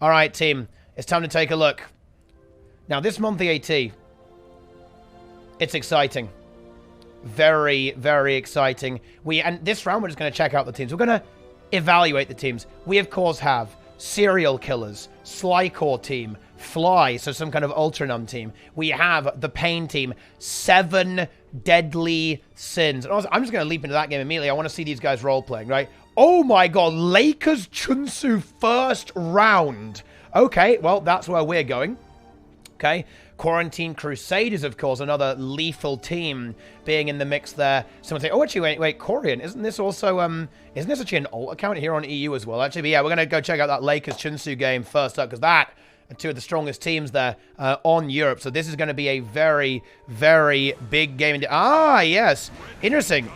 All right, team. It's time to take a look. Now, this monthly AT, it's exciting. Very, very exciting. And this round, we're just going to check out the teams. We're going to evaluate the teams. We, of course, have Serial Killers, Slycore team, Fly, so some kind of Ultranum team. We have the Pain team, 7 Deadly Sins. And also, I'm just going to leap into that game immediately. I want to see these guys role-playing, right? Oh my god, Lakerz Chunsu first round. Okay, well, that's where we're going. Okay, Quarantine Crusaders, of course, another lethal team being in the mix there. Someone say, oh, actually, wait, Corian, isn't this also, isn't this actually an alt account here on EU as well? Actually, but yeah, we're going to go check out that Lakerz Chunsu game first up, because that are two of the strongest teams there on Europe. So this is going to be a very, very big game. Ah, yes, interesting.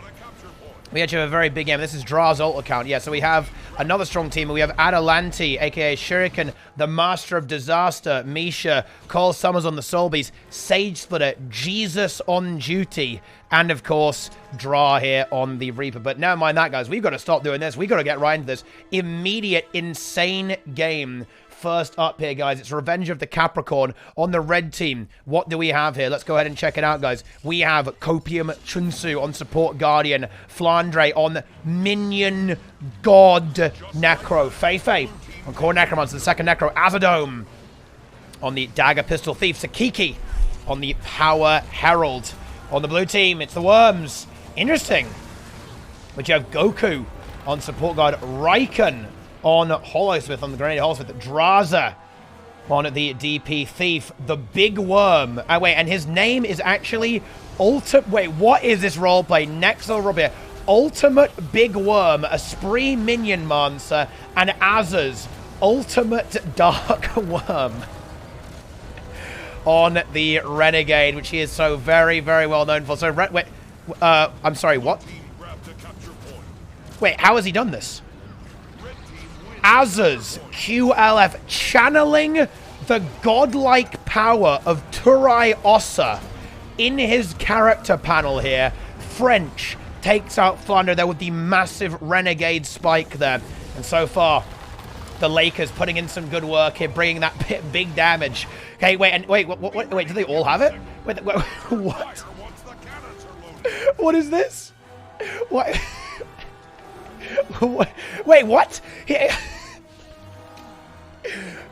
We actually have a very big game. This is Dra's alt account. Yeah, so we have another strong team. We have Adelanti, a.k.a. Shuriken, the Master of Disaster, Misha, Cole Summers on the Soulbees, Sage Splitter, Jesus on duty, and, of course, Dra here on the Reaper. But never mind that, guys. We've got to stop doing this. We've got to get right into this. Immediate, insane game. First up here, guys, it's Revenge of the Capricorn on the red team. What do we have here? Let's go ahead and check it out, guys. We have Copium Chunsu on Support Guardian, Flandre on Minion God Necro, Feifei on Core Necromancer, the second Necro, Azadome on the Dagger Pistol Thief, Sakiki on the Power Herald. On the blue team, it's the Worms. Interesting. But you have Goku on Support Guard, Raikon on Hollowsmith, on the Grenade Hollowsmith, Draza on the DP Thief, the Big Worm. Wait, and his name is actually Wait, what is this roleplay? Next level roleplay. Ultimate Big Worm, a Spree Minion Monster, and Azza's Ultimate Dark Worm on the Renegade, which he is so very, very well known for. So, wait, I'm sorry, what? Wait, how has he done this? Azza's QLF channeling the godlike power of Turai Ossa in his character panel here. French takes out Flandre there with the massive Renegade spike there. And so far, the Lakerz putting in some good work here, bringing that big damage. Okay, wait, wait, do they all have it? Wait, what? What is this? What? Wait, what?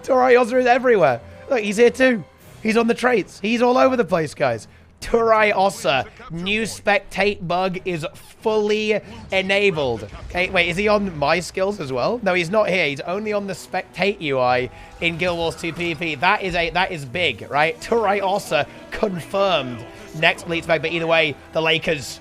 Turai Ossa is everywhere. Look, he's here too. He's on the traits. He's all over the place, guys. Turai Ossa, new spectate bug is fully enabled. Okay, wait, is he on my skills as well? No, he's not here. He's only on the spectate UI in Guild Wars 2 PvP. That is big, right? Turai Ossa confirmed next Elite spec, but either way, the Lakerz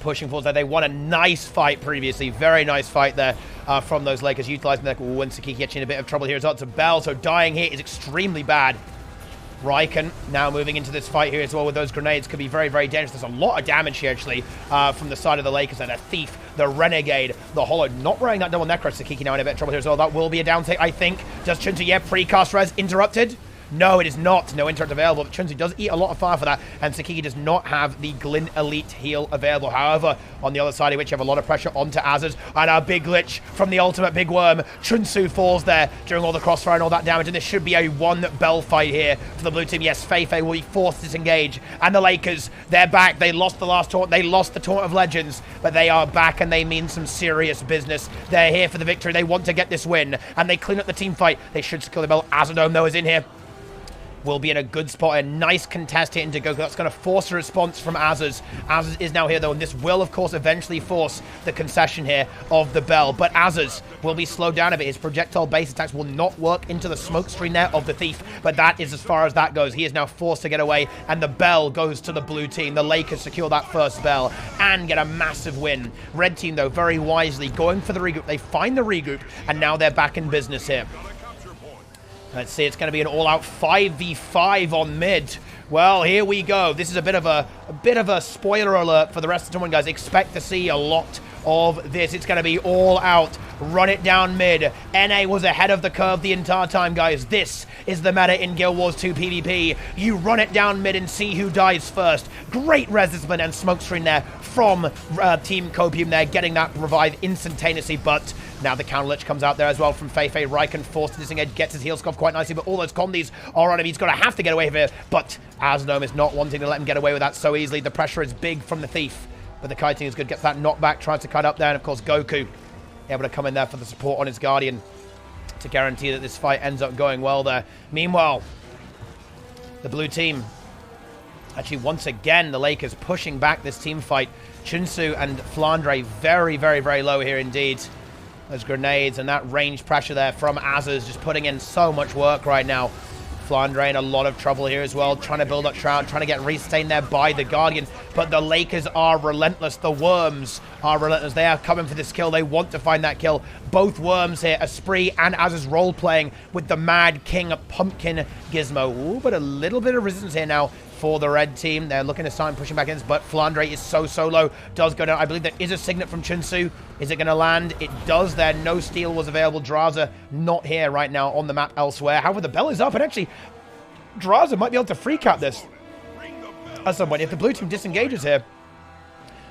pushing forward there. They won a nice fight previously. Very nice fight there from those Lakerz, utilizing their... Ooh, and Sakiki actually in a bit of trouble here. It's up to Bell, so dying here is extremely bad. Raikon now moving into this fight here as well with those grenades could be very, very dangerous. There's a lot of damage here, actually, from the side of the Lakerz. And the Thief, the Renegade, the Hollow, not wearing that double Necro. Sakiki now in a bit of trouble here as well. That will be a down take, I think. Does Chunsu, yeah, precast res interrupted? No, it is not. No interrupt available. But Chunsu does eat a lot of fire for that. And Sakiki does not have the Glint Elite heal available. However, on the other side of which you have a lot of pressure onto Azaz. And a big glitch from the Ultimate Big Worm. Chunsu falls there during all the crossfire and all that damage. And this should be a one bell fight here for the blue team. Yes, Feifei will be forced to disengage. And the Lakerz, they're back. They lost the last taunt. They lost the Taunt of Legends. But they are back and they mean some serious business. They're here for the victory. They want to get this win. And they clean up the team fight. They should secure the bell. Azadome, though, is in here. Will be in a good spot. A nice contest hit into Goku. That's going to force a response from Azaz. Azaz is now here, though, and this will, of course, eventually force the concession here of the bell. But Azaz will be slowed down a bit. His projectile base attacks will not work into the smoke screen there of the Thief, but that is as far as that goes. He is now forced to get away, and the bell goes to the blue team. The Lakerz secure that first bell and get a massive win. Red team, though, very wisely going for the regroup. They find the regroup, and now they're back in business here. Let's see, it's going to be an all-out 5v5 on mid. Well, here we go. This is a bit of a spoiler alert for the rest of the tournament, guys. Expect to see a lot of this. It's going to be all out. Run it down mid. NA was ahead of the curve the entire time, guys. This is the meta in Guild Wars 2 PvP. You run it down mid and see who dies first. Great resistance and smokescreen there from Team Copium there, getting that revive instantaneously, but Now the counter lich comes out there as well from Feifei. Raikkonen forced to disengage, gets his heel scoff quite nicely, but all those condies are on him. He's going to have to get away from it, but Asdome is not wanting to let him get away with that so easily. The pressure is big from the Thief, but the kiting is good. Gets that knockback, tries to cut up there, and of course Goku able to come in there for the support on his Guardian to guarantee that this fight ends up going well there. Meanwhile, the blue team, actually once again, the Lakerz pushing back this team fight. Chunsu and Flandre very, very, very low here indeed. Those grenades and that range pressure there from Azaz just putting in so much work right now. Flandre in a lot of trouble here as well, trying to build up Shroud, trying to get restained there by the Guardian, but the Lakerz are relentless. The Worms are relentless. They are coming for this kill. They want to find that kill. Both Worms here, Esprit and Azaz role-playing with the Mad King Pumpkin Gizmo. Ooh, but a little bit of resistance here now for the red team. They're looking to start pushing back in, but Flandre is so low. Does go down. I believe there is a signet from Chunsu. Is it going to land? It does there. No steel was available. Draza not here right now on the map elsewhere. However, the bell is up, and actually, Draza might be able to free cap this at some point. If the blue team disengages here,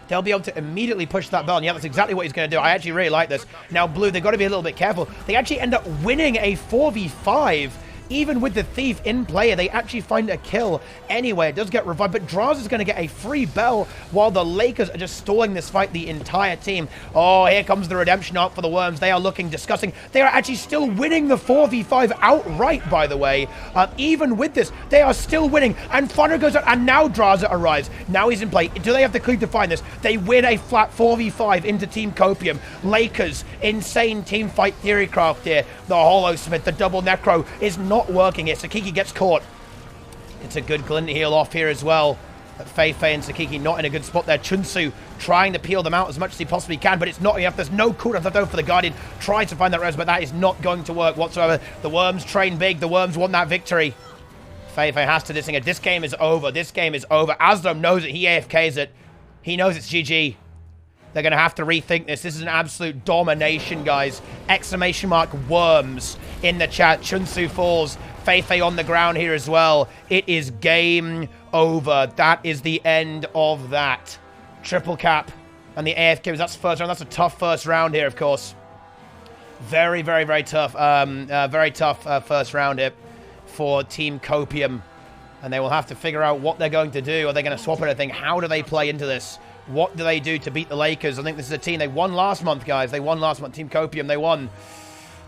they'll be able to immediately push that bell. And yeah, that's exactly what he's going to do. I actually really like this. Now, blue, they've got to be a little bit careful. They actually end up winning a 4v5. Even with the Thief in play, they actually find a kill anyway. It does get revived, but Draza is going to get a free bell while the Lakerz are just stalling this fight, the entire team. Oh, here comes the redemption arc for the Worms. They are looking disgusting. They are actually still winning the 4v5 outright, by the way. Even with this, they are still winning. And Funner goes out, and now Draza arrives. Now he's in play. Do they have the clue to find this? They win a flat 4v5 into Team Copium. Lakerz, insane team fight theorycraft here. The Hollow-Smith, the double Necro is not working here. Sakiki gets caught. It's a good glint heal off here as well. But Feifei and Sakiki not in a good spot there. Chunsu trying to peel them out as much as he possibly can, but it's not enough. There's no cooldown left over for the Guardian. Tries to find that res, but that is not going to work whatsoever. The Worms train big. The Worms want that victory. Feifei has to disengage. This game is over. This game is over. Asdome knows it. He AFKs it. He knows it's GG. They're going to have to rethink this. This is an absolute domination, guys. Exclamation mark Worms in the chat. Chunsu falls. Feifei on the ground here as well. It is game over. That is the end of that. Triple cap. And the AFK, that's the first round. That's a tough first round here, of course. Very, very, very tough. Very tough first round here for Team Copium. And they will have to figure out what they're going to do. Are they going to swap anything? How do they play into this? What do they do to beat the Lakerz? I think this is a team. They won last month, guys. They won last month. Team Copium, they won.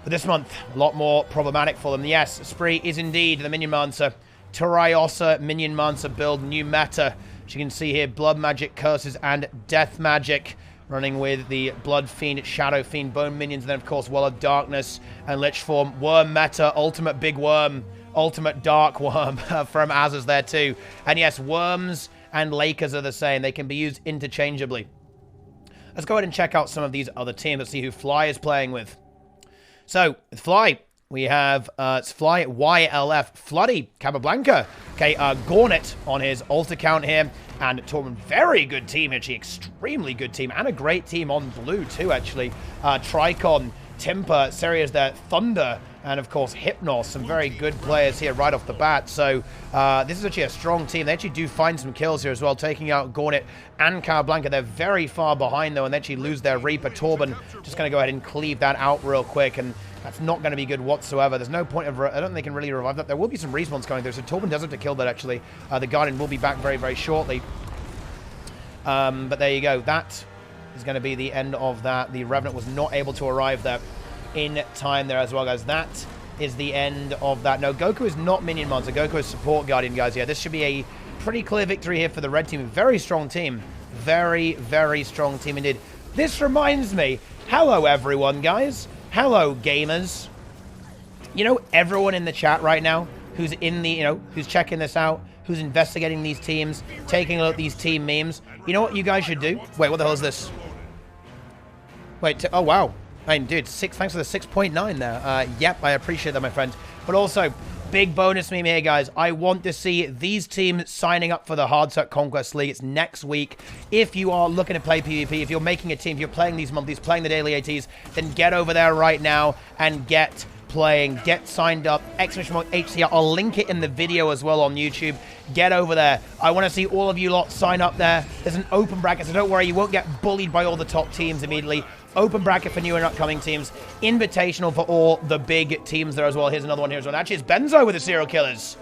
But this month, a lot more problematic for them. Yes, Spree is indeed the Minion Mancer. Turai Ossa, Minion Mancer build, new meta. As you can see here, Blood Magic, Curses, and Death Magic. Running with the Blood Fiend, Shadow Fiend, Bone Minions, and then, of course, Well of Darkness and Lich Form. Worm meta, Ultimate Big Worm, Ultimate Dark Worm from Azaz there too. And yes, Worms and Lakerz are the same. They can be used interchangeably. Let's go ahead and check out some of these other teams. Let's see who Fly is playing with. So, with Fly, we have it's Fly YLF, Floody, Capablanca. Okay, Gornet on his ult account here. And Tormund, very good team, actually. Extremely good team. And a great team on blue, too, actually. Tricon, Timper, Serious there, Thunder, and of course Hypnos. Some very good players here right off the bat. So this is actually a strong team. They actually do find some kills here as well, taking out Gornet and Capablanca. They're very far behind though, and they actually lose their Reaper. Torben just going to go ahead and cleave that out real quick, and that's not going to be good whatsoever. There's no point of... I don't think they can really revive that. There will be some respawns coming through, so Torben does have to kill that actually. The Guardian will be back very, very shortly. But there you go. That is going to be the end of that. The Revenant was not able to arrive there in time there as well, guys. That is the end of that. No, Goku is not Minion Monster. Goku is Support Guardian, guys. Yeah, this should be a pretty clear victory here for the red team. Very strong team. Very, very strong team indeed. This reminds me... Hello, everyone, guys. Hello, gamers. You know, everyone in the chat right now who's in the... who's checking this out, who's investigating these teams, taking a look at these team memes. You know what you guys should do? Wait, what the hell is this? Wait, oh, wow. I mean, dude, thanks for the 6.9 there. Yep, I appreciate that, my friend. But also, big bonus meme here, guys. I want to see these teams signing up for the Hardstuck Conquest League. It's next week. If you are looking to play PvP, if you're making a team, if you're playing these monthlies, playing the daily ATs, then get over there right now and get playing. Get signed up. !HCR. I'll link it in the video as well on YouTube. Get over there. I want to see all of you lot sign up there. There's an open bracket, so don't worry. You won't get bullied by all the top teams immediately. Open bracket for new and upcoming teams. Invitational for all the big teams there as well. Here's another one here as well. Actually, it's Benzo with the serial killers.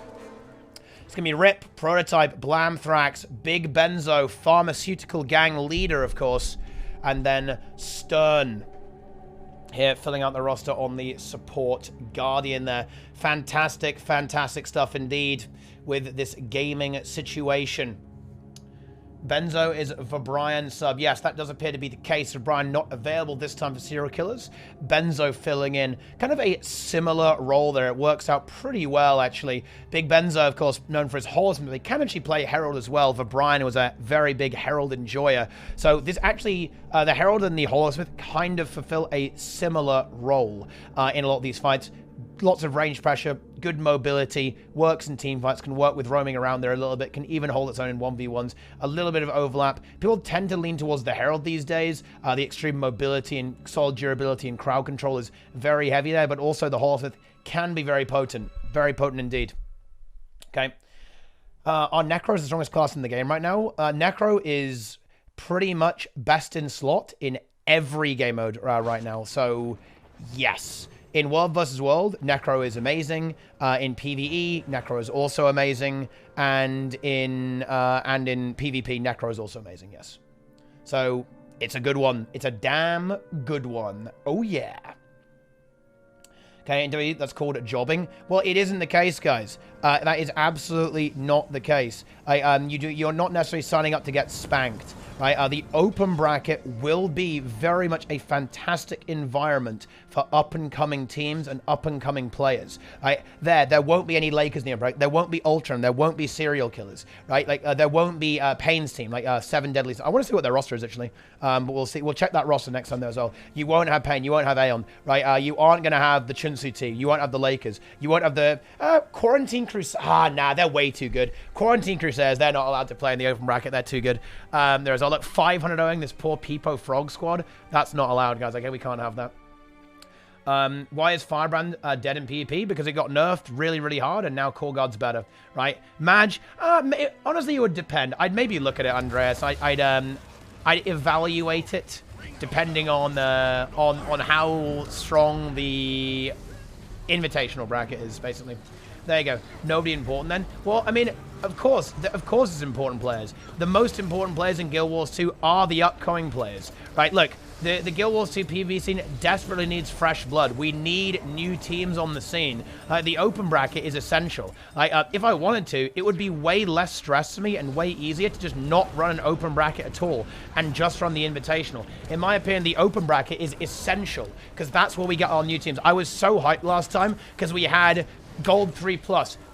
It's going to be Rip, Prototype, Blamthrax, Big Benzo, Pharmaceutical Gang Leader, of course, and then Stern. Here, filling out the roster on the support Guardian there. Fantastic, fantastic stuff indeed with this gaming situation. Benzo is Vabrian sub. Yes, that does appear to be the case. Vabrian not available this time for serial killers. Benzo filling in kind of a similar role there. It works out pretty well, actually. Big Benzo, of course, known for his horseman, but he can actually play Herald as well. Vabrian was a very big Herald enjoyer. So this actually, the Herald and the horseman kind of fulfill a similar role in a lot of these fights. Lots of range pressure, good mobility, works in team fights, can work with roaming around there a little bit, can even hold its own in 1v1s, a little bit of overlap. People tend to lean towards the Herald these days. The extreme mobility and solid durability and crowd control is very heavy there, but also the Horsmith can be very potent indeed. Okay. Our Necro is the strongest class in the game right now. Necro is pretty much best in slot in every game mode right now, so yes. In World vs. World, Necro is amazing. In PvE, Necro is also amazing. And in PvP, Necro is also amazing, yes. So, it's a good one. It's a damn good one. Oh, yeah. Okay, in WWE, that's called jobbing. Well, it isn't the case, guys. That is absolutely not the case. You're not necessarily signing up to get spanked, right? The open bracket will be very much a fantastic environment for up-and-coming teams and up-and-coming players, right? There won't be any Lakerz in the open bracket. There won't be Ultron. There won't be serial killers, right? Like, there won't be Pain's team, like 7 Deadlies. I want to see what their roster is, actually. But we'll see. We'll check that roster next time there as well. You won't have Pain. You won't have Aeon, right? You aren't going to have the Chunsu team. You won't have the Lakerz. You won't have the Quarantine Crusaders. Nah, they're way too good. Quarantine Crusaders, they're not allowed to play in the open bracket. They're too good. There's, look, 500-0ing this poor Peepo Frog squad. That's not allowed, guys. Okay, we can't have that. Why is Firebrand dead in PvP? Because it got nerfed really, really hard, and now Core Guard's better, right? Maj, honestly, it would depend. I'd maybe look at it, Andreas. I'd evaluate it depending on how strong the invitational bracket is, basically. There you go. Nobody important then. Well, I mean, of course it's important players. The most important players in Guild Wars 2 are the upcoming players, right? Look, the Guild Wars 2 PvP scene desperately needs fresh blood. We need new teams on the scene. The open bracket is essential. If I wanted to, it would be way less stress for me and way easier to just not run an open bracket at all and just run the invitational. In my opinion, the open bracket is essential because that's where we get our new teams. I was so hyped last time because we had Gold 3+,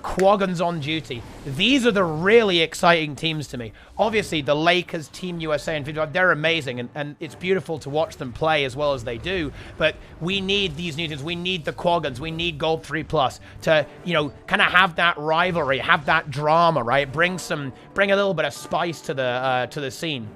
Quaggan's on duty. These are the really exciting teams to me. Obviously, the Lakerz, Team USA, and FIESTA, they're amazing, and it's beautiful to watch them play as well as they do, but we need these new teams. We need the Quaggans. We need Gold 3+ to, you know, kind of have that rivalry, have that drama, right? Bring a little bit of spice to the scene.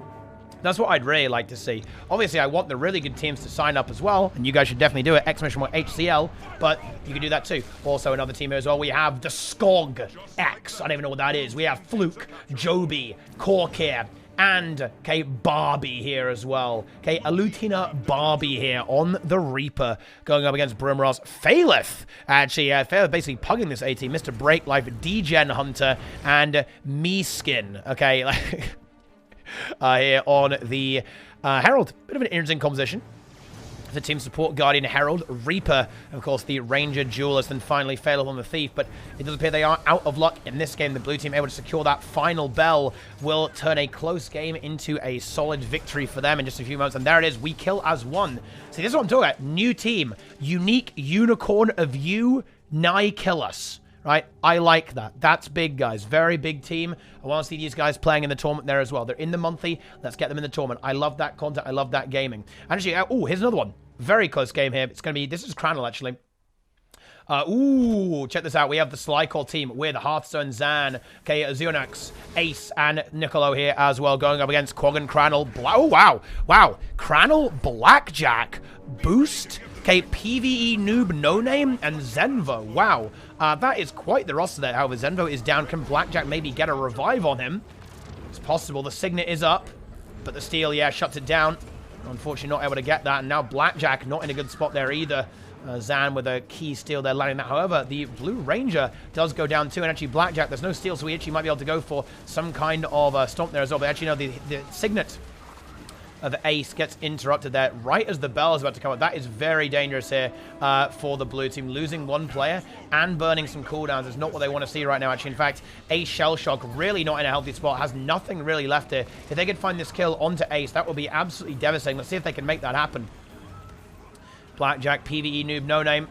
That's what I'd really like to see. Obviously, I want the really good teams to sign up as well, and you guys should definitely do it. !HCL, but you can do that too. Also, another team here as well. We have the Skog X. I don't even know what that is. We have Fluke, Joby, Corkir, and, okay, Barbie here as well. Okay, Alutina Barbie here on the Reaper, going up against Brimross. Faileth, actually, Faileth basically pugging this AT. Mr. Break Life, D-Gen Hunter, and Meeskin. Okay, like... here on the Herald. Bit of an interesting composition. The team support Guardian Herald, Reaper, of course, the Ranger Duelist, and finally Faileth on the Thief. But it does appear they are out of luck in this game. The blue team able to secure that final bell will turn a close game into a solid victory for them in just a few moments. And there it is. We kill as one. See, this is what I'm talking about. New team. Unique unicorn of you. Nigh kill us. Right? I like that. That's big, guys. Very big team. I want to see these guys playing in the tournament there as well. They're in the monthly. Let's get them in the tournament. I love that content. I love that gaming. Actually, oh, here's another one. Very close game here. It's going to be... This is Cranel, actually. Ooh, check this out. We have the Slycore team with Hearthstone, Zan, okay, Xeonax, Ace, and Niccolo here as well, going up against Quaggan, Cranel. Oh, wow. Wow. Cranel, Blackjack, Boost... Okay, PvE Noob No Name and Zenvo. Wow. That is quite the roster there. However, Zenvo is down. Can Blackjack maybe get a revive on him? It's possible. The Signet is up. But the Steel, yeah, shuts it down. Unfortunately, not able to get that. And now Blackjack not in a good spot there either. Zan with a key steal there, landing that. However, the Blue Ranger does go down too, and actually Blackjack, there's no steal, so he actually might be able to go for some kind of stomp there as well. But actually, no, the signet of Ace gets interrupted there right as the bell is about to come up. That is very dangerous here for the blue team. Losing one player and burning some cooldowns is not what they want to see right now, actually. In fact, Ace Shell Shock really not in a healthy spot, has nothing really left here. If they could find this kill onto Ace, that would be absolutely devastating. Let's see if they can make that happen. Blackjack, PvE noob, no name.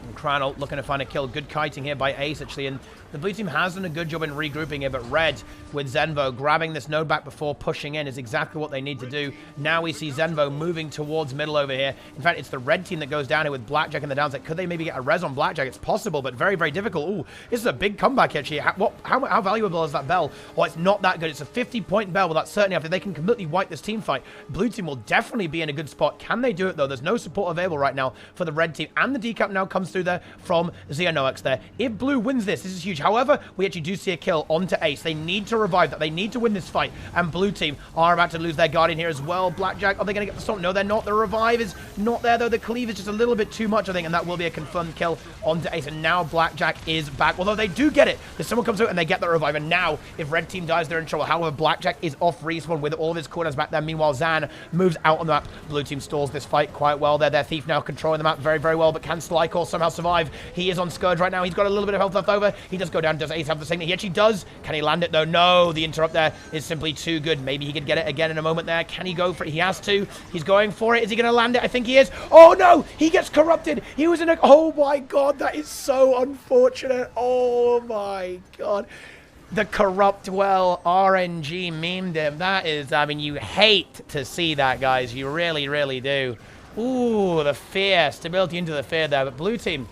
And Cranel looking to find a kill. Good kiting here by Ace, actually. And the blue team has done a good job in regrouping here, but Red with Zenvo grabbing this node back before pushing in is exactly what they need to do. Now we see Zenvo moving towards middle over here. In fact, it's the red team that goes down here with Blackjack in the downside. Could they maybe get a res on Blackjack? It's possible, but very, very difficult. Ooh, this is a big comeback, actually. How valuable is that bell? Oh, it's not that good. It's a 50-point bell, but that's certainly after they can completely wipe this team fight. Blue team will definitely be in a good spot. Can they do it, though? There's no support available right now for the red team, and the decap now comes through there from Xenox there. If Blue wins this is huge. However, we actually do see a kill onto Ace. They need to revive that. They need to win this fight. And blue team are about to lose their Guardian here as well. Blackjack, are they going to get the stomp? No, they're not. The revive is not there, though. The cleave is just a little bit too much, I think, and that will be a confirmed kill onto Ace. And now Blackjack is back. Although they do get it. If someone comes out and they get the revive. And now, if red team dies, they're in trouble. However, Blackjack is off respawn with all of his corners back there. Meanwhile, Zan moves out on the map. Blue team stalls this fight quite well there. Their Thief now controlling the map very, very well. But can Lakerz somehow survive? He is on Scourge right now. He's got a little bit of health left over. He does go down. Does Ace have the signet? He actually does. Can he land it, though? No. The interrupt there is simply too good. Maybe he could get it again in a moment there. Can he go for it? He has to. He's going for it. Is he going to land it? I think he is. Oh, no. He gets corrupted. He was in a... Oh, my God. That is so unfortunate. Oh, my God. The corrupt well RNG memed him. That is... I mean, you hate to see that, guys. You really, really do. Ooh, the fear. Stability into the fear there. But blue team...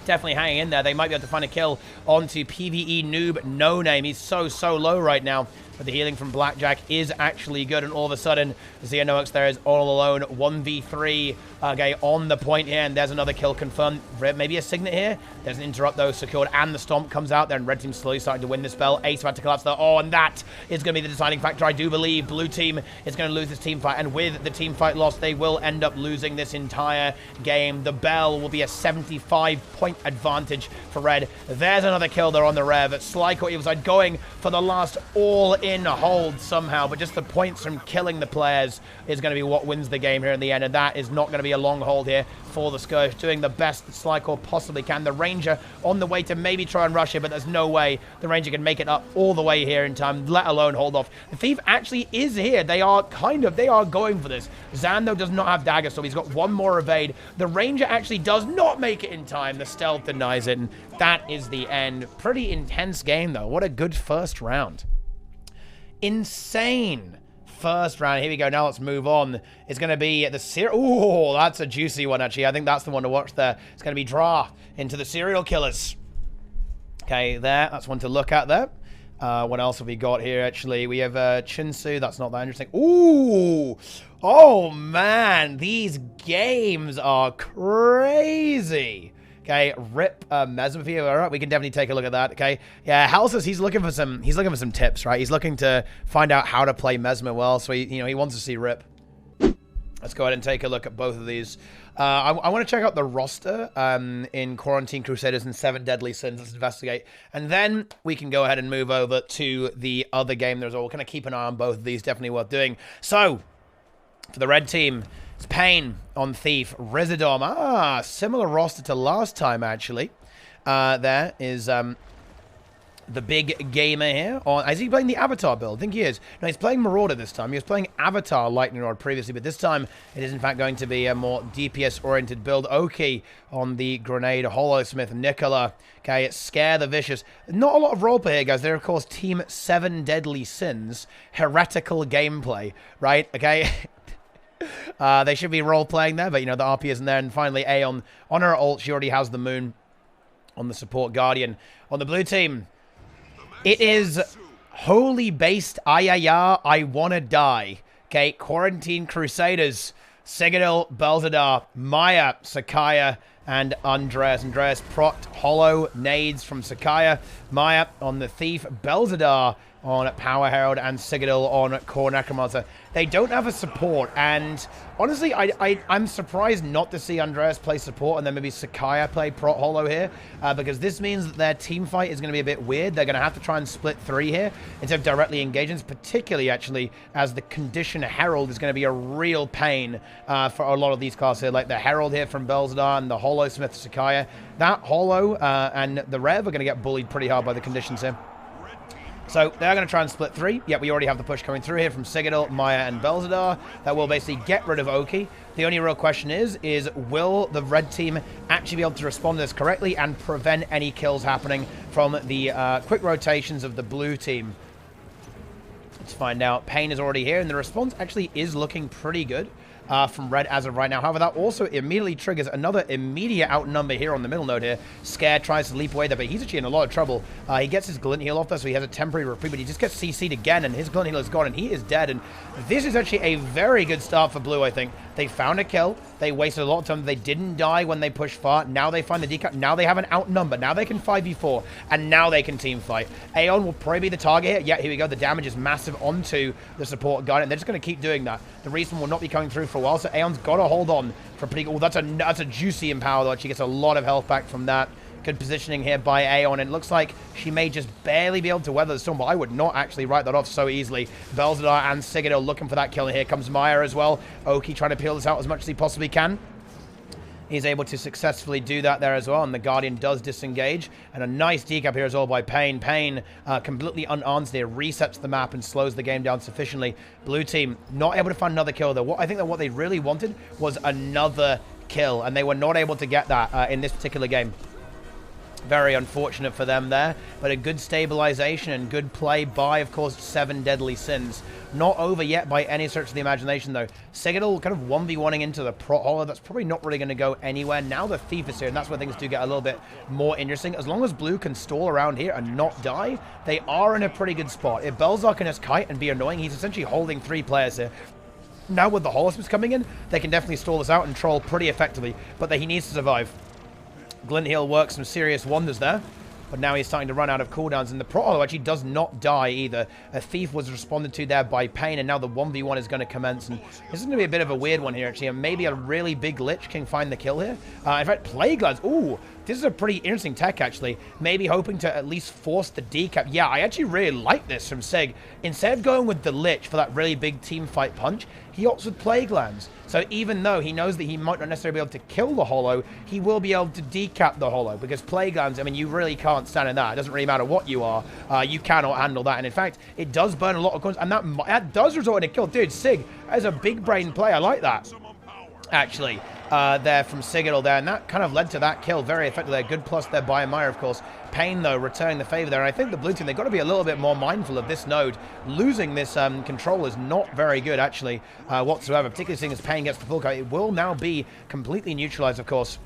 definitely hanging in there. They might be able to find a kill onto PvE noob no name. He's so low right now. But the healing from Blackjack is actually good. And all of a sudden, Xenox there is all alone. 1v3 okay, on the point here. And there's another kill confirmed. Maybe a signet here. There's an interrupt, though, secured. And the stomp comes out there. And red team slowly starting to win this spell. Ace about to collapse there. Oh, and that is going to be the deciding factor. I do believe blue team is going to lose this team fight. And with the team fight loss, they will end up losing this entire game. The bell will be a 75-point advantage for red. There's another kill there on the rev. Slyko, he was like going for the last all-in hold somehow, but just the points from killing the players is going to be what wins the game here in the end, and that is not going to be a long hold here for the Scourge, doing the best that Slyko possibly can. The Ranger on the way to maybe try and rush it, but there's no way the Ranger can make it up all the way here in time, let alone hold off. The Thief actually is here. They are going for this. Zan, though, does not have dagger, so he's got one more evade. The Ranger actually does not make it in time. The stealth denies it, and that is the end. Pretty intense game, though. What a good first round. Insane first round. Here we go. Now let's move on. It's going to be the Oh, that's a juicy one, actually. I think that's the one to watch there. It's going to be Dra into the serial killers. Okay, there. That's one to look at there. What else have we got here, actually? We have Chinsu. That's not that interesting. Ooh. Oh, man. These games are crazy. Okay, rip Mesophy. All right, we can definitely take a look at that. Okay, yeah, Hal says he's looking for some tips, right? He's looking to find out how to play Mesmer well, so he wants to see rip. Let's go ahead and take a look at both of these. I want to check out the roster in Quarantine Crusaders and 7 Deadly Sins. Let's investigate, and then we can go ahead and move over to the other game. There's all kind of keep an eye on both of these. Definitely worth doing. So for the red team, it's Pain on Thief. Rizidom. Similar roster to last time, actually. There is the big gamer here. Is he playing the Avatar build? I think he is. No, he's playing Marauder this time. He was playing Avatar Lightning Rod previously, but this time it is, in fact, going to be a more DPS-oriented build. Oki on the Grenade. Hollowsmith. Nicola. Okay, it's Scare the Vicious. Not a lot of roleplay here, guys. They're, of course, Team 7 Deadly Sins. Heretical gameplay, right? Okay. They should be role-playing there, but, the RP isn't there. And finally, A on her ult. She already has the Moon on the support Guardian. On the blue team, it is Holy-based Ayaya, I Wanna Die. Okay, Quarantine Crusaders. Citadel, Belzadar, Maya, Sakaya, and Andreas. Andreas proc hollow nades from Sakaya. Maya on the Thief. Belzadar on Power Herald and Citadel on Core Necromancer. They don't have a support, and honestly, I'm surprised not to see Andreas play support and then maybe Sakaya play Prot Holo here, because this means that their team fight is going to be a bit weird. They're going to have to try and split 3 here instead of directly engaging, particularly actually as the Condition Herald is going to be a real pain for a lot of these classes here, like the Herald here from Belzadar and the Holo Smith Sakaya. That Holo and the Rev are going to get bullied pretty hard by the conditions here. So they're going to try and split 3. Yet we already have the push coming through here from Citadel, Maya, and Belzadar. That will basically get rid of Oki. The only real question is will the red team actually be able to respond to this correctly and prevent any kills happening from the quick rotations of the blue team? Let's find out. Pain is already here, and the response actually is looking pretty good from red as of right now. However, that also immediately triggers another immediate outnumber here on the middle node here. Scare tries to leap away there, but he's actually in a lot of trouble. He gets his glint heal off there, so he has a temporary reprieve, but he just gets CC'd again, and his glint heal is gone, and he is dead. And this is actually a very good start for blue, I think. They found a kill. They wasted a lot of time. They didn't die when they pushed far. Now they find the decut. Now they have an outnumber. Now they can 5v4, and now they can team fight. Aeon will probably be the target here. Yeah, here we go. The damage is massive onto the support guy, and they're just going to keep doing that. The respawn will not be coming through for a while, so Aeon's got to hold on for a pretty good... Oh, that's a juicy empower, though. She gets a lot of health back from that. Good positioning here by Aeon. It looks like she may just barely be able to weather the storm, but I would not actually write that off so easily. Belzadar and Citadel looking for that kill. And here comes Maya as well. Oki trying to peel this out as much as he possibly can. He's able to successfully do that there as well, and the Guardian does disengage. And a nice decap here as well by Pain. Pain, completely unanswered here, resets the map and slows the game down sufficiently. Blue team not able to find another kill, though. I think that what they really wanted was another kill, and they were not able to get that in this particular game. Very unfortunate for them there, but a good stabilization and good play by, of course, 7 Deadly Sins. Not over yet by any stretch of the imagination, though. Citadel kind of 1v1ing into the Prot Holo. That's probably not really going to go anywhere. Now the Thief is here, and that's where things do get a little bit more interesting. As long as blue can stall around here and not die, they are in a pretty good spot. If Belzar can just kite and be annoying, he's essentially holding 3 players here. Now with the Holosmiths coming in, they can definitely stall this out and troll pretty effectively, but he needs to survive. Glint Heal works some serious wonders there, but now he's starting to run out of cooldowns, and the Prot Holo actually does not die either. A Thief was responded to there by Pain, and now the 1v1 is going to commence, and this is going to be a bit of a weird one here, actually, and maybe a really big Lich can find the kill here. In fact, Plague Lads, ooh, this is a pretty interesting tech, actually. Maybe hoping to at least force the decap. Yeah, I actually really like this from Sig. Instead of going with the Lich for that really big team fight punch, he opts with Plague Lands. So even though he knows that he might not necessarily be able to kill the Holo, he will be able to decap the Holo, because Plague Lands, I mean, you really can't stand in that. It doesn't really matter what you are. You cannot handle that. And in fact, it does burn a lot of guns, and that does result in a kill. Dude, Sig, that is a big brain play. I like that, actually. There from Citadel there, and that kind of led to that kill very effectively there. Good plus there by Maya, of course. Pain, though, returning the favor there, and I think the blue team, they've got to be a little bit more mindful of this node. Losing this control is not very good, actually, whatsoever, particularly seeing as Pain gets the full cut. It will now be completely neutralized, of course,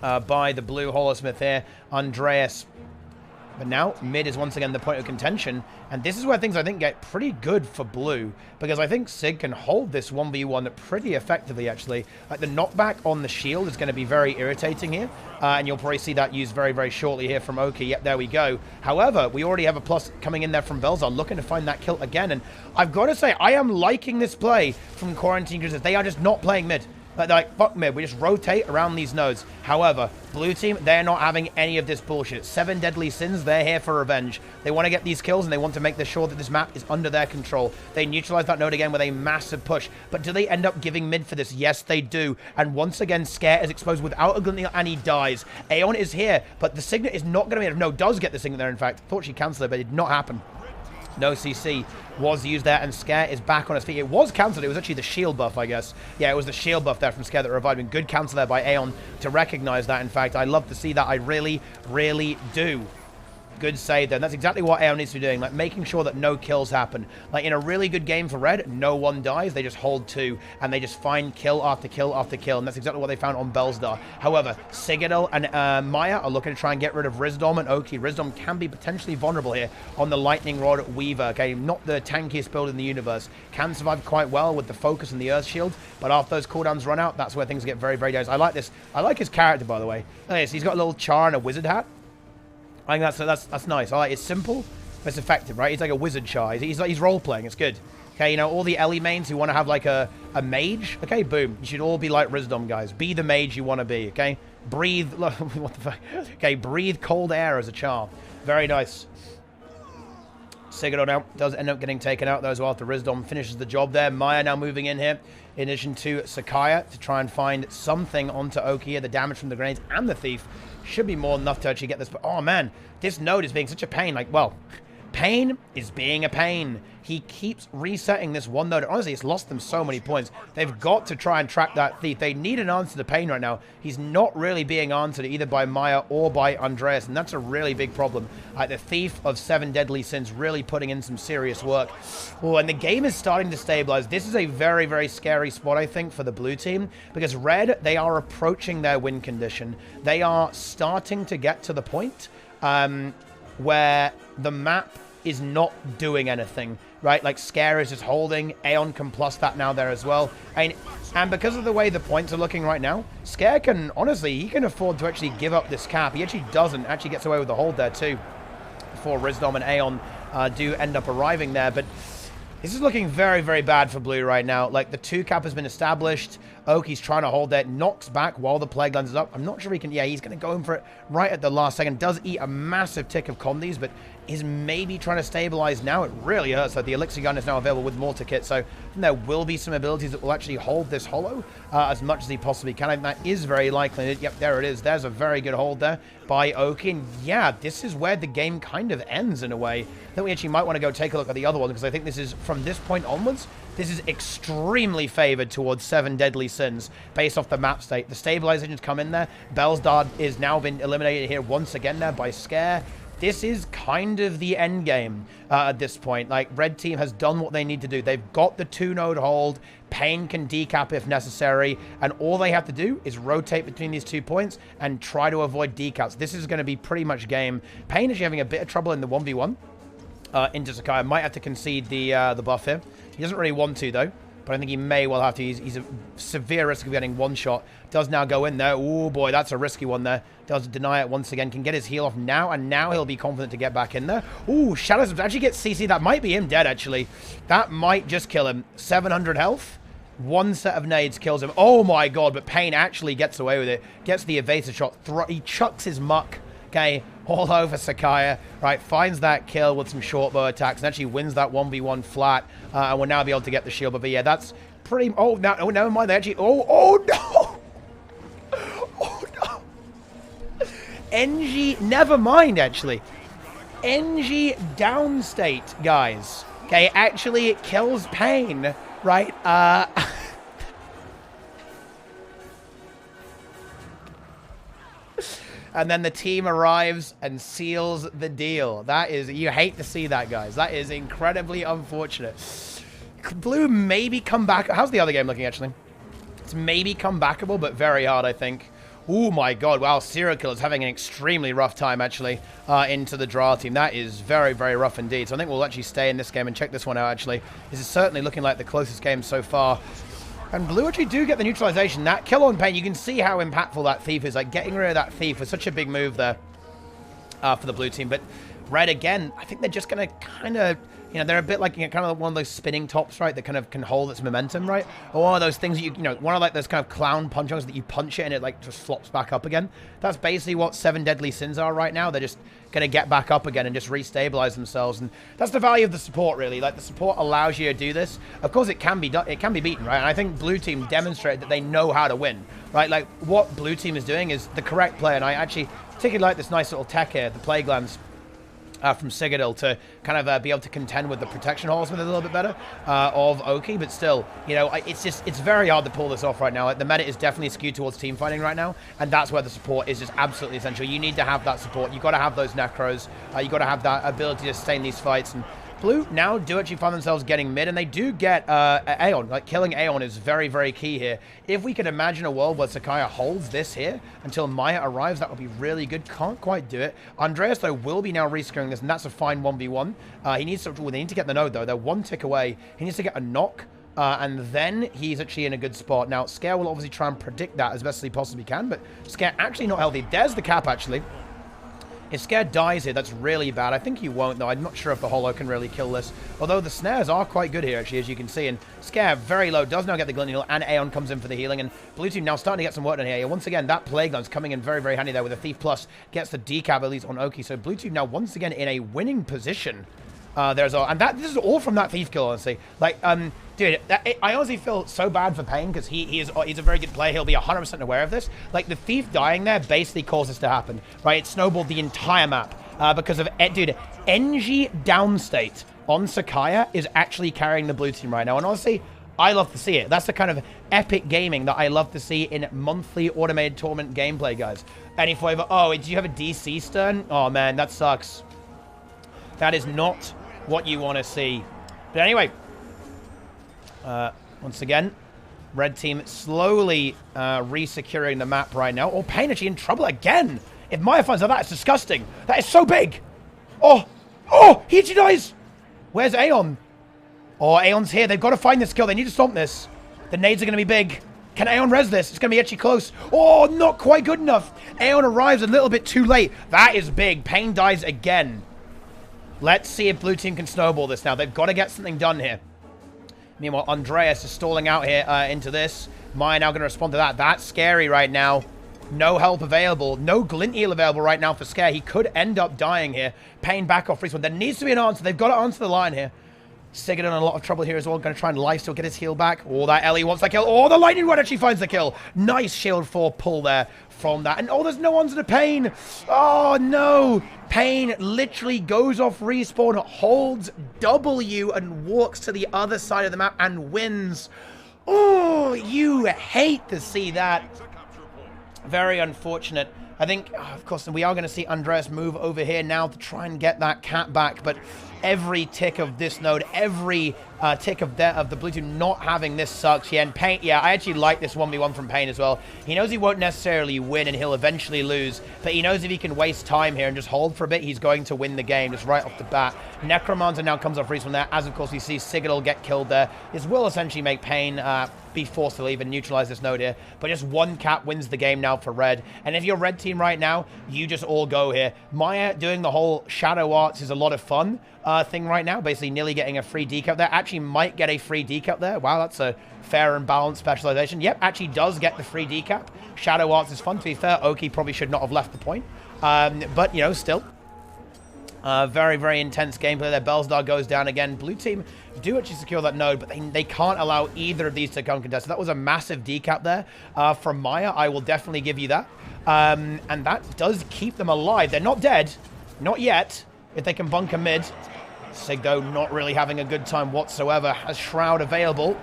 by the blue Holosmith here, Andreas. But now, mid is once again the point of contention, and this is where things, I think, get pretty good for blue, because I think Sig can hold this 1v1 pretty effectively, actually. Like, the knockback on the shield is going to be very irritating here, and you'll probably see that used very, very shortly here from Oki. Yep, there we go. However, we already have a plus coming in there from Belzar, looking to find that kill again, and I've got to say, I am liking this play from Quarantine Cruisers. They are just not playing mid. They're like, fuck mid, we just rotate around these nodes. However, blue team, they're not having any of this bullshit. 7 Deadly Sins, they're here for revenge. They want to get these kills, and they want to make sure that this map is under their control. They neutralize that node again with a massive push. But do they end up giving mid for this? Yes, they do. And once again, Scare is exposed without a glint heal, and he dies. Aeon is here, but the Signet is not going to be... No, does get the Signet there, in fact. Thought she cancelled it, but it did not happen. No CC was used there, and Scare is back on his feet. It was cancelled. It was actually the shield buff, I guess. Yeah, it was the shield buff there from Scare that revived him. Good cancel there by Aeon to recognize that, in fact. I love to see that. I really, really do. Good save there. And that's exactly what Aeon needs to be doing, like making sure that no kills happen. Like in a really good game for Red, no one dies. They just hold 2, and they just find kill after kill after kill, and that's exactly what they found on Belzadar. However, Citadel and Maya are looking to try and get rid of Rizdom and Oki. Rizdom can be potentially vulnerable here on the Lightning Rod Weaver. Okay, not the tankiest build in the universe. Can survive quite well with the focus and the Earth Shield, but after those cooldowns run out, that's where things get very, very dangerous. I like this. I like his character, by the way. Okay, so he's got a little char and a wizard hat. I think that's nice. I like it's simple, but it's effective, right? He's like a wizard char. He's role-playing. It's good. Okay, you know, all the Ellie mains who want to have like a mage, okay, boom. You should all be like Rizdom guys. Be the mage you want to be, okay? Breathe, what the fuck? Okay, breathe cold air as a char. Very nice. Sigurd now does end up getting taken out though as well after Rizdom finishes the job there. Maya now moving in here in addition to Sakaya to try and find something onto Oki here. The damage from the grenades and the thief should be more than enough to actually get this. But oh man, this node is being such a pain. Like, well, pain is being a pain. He keeps resetting this one node. Honestly, it's lost them so many points. They've got to try and track that thief. They need an answer to pain right now. He's not really being answered either by Maya or by Andreas, and that's a really big problem. The thief of 7 deadly sins really putting in some serious work. Oh, and the game is starting to stabilize. This is a very, very scary spot, I think, for the blue team, because Red, they are approaching their win condition. They are starting to get to the point where the map is not doing anything, right? Like, Scare is just holding. Aeon can plus that now there as well. And because of the way the points are looking right now, Scare can, honestly, he can afford to actually give up this cap. He actually doesn't. Actually gets away with the hold there too, before Rizdom and Aeon do end up arriving there. But this is looking very, very bad for blue right now. Like, the 2 cap has been established. Oki's trying to hold that, knocks back while the Plague Lens is up. I'm not sure he can, yeah, he's going to go in for it right at the last second. Does eat a massive tick of condies, but is maybe trying to stabilize now. It really hurts. So the Elixir Gun is now available with Mortar Kit, so there will be some abilities that will actually hold this Hollow as much as he possibly can. And that is very likely. Yep, there it is. There's a very good hold there by Oki. And yeah, this is where the game kind of ends in a way. I think we actually might want to go take a look at the other one, because I think this is, from this point onwards, this is extremely favored towards 7 deadly sins based off the map state. The stabilizations come in there. Bell's Dart is now been eliminated here once again there by Scare. This is kind of the end game at this point. Like, Red team has done what they need to do. They've got the 2-node hold. Pain can decap if necessary, and all they have to do is rotate between these 2 points and try to avoid decaps. This is going to be pretty much game. Pain is having a bit of trouble in the 1v1 into Sakai. Might have to concede the buff here. He doesn't really want to, though, but I think he may well have to. He's a severe risk of getting one shot. Does now go in there. Oh boy, that's a risky one there. Does deny it once again. Can get his heal off now, and now he'll be confident to get back in there. Ooh, Shadows actually gets CC. That might be him dead, actually. That might just kill him. 700 health. 1 set of nades kills him. Oh my god, but Pain actually gets away with it. Gets the evasive shot. He chucks his muck, okay, all over Sakaya. Right, finds that kill with some short bow attacks and actually wins that 1v1 flat. And will now be able to get the shield. But yeah, that's pretty... Oh, no, oh, never mind. They actually... Oh, no! Oh, no! NG... Never mind, actually. NG downstate, guys. Okay, actually, it kills Pain, right? And then the team arrives and seals the deal. That is... You hate to see that, guys. That is incredibly unfortunate. Blue maybe come back... How's the other game looking, actually? It's maybe comebackable, but very hard, I think. Oh, my God. Wow, Serial Killer's having an extremely rough time, actually, into the draw team. That is very, very rough indeed. So I think we'll actually stay in this game and check this one out, actually. This is certainly looking like the closest game so far. And Blue actually do get the neutralization. That kill on Pain, you can see how impactful that thief is. Like, getting rid of that thief was such a big move there for the blue team. But Red, again, I think they're just going to kind of... You know, they're a bit like, you know, kind of one of those spinning tops, right? That kind of can hold its momentum, right? Or one of those things that you know, one of like those kind of clown punch-ons that you punch it and it like just flops back up again. That's basically what 7 deadly sins are right now. They're just going to get back up again and just restabilize themselves. And that's the value of the support, really. Like, the support allows you to do this. Of course, it can be done. It can be beaten, right? And I think blue team demonstrated that they know how to win, right? Like, what blue team is doing is the correct play. And I actually particularly like this nice little tech here, the Plague Lens. From Sigurdil to kind of be able to contend with the protection horseman a little bit better of Oki, but still, you know, it's very hard to pull this off right now. Like, the meta is definitely skewed towards team fighting right now, and that's where the support is just absolutely essential. You need to have that support. You've got to have those necros. You've got to have that ability to sustain these fights. And Blue now do actually find themselves getting mid, and they do get Aeon. Like, killing Aeon is very, very key here. If we could imagine a world where Sakaya holds this here until Maya arrives, that would be really good. Can't quite do it. Andreas, though, will be now rescuing this, and that's a fine 1v1. He needs to... Well, they need to get the node, though. They're 1 tick away. He needs to get a knock, and then he's actually in a good spot. Now, Scare will obviously try and predict that as best as he possibly can, but Scare actually not healthy. There's the cap, actually. If Scare dies here, that's really bad. I think he won't, though. I'm not sure if the Holo can really kill this. Although the snares are quite good here, actually, as you can see. And Scare, very low, does now get the Glint Heal, and Aeon comes in for the healing. And Blue Team now starting to get some work done here. Once again, that Plague Gun's coming in very, very handy there with a Thief Plus. Gets the decap, at least, on Oki. So Blue Team now, once again, in a winning position. And this is all from that Thief kill, honestly. Like, dude, I honestly feel so bad for Pain because he's a very good player. He'll be 100% aware of this. Like, the Thief dying there basically caused this to happen, right? It snowballed the entire map because of, dude, NG downstate on Sakaya is actually carrying the Blue Team right now. And honestly, I love to see it. That's the kind of epic gaming that I love to see in monthly automated tournament gameplay, guys. Any flavor? Oh, do you have a DC Stern? Oh, man, that sucks. That is not what you want to see. But anyway, once again, red team slowly re-securing the map right now. Oh, Pain actually in trouble again. If Maya finds out, that's disgusting. That is so big. Oh, he actually dies. Where's Aeon? Oh, Aeon's here. They've got to find this kill. They need to stomp this. The nades are going to be big. Can Aeon res this? It's going to be actually close. Oh, not quite good enough. Aeon arrives a little bit too late. That is big. Pain dies again. Let's see if Blue Team can snowball this now. They've got to get something done here. Meanwhile, Andreas is stalling out here into this. Maya now going to respond to that. That's scary right now. No help available. No Glint Heal available right now for Scare. He could end up dying here. Pain back off respawn. There needs to be an answer. They've got to answer the line here. Sigurd in a lot of trouble here as well. Going to try and lifesteal, get his heal back. Oh, that Ellie wants that kill. Oh, the Lightning Rod actually finds the kill. Nice shield 4 pull there from that. And oh, there's no answer to Pain. Oh, no. Pain literally goes off respawn, holds W, and walks to the other side of the map and wins. Oh, you hate to see that. Very unfortunate. I think, of course, we are going to see Andreas move over here now to try and get that cat back, but every tick of this node, every tick of the Blue Team not having this sucks. Yeah, and Pain, yeah, I actually like this 1v1 from Pain as well. He knows he won't necessarily win and he'll eventually lose, but he knows if he can waste time here and just hold for a bit, he's going to win the game just right off the bat. Necromancer now comes off respawn there, as of course we see Sigurd get killed there. This will essentially make Pain be forced to leave and neutralize this node here, but just one cap wins the game now for red. And if you're red team right now, you just all go here. Maya doing the whole shadow arts is a lot of fun thing right now, basically nearly getting a free decap there. Actually might get a free decap there. Wow, that's a fair and balanced specialization. Yep, actually does get the free decap. Shadow arts is fun. To be fair, Oki probably should not have left the point, but you know, still very, very intense gameplay there. Bellstar goes down again. Blue team do actually secure that node, but they can't allow either of these to come contest. So that was a massive decap there from Maya. I will definitely give you that. And that does keep them alive. They're not dead. Not yet. If they can bunker mid. Sig, though, not really having a good time whatsoever. Has Shroud available.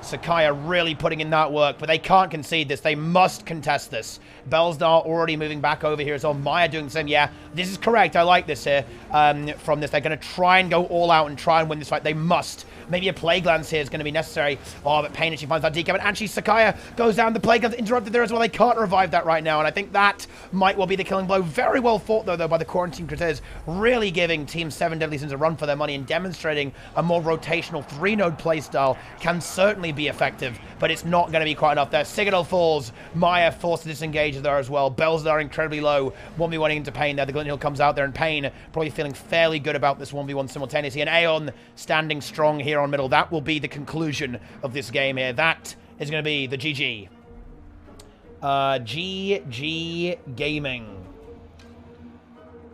Sakaya really putting in that work, but they can't concede this. They must contest this. Bellstar already moving back over here as well. Maya doing the same. Yeah, this is correct. I like this here from this. They're going to try and go all out and try and win this fight. They must. Maybe a Plague Lance here is going to be necessary. Oh, but Pain actually finds that decap. And actually, Sakaya goes down. The Plague Lance interrupted there as well. They can't revive that right now. And I think that might well be the killing blow. Very well fought, though, by the Quarantine Crusaders. Really giving Team 7 Deadly Sins a run for their money and demonstrating a more rotational 3-node playstyle can certainly be effective, but it's not going to be quite enough there. Sigurd falls. Maya forced to disengage there as well. Bellstar incredibly low. 1v1 into Pain there. The Glint Heal comes out there, and Pain probably feeling fairly good about this 1v1 simultaneously. And Aeon standing strong here on middle. That will be the conclusion of this game here. That is going to be the GG. GG Gaming.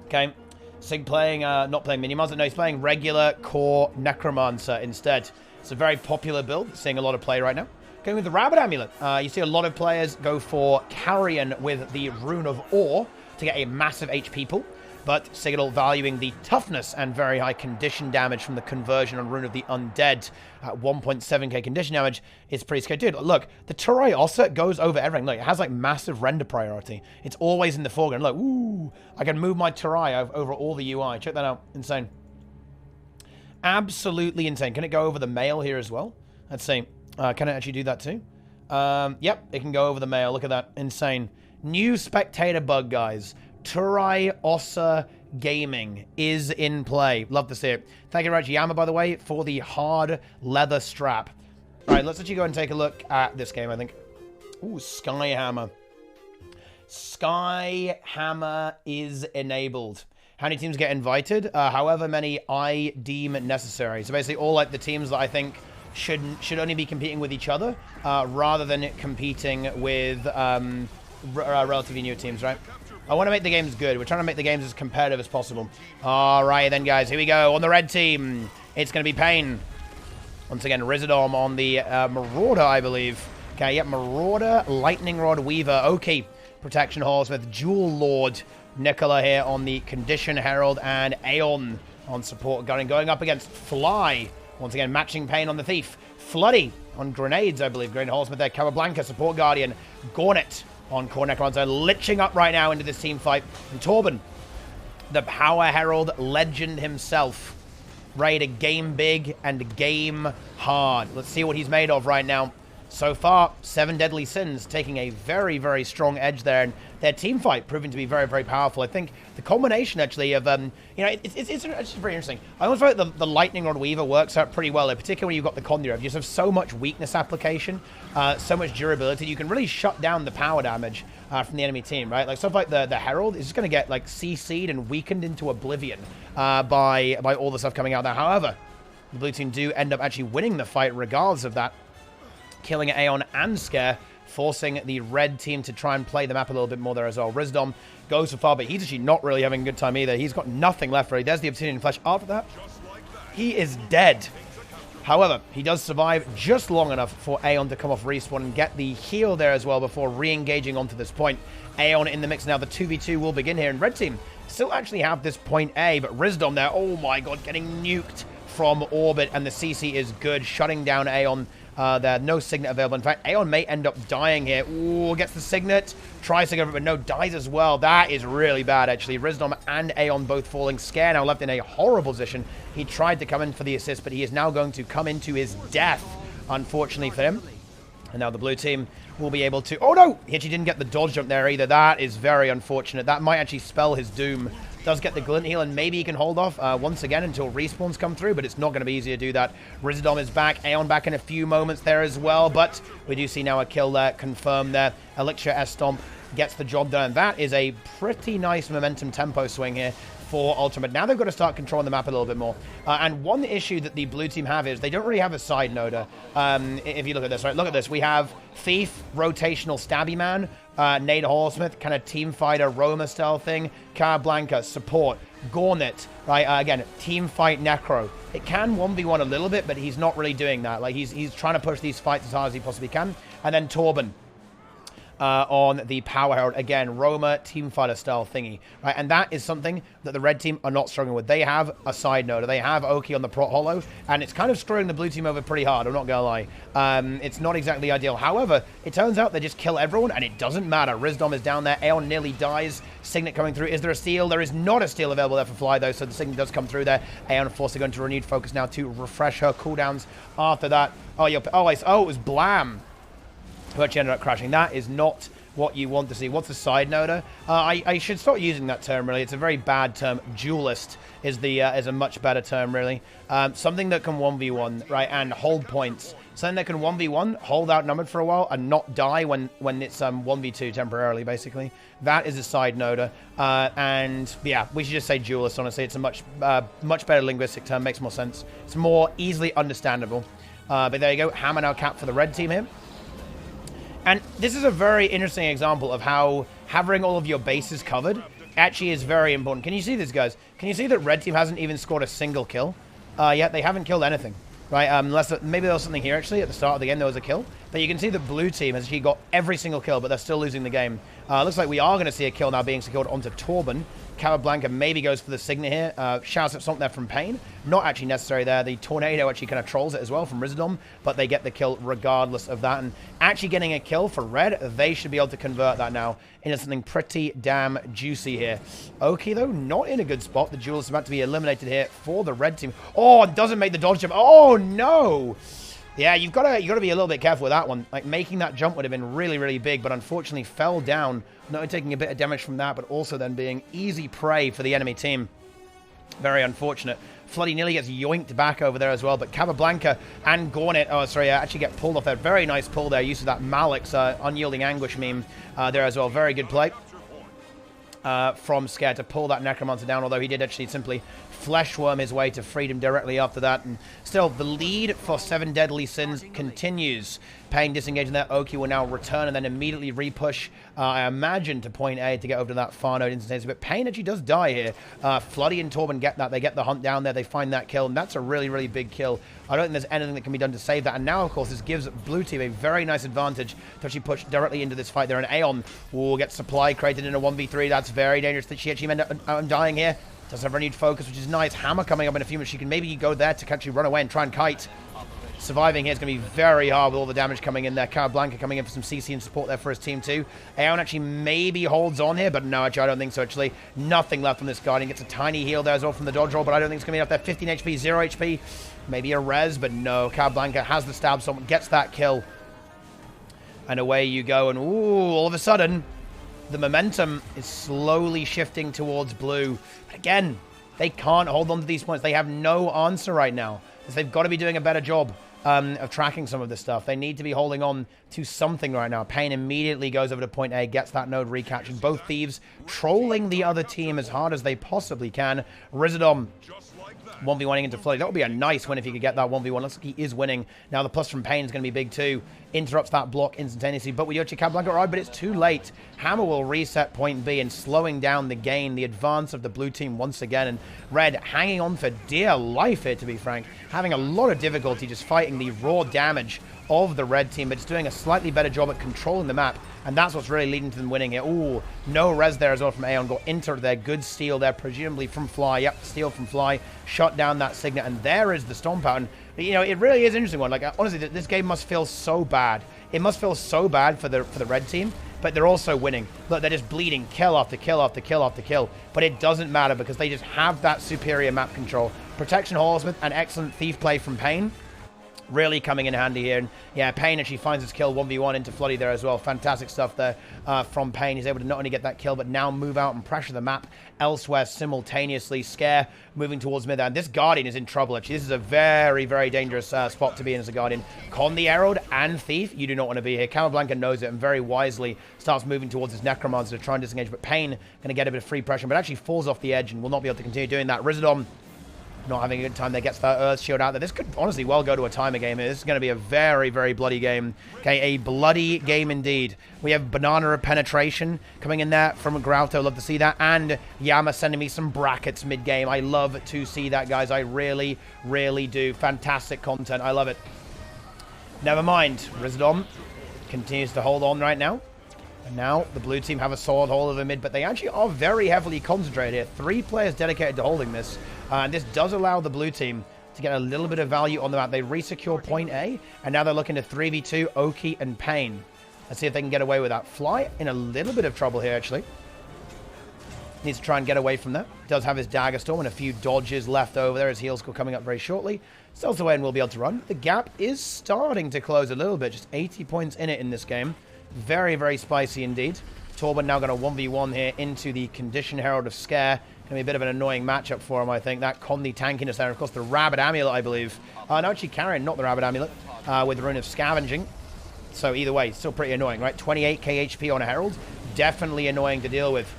Okay. Sig playing, not playing Minimonster. No, he's playing regular core Necromancer instead. It's a very popular build, seeing a lot of play right now. Going with the Rabbit Amulet. You see a lot of players go for Carrion with the Rune of Awe to get a massive HP pool. But Sigurd valuing the toughness and very high condition damage from the conversion on Rune of the Undead at 1.7k condition damage is pretty scary. Dude, look, the Turai Ossa goes over everything. Look, it has like massive render priority. It's always in the foreground. Look, ooh, I can move my Turai over all the UI. Check that out. Insane. Absolutely insane. Can it go over the mail here as well? Let's see. Can it actually do that too? Yep, it can go over the mail. Look at that. Insane. New spectator bug, guys. Turai Ossa Gaming is in play. Love to see it. Thank you, Rajiyama, by the way, for the hard leather strap. All right, let's actually go and take a look at this game, I think. Ooh, Skyhammer. Sky Hammer is enabled. How many teams get invited? However many I deem necessary. So basically all like the teams that I think should only be competing with each other rather than competing with relatively new teams, right? I want to make the games good. We're trying to make the games as competitive as possible. All right, then, guys. Here we go. On the red team, it's going to be Pain. Once again, Rizadom on the Marauder, I believe. Okay, yep, Marauder, Lightning Rod, Weaver. Okay, Protection Horseman, Jewel Lord, Nicola here on the Condition Herald, and Aeon on support gunning. Going up against Fly. Once again, matching Pain on the Thief. Floody on Grenades, I believe. Grenade Horseman there. Cabablanca, Support Guardian. Gornet on Core Necrons, liching up right now into this team fight. And Torben, the Power Herald legend himself, ready to game big and game hard. Let's see what he's made of right now. So far, 7 Deadly Sins, taking a very, very strong edge there, and their team fight proving to be very, very powerful. I think the combination, actually, of, you know, it's very interesting. I almost feel like the Lightning Rod Weaver works out pretty well, particularly when you've got the Conduit. You just have so much weakness application, so much durability. You can really shut down the power damage from the enemy team, right? Like, stuff like the Herald is just going to get, like, CC'd and weakened into oblivion by all the stuff coming out there. However, the blue team do end up actually winning the fight regardless of that, killing Aeon and Scare, forcing the red team to try and play the map a little bit more there as well. Rizdom goes so far, but he's actually not really having a good time either. He's got nothing left really. There's the Obsidian Flesh. After that, he is dead. However, he does survive just long enough for Aeon to come off respawn and get the heal there as well before re-engaging onto this point. Aeon in the mix now. The 2v2 will begin here, and red team still actually have this point A, but Rizdom there, oh my god, getting nuked from orbit, and the CC is good, shutting down Aeon. There, no Signet available. In fact, Aeon may end up dying here. Ooh, gets the Signet. Tries to go for it, but no, dies as well. That is really bad, actually. Rizdom and Aeon both falling. Scare now left in a horrible position. He tried to come in for the assist, but he is now going to come into his death, unfortunately for him. And now the blue team will be able to... Oh, no! He actually didn't get the dodge jump there either. That is very unfortunate. That might actually spell his doom. Does get the glint heal, and maybe he can hold off once again until respawns come through, but it's not going to be easy to do that. Rizadom is back. Aeon back in a few moments there as well, but we do see now a kill there, confirmed there. Elixir S-Stomp gets the job done. That is a pretty nice momentum tempo swing here for Ultimate. Now they've got to start controlling the map a little bit more. And one issue that the blue team have is they don't really have a side noder. If you look at this, right? Look at this. We have Thief, rotational Stabby Man, Nate Hallsmith, kind of team fighter, Roma style thing, Cabablanca, support, Gornet, right? Again, team fight Necro. It can 1v1 a little bit, but he's not really doing that. Like, he's trying to push these fights as hard as he possibly can. And then Torben. On the Power Herald. Again, Roma team fighter style thingy, right? And that is something that the red team are not struggling with. They have a side noder. They have Oki on the Prot Hollow, and it's kind of screwing the blue team over pretty hard. I'm not gonna lie. It's not exactly ideal. However, it turns out they just kill everyone, and it doesn't matter. Rizdom is down there. Aeon nearly dies. Signet coming through. Is there a steal? There is not a steal available there for Fly, though, so the Signet does come through there. Aeon forced to go into renewed focus now to refresh her cooldowns after that. Oh, it was Blam who actually ended up crashing. That is not what you want to see. What's a side noder? I should start using that term, really. It's a very bad term. Duelist is a much better term, really. Something that can 1v1, right, and hold points. Something that can 1v1, hold outnumbered for a while, and not die when it's 1v2 temporarily, basically. That is a side noder. And, yeah, we should just say duelist, honestly. It's a much better linguistic term. Makes more sense. It's more easily understandable. But there you go. Hammer now capped for the red team here. And this is a very interesting example of how having all of your bases covered actually is very important. Can you see this, guys? Can you see that red team hasn't even scored a single kill? Yet they haven't killed anything, right? Unless maybe there was something here, actually. At the start of the game, there was a kill. But you can see the blue team has actually got every single kill, but they're still losing the game. Looks like we are going to see a kill now being secured onto Torben. Cabablanca maybe goes for the Signet here. Shouts at something there from Pain. Not actually necessary there. The Tornado actually kind of trolls it as well from Rizadom, but they get the kill regardless of that. And actually getting a kill for red, they should be able to convert that now into something pretty damn juicy here. Oki, though, not in a good spot. The Duel is about to be eliminated here for the red team. Oh, it doesn't make the dodge jump. Oh, no! Yeah, you've got to be a little bit careful with that one. Like, making that jump would have been really, really big, but unfortunately fell down. Not only taking a bit of damage from that, but also then being easy prey for the enemy team. Very unfortunate. Floody nearly gets yoinked back over there as well, but Capablanca and Gornet, actually get pulled off there. Very nice pull there, use of that Malik's Unyielding Anguish meme there as well. Very good play from Scare to pull that Necromancer down, although he did actually simply fleshworm his way to freedom directly after that. And still, the lead for 7 Deadly Sins continues. Pain disengaging there. Oki will now return and then immediately repush, I imagine, to point A to get over to that far node instantaneously. But Pain actually does die here. Floody and Torben get that. They get the hunt down there. They find that kill, and that's a really, really big kill. I don't think there's anything that can be done to save that. And now, of course, this gives Blue Team a very nice advantage to actually push directly into this fight there. And Aeon will get supply created in a 1v3. That's very dangerous. That she actually ended up dying here. Does have renewed focus, which is nice. Hammer coming up in a few minutes. She can maybe go there to actually run away and try and kite. Surviving here is going to be very hard with all the damage coming in there. Capablanca coming in for some CC and support there for his team too. Aeon actually maybe holds on here, but no, actually I don't think so. Actually, nothing left from this Guardian. Gets a tiny heal there as well from the dodge roll, but I don't think it's going to be up there. 15 HP, 0 HP. Maybe a res, but no. Capablanca has the stab, someone gets that kill. And away you go, and ooh, all of a sudden, the momentum is slowly shifting towards Blue. But again, they can't hold on to these points. They have no answer right now. They've got to be doing a better job of tracking some of this stuff. They need to be holding on to something right now. Pain immediately goes over to point A, gets that node recaptured. Both Thieves trolling the other team as hard as they possibly can. Rizadom 1v1ing into Floody. That would be a nice win if he could get that 1v1. Looks like he is winning. Now the plus from Pain is going to be big too. Interrupts that block instantaneously. But with Yoshi Capablanca, right, but it's too late. Hammer will reset point B and slowing down the gain, the advance of the blue team once again. And Red hanging on for dear life here, to be frank. Having a lot of difficulty just fighting the raw damage of the red team, but it's doing a slightly better job at controlling the map, and that's what's really leading to them winning here. Ooh, no res there as well from Aeon. Got into there, good steal there, presumably from Fly. Yep, steal from Fly, shut down that Signet, and there is the Stomp out. And, you know, it really is an interesting one. Like, honestly, this game must feel so bad. It must feel so bad for the red team, but they're also winning. Look, they're just bleeding kill after kill after kill after kill, but it doesn't matter because they just have that superior map control. Protection Horseman and excellent Thief play from Pain. Really coming in handy here. And yeah, Pain actually finds his kill 1v1 into Floody there as well. Fantastic stuff there from Pain. He's able to not only get that kill, but now move out and pressure the map elsewhere simultaneously. Scare moving towards mid there. And this Guardian is in trouble, actually. This is a very, very dangerous spot to be in as a Guardian. Con the Herald and Thief, you do not want to be here. Capablanca knows it and very wisely starts moving towards his Necromancer to try and disengage. But Pain going to get a bit of free pressure, but actually falls off the edge and will not be able to continue doing that. Rizadom not having a good time there, gets that Earth Shield out there. This could honestly well go to a timer game here. This is going to be a very, very bloody game. Okay, a bloody game indeed. We have Banana of Penetration coming in there from Grauto. Love to see that. And Yama sending me some brackets mid-game. I love to see that, guys. I really, really do. Fantastic content. I love it. Never mind. Rizadom continues to hold on right now. And now the blue team have a solid hold of the mid, but they actually are very heavily concentrated here. 3 players dedicated to holding this. And this does allow the blue team to get a little bit of value on the map. They resecure point A, and now they're looking to 3v2 Oki and Pain. Let's see if they can get away with that. Fly in a little bit of trouble here, actually. Needs to try and get away from that. Does have his Dagger Storm and a few dodges left over there. His heal score coming up very shortly. Stealth away and will be able to run. The gap is starting to close a little bit. Just 80 points in it in this game. Very, very spicy indeed. Torben now going to 1v1 here into the Condition Herald of Scare. Going to be a bit of an annoying matchup for him, I think. That Condi tankiness there. Of course, the Rabid Amulet, I believe. No, actually carrying, not the Rabid Amulet, with the Rune of Scavenging. So either way, still pretty annoying, right? 28k HP on a Herald. Definitely annoying to deal with.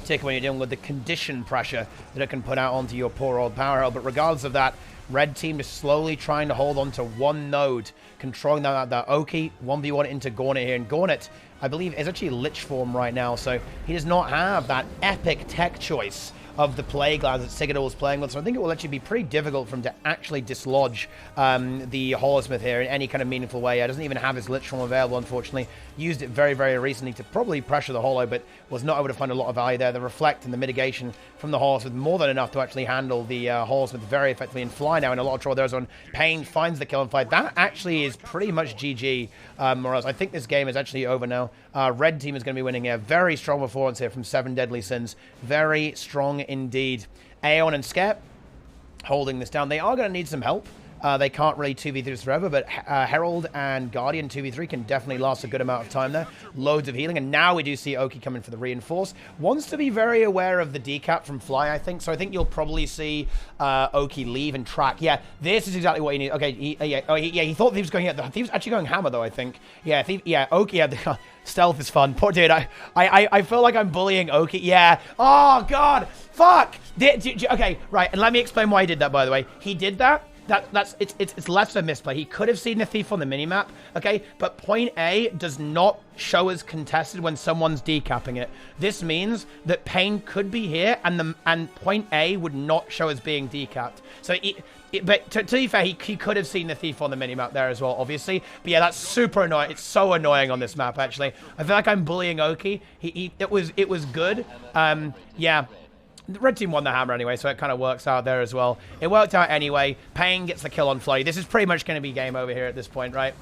Particularly when you're dealing with the condition pressure that it can put out onto your poor old Power Herald. But regardless of that, red team is slowly trying to hold on to one node, controlling that Oki, 1v1 into Gornet here. And Gornet, I believe, is actually Lich form right now, so he does not have that epic tech choice of the Plague Lands that Sigurd was playing with. So I think it will actually be pretty difficult for him to actually dislodge the Holosmith here in any kind of meaningful way. He doesn't even have his Lich form available, unfortunately. Used it very, very recently to probably pressure the Holo, but was not able to find a lot of value there. The Reflect and the mitigation from the Holosmith more than enough to actually handle the Holosmith very effectively. And Fly now in a lot of trouble. There's on Pain, finds the kill and fight. That actually is pretty much GG, Morales. I think this game is actually over now. Red team is going to be winning here. Very strong performance here from 7 Deadly Sins. Very strong indeed. Aeon and Scare holding this down. They are going to need some help. They can't really 2v3 this forever, but Herald and Guardian 2v3 can definitely last a good amount of time there. Loads of healing, and now we do see Oki coming for the reinforce. Wants to be very aware of the decap from Fly, I think. So I think you'll probably see Oki leave and track. Yeah, this is exactly what he needs. Okay, he thought he was going. He was actually going hammer though, I think. Yeah, Oki. Yeah, stealth is fun. Poor dude. I feel like I'm bullying Oki. Yeah. Oh God. Fuck. Okay. Right. And let me explain why he did that. By the way, he did that. It's less of a misplay. He could have seen the thief on the minimap, okay? But point A does not show as contested when someone's decapping it. This means that Pain could be here, and point A would not show as being decapped. So, but to be fair, he could have seen the thief on the minimap there as well, obviously. But yeah, that's super annoying. It's so annoying on this map, actually. I feel like I'm bullying Oki. It was good. Yeah. The red team won the hammer anyway, so it kind of works out there as well. It worked out anyway. Pain gets the kill on Floody. This is pretty much going to be game over here at this point, right?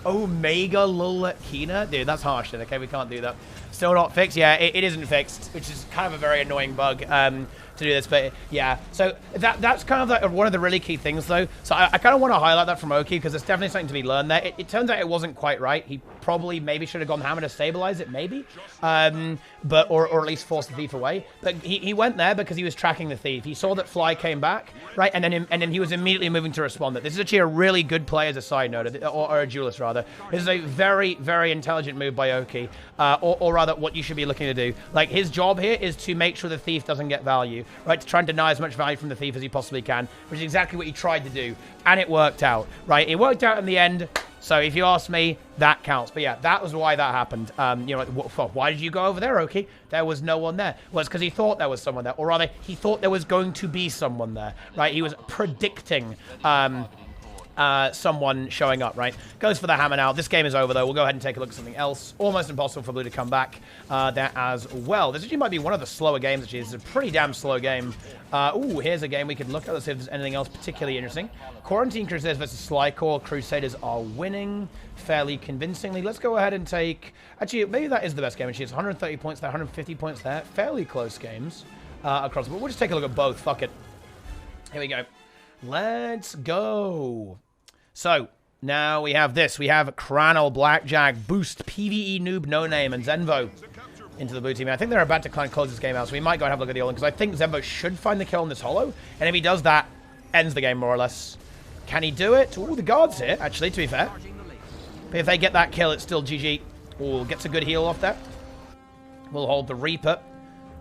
Omega Lul Kina? Dude, that's harsh, dude. Okay, we can't do that. Still not fixed? Yeah, it isn't fixed, which is kind of a very annoying bug to do this. But yeah, so that's kind of like one of the really key things, though. So I kind of want to highlight that from Oki, because there's definitely something to be learned there. It turns out it wasn't quite right. He probably maybe should have gone hammer to stabilize it, maybe. But or at least force the thief away. But he went there because he was tracking the thief. He saw that Fly came back, right? And then he was immediately moving to respond. This is actually a really good play as a side note, or a duelist rather. This is a very, very intelligent move by Oki, or rather what you should be looking to do. Like, his job here is to make sure the thief doesn't get value, right? To try and deny as much value from the thief as he possibly can, which is exactly what he tried to do. And it worked out, right? It worked out in the end. So if you ask me, that counts. But yeah, that was why that happened. You know, why did you go over there, Oki? There was no one there. Well, it's because he thought there was someone there. Or rather, he thought there was going to be someone there, right? He was predicting someone showing up, right? Goes for the hammer now. This game is over, though. We'll go ahead and take a look at something else. Almost impossible for Blue to come back there as well. This actually might be one of the slower games, actually. This is a pretty damn slow game. Ooh, here's a game we could look at. Let's see if there's anything else particularly interesting. Quarantine Crusaders versus Slycore. Crusaders are winning fairly convincingly. Let's go ahead and take... Actually, maybe that is the best game. Actually, it's 130 points there, 150 points there. Fairly close games across the board. We'll just take a look at both. Fuck it. Here we go. Let's go. So, now we have this. We have Cranel, Blackjack, Boost, PvE Noob, No Name, and Zenvo into the blue team. I think they're about to kind of close this game out, so we might go and have a look at the all-in, because I think Zenvo should find the kill on this holo, and if he does that, ends the game more or less. Can he do it? Ooh, the guard's here, actually, to be fair. But if they get that kill, it's still GG. Ooh, gets a good heal off there. We'll hold the Reaper.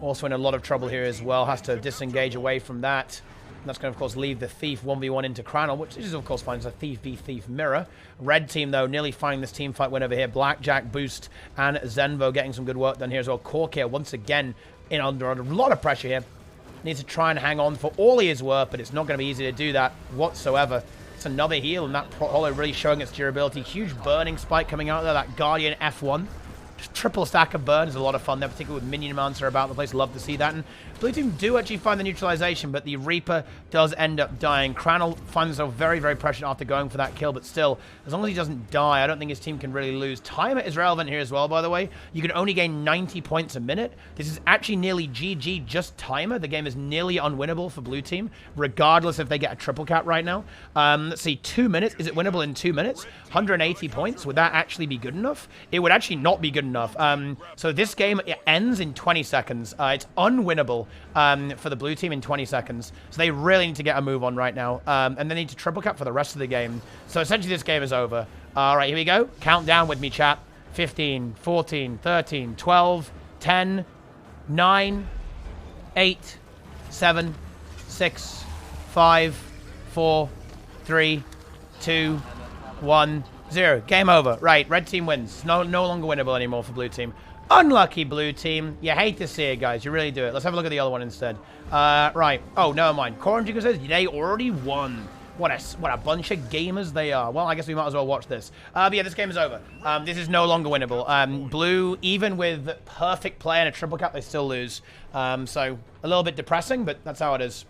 Also in a lot of trouble here as well. Has to disengage away from that. And that's going to, of course, leave the Thief 1v1 into Cranel, which is, of course, fine. It's a Thief v Thief mirror. Red team, though, nearly finding this team fight win over here. Blackjack, Boost, and Zenvo getting some good work done here as well. Cork here, once again, under a lot of pressure here. Needs to try and hang on for all he is worth, but it's not going to be easy to do that whatsoever. It's another heal, and that holo really showing its durability. Huge burning spike coming out there. That Guardian F1. Just triple stack of burn is a lot of fun there, particularly with minion amounts are about the place. Love to see that. And blue team do actually find the neutralization, but the Reaper does end up dying. Cranel finds himself very, very pressured after going for that kill, but still, as long as he doesn't die, I don't think his team can really lose. Timer is relevant here as well, by the way. You can only gain 90 points a minute. This is actually nearly GG, just timer. The game is nearly unwinnable for blue team, regardless if they get a triple cap right now. Let's see, 2 minutes. Is it winnable in 2 minutes? 180 points. Would that actually be good enough? It would actually not be good enough. So this game, it ends in 20 seconds. It's unwinnable for the blue team in 20 seconds. So they really need to get a move on right now. And they need to triple cap for the rest of the game. So essentially this game is over. All right, here we go. Count down with me, chat. 15, 14, 13, 12, 10, 9, 8, 7, 6, 5, 4, 3, 2, 1, 0. Game over. Right, red team wins. No longer winnable anymore for blue team. Unlucky blue team. You hate to see it, guys. You really do it. Let's have a look at the other one instead. Right. Oh, never mind. Quarantine says they already won. What a bunch of gamers they are. Well, I guess we might as well watch this. But yeah, this game is over. This is no longer winnable. Blue, even with perfect play and a triple cap, they still lose. So a little bit depressing, but that's how it is.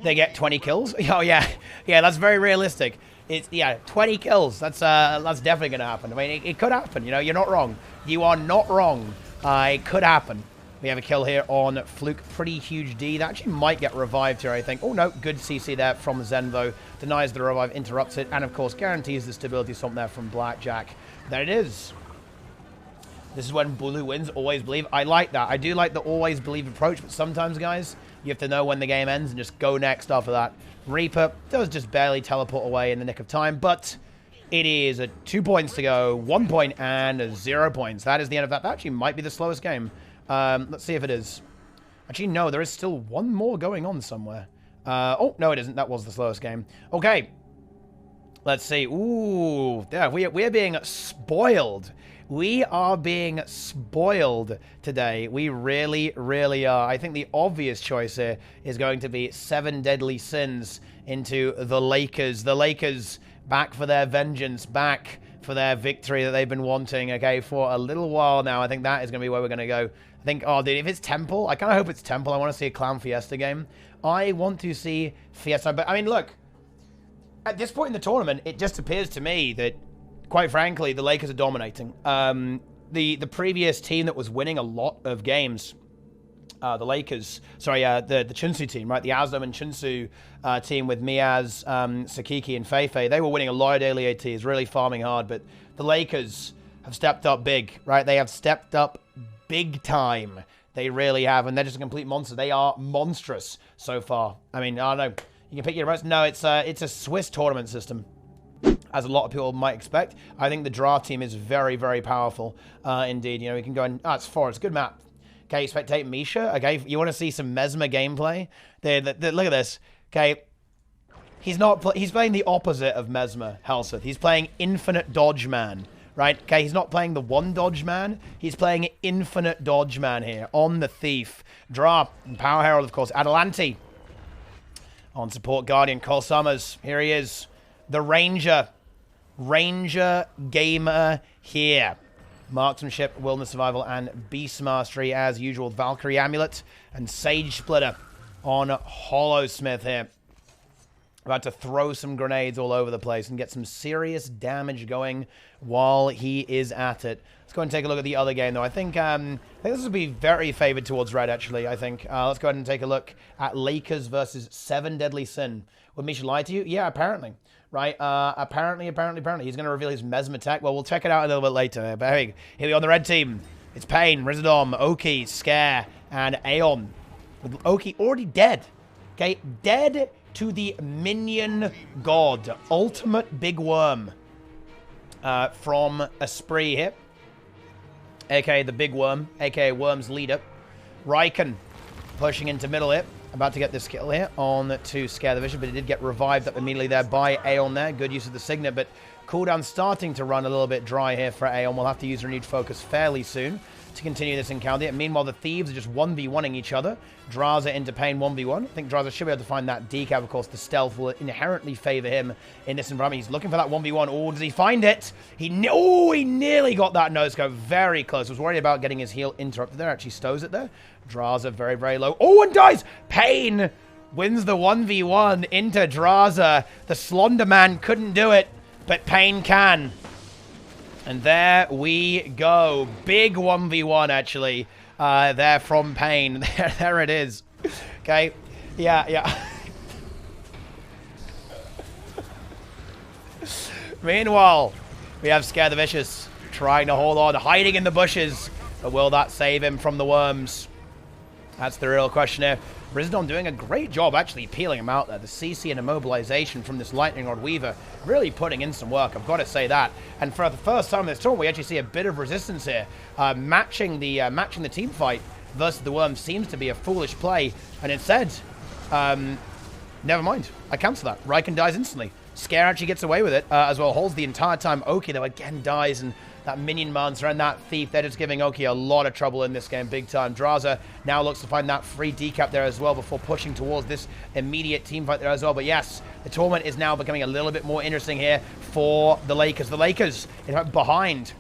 They get 20 kills. Oh yeah, yeah, that's very realistic. It's, yeah, 20 kills. That's definitely going to happen. I mean, it could happen. You know, you're not wrong. You are not wrong. It could happen. We have a kill here on Fluke. Pretty huge D. That actually might get revived here, I think. Oh, no. Good CC there from Zen, though. Denies the revive, interrupts it, and, of course, guarantees the stability swamp there from Blackjack. There it is. This is when Blue wins. Always believe. I like that. I do like the always believe approach, but sometimes, guys, you have to know when the game ends and just go next after that. Reaper does just barely teleport away in the nick of time, but it is 2 points to go, 1 point, and 0 points. That is the end of that. That actually might be the slowest game. Let's see if it is. Actually, no, there is still one more going on somewhere. Oh, no, it isn't. That was the slowest game. Okay. Let's see. Ooh, yeah, we are being spoiled. We are being spoiled today. We really, really are. I think the obvious choice here is going to be 7 deadly sins into the Lakerz. The Lakerz back for their vengeance, back for their victory that they've been wanting, okay, for a little while now. I think that is going to be where we're going to go. I think, oh, dude, if it's Temple, I kind of hope it's Temple. I want to see a Clown Fiesta game. I want to see Fiesta. But, I mean, look, at this point in the tournament, it just appears to me that, quite frankly, the Lakers are dominating. The previous team that was winning a lot of games, the Lakerz, sorry, the Chunsu team, right? The Asdom and Chunsu team with Miaz, Sakiki, and Feifei, they were winning a lot of daily ATs, really farming hard, but the Lakers have stepped up big, right? They have stepped up big time. They really have, and they're just a complete monster. They are monstrous so far. I mean, I don't know. You can pick your most. No, it's a Swiss tournament system, as a lot of people might expect. I think the draft team is very, very powerful indeed. You know, we can go and... Oh, it's Forest. Good map. Okay, spectate Misha. Okay, you want to see some Mesmer gameplay? Look at this. Okay, he's playing the opposite of Mesmer, Helseth. He's playing Infinite Dodge Man, right? Okay, he's not playing the one Dodge Man. He's playing Infinite Dodge Man here on the Thief. Draw. And Power Herald, of course. Adelante. On support Guardian, Cole Summers. Here he is. The Ranger. Ranger Gamer here. Marksmanship, Wilderness Survival, and Beast Mastery as usual. Valkyrie Amulet and Sage Splitter on Hollowsmith here. About to throw some grenades all over the place and get some serious damage going while he is at it. Let's go and take a look at the other game, though. I think this will be very favored towards red, actually, I think. Let's go ahead and take a look at Lakerz versus 7 Deadly Sin. Would Misha lie to you? Yeah, apparently. Right? Apparently. He's going to reveal his Mesmer tech. Well, we'll check it out a little bit later. But here we go on the red team. It's Pain, Rizadom, Oki, Scare, and Aeon. With Oki already dead. Okay? Dead to the minion god. Ultimate Big Worm. From Esprit here. A.k.a. the Big Worm. A.k.a. Worm's leader. Raikon pushing into middle here. About to get this kill here on to Scare the Vision, but it did get revived up immediately there by Aeon there. Good use of the Signet, but cooldown starting to run a little bit dry here for Aeon. We'll have to use renewed focus fairly soon to continue this encounter. And meanwhile, the Thieves are just 1v1ing each other. Draza into Pain 1v1. I think Draza should be able to find that decav. Of course, the stealth will inherently favor him in this environment. He's looking for that 1v1. Oh, does he find it? He nearly got that no-scope. Very close. Was worried about getting his heal interrupted there. Actually stows it there. Draza very, very low. Oh, and dies! Pain wins the 1v1 into Draza. The Slonder Man couldn't do it, but Pain can. And there we go. Big 1v1, actually. There from Pain. There it is. Okay. Yeah. Meanwhile, we have Scare the Vicious trying to hold on, hiding in the bushes. But will that save him from the worms? That's the real question here. Rizadom doing a great job actually peeling him out there. The CC and immobilization from this Lightning Rod Weaver really putting in some work. I've got to say that. And for the first time in this tournament, we actually see a bit of resistance here. Matching the team fight versus the Worm seems to be a foolish play. And instead, never mind. I cancel that. Raikon dies instantly. Scare actually gets away with it as well. Holds the entire time. Oki, though, again dies. And that minion monster and that Thief, they're just giving Oki a lot of trouble in this game, big time. Draza now looks to find that free decap there as well before pushing towards this immediate team fight there as well. But yes, the tournament is now becoming a little bit more interesting here for the Lakerz. The Lakerz, in fact, behind.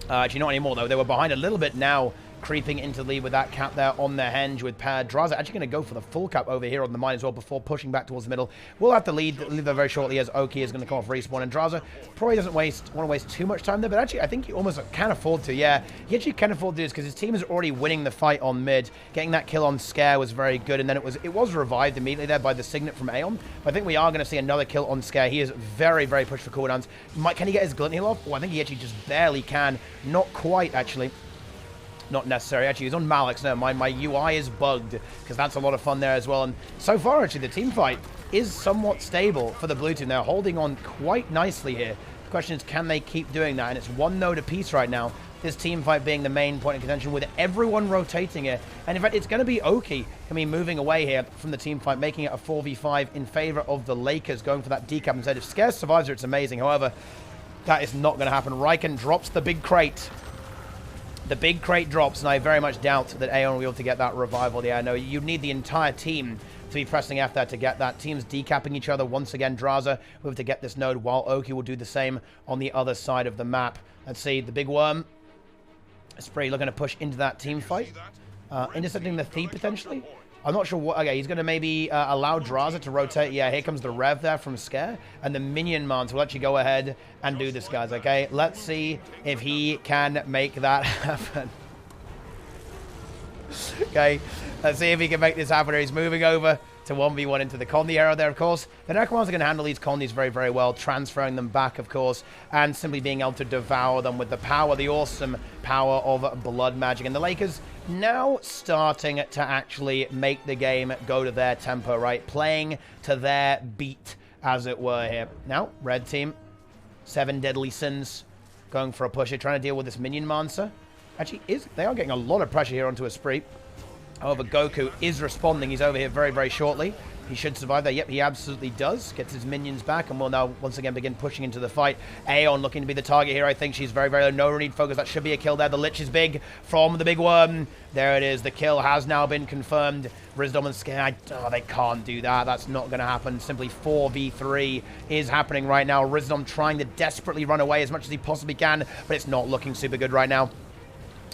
Actually, not anymore, though. They were behind a little bit now. creeping into the lead with that cap there on the henge with Pad. Draza actually going to go for the full cap over here on the mine as well before pushing back towards the middle. We'll have to leave there very shortly as Oki is going to come off respawn, and Draza probably doesn't want to waste too much time there, but actually I think he almost can afford to. Yeah, he actually can afford to do this because his team is already winning the fight on mid. Getting that kill on Scare was very good, and then it was revived immediately there by the Signet from Aeon. But I think we are going to see another kill on Scare. He is very, very pushed for cooldowns. Can he get his Glint heal off? Oh, I think he actually just barely can. Not quite, actually. Not necessary. Actually, he's on Malix. No, my UI is bugged because that's a lot of fun there as well. And so far, actually, the team fight is somewhat stable for the blue team. They're holding on quite nicely here. The question is, can they keep doing that? And it's one node apiece right now. This team fight being the main point of contention with everyone rotating here. And in fact, it's going to be Oki moving away here from the team fight, making it a 4v5 in favor of the Lakerz, going for that decap instead. If Scare survives her, it's amazing. However, that is not going to happen. Riken drops the big crate. The big crate drops, and I very much doubt that Aeon will be able to get that revival. Yeah, no, you need the entire team to be pressing F there to get that. Teams decapping each other. Once again, Draza will have to get this node, while Oki will do the same on the other side of the map. Let's see, the big worm. Spree looking to push into that team fight. Intercepting the Thief, potentially. I'm not sure what... Okay, he's going to maybe allow Draza to rotate. Yeah, here comes the Rev there from Scare. And the Minion Mons will actually go ahead and do this, guys, okay? Let's see if he can make that happen. Okay, let's see if he can make this happen. He's moving over to 1v1 into the Condi era there, of course. The Necromons are going to handle these Condis very, very well, transferring them back, of course, and simply being able to devour them with the power, the awesome power of blood magic. And the Lakerz now starting to actually make the game go to their tempo, right? Playing to their beat, as it were here. Now, red team, 7 deadly sins, going for a push here, trying to deal with this minion monster. Actually, they are getting a lot of pressure here onto a Spree. However, Goku is responding. He's over here very, very shortly. He should survive there. Yep, he absolutely does. Gets his minions back and will now once again begin pushing into the fight. Aeon looking to be the target here. I think she's very, very low. No need focus. That should be a kill there. The Lich is big from the big worm. There it is. The kill has now been confirmed. Rizdom and Scare, oh, they can't do that. That's not going to happen. Simply 4v3 is happening right now. Rizdom trying to desperately run away as much as he possibly can, but it's not looking super good right now.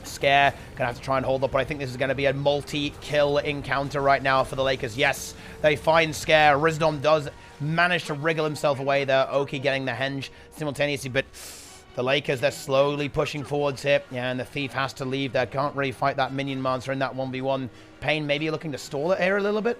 Scare gonna have to try and hold up, but I think this is gonna be a multi-kill encounter right now for the Lakerz. Yes, they find Scare. Rizdom does manage to wriggle himself away there. Oki getting the henge simultaneously, but the Lakerz, they're slowly pushing forwards here. Yeah, and the Thief has to leave there. Can't really fight that minion monster in that 1v1. Pain maybe looking to stall it here a little bit,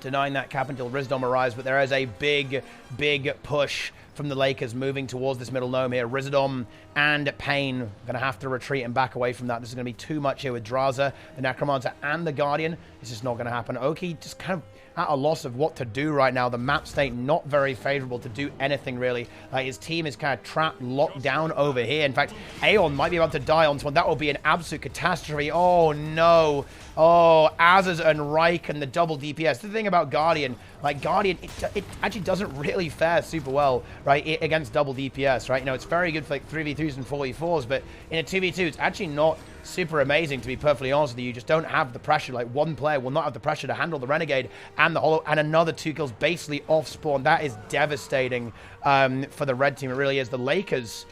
denying that cap until Rizdom arrives, but there is a big, big push from the Lakerz moving towards this middle gnome here. Rizdom and Pain going to have to retreat and back away from that. This is going to be too much here with Draza, the Necromancer, and the Guardian. This is not going to happen. Oki just kind of at a loss of what to do right now. The map state not very favorable to do anything, really. His team is kind of trapped, locked down over here. In fact, Aeon might be about to die on this one. That will be an absolute catastrophe. Oh, no. Oh, Azaz and Riken, the double DPS. The thing about Guardian, like Guardian, it actually doesn't really fare super well, right, against double DPS, right? You know, it's very good for like 3v3s and 4v4s, but in a 2v2, it's actually not super amazing, to be perfectly honest with you. You just don't have the pressure. Like, one player will not have the pressure to handle the Renegade and the Hollow, and another 2 kills basically off spawn. That is devastating for the red team. It really is. The Lakerz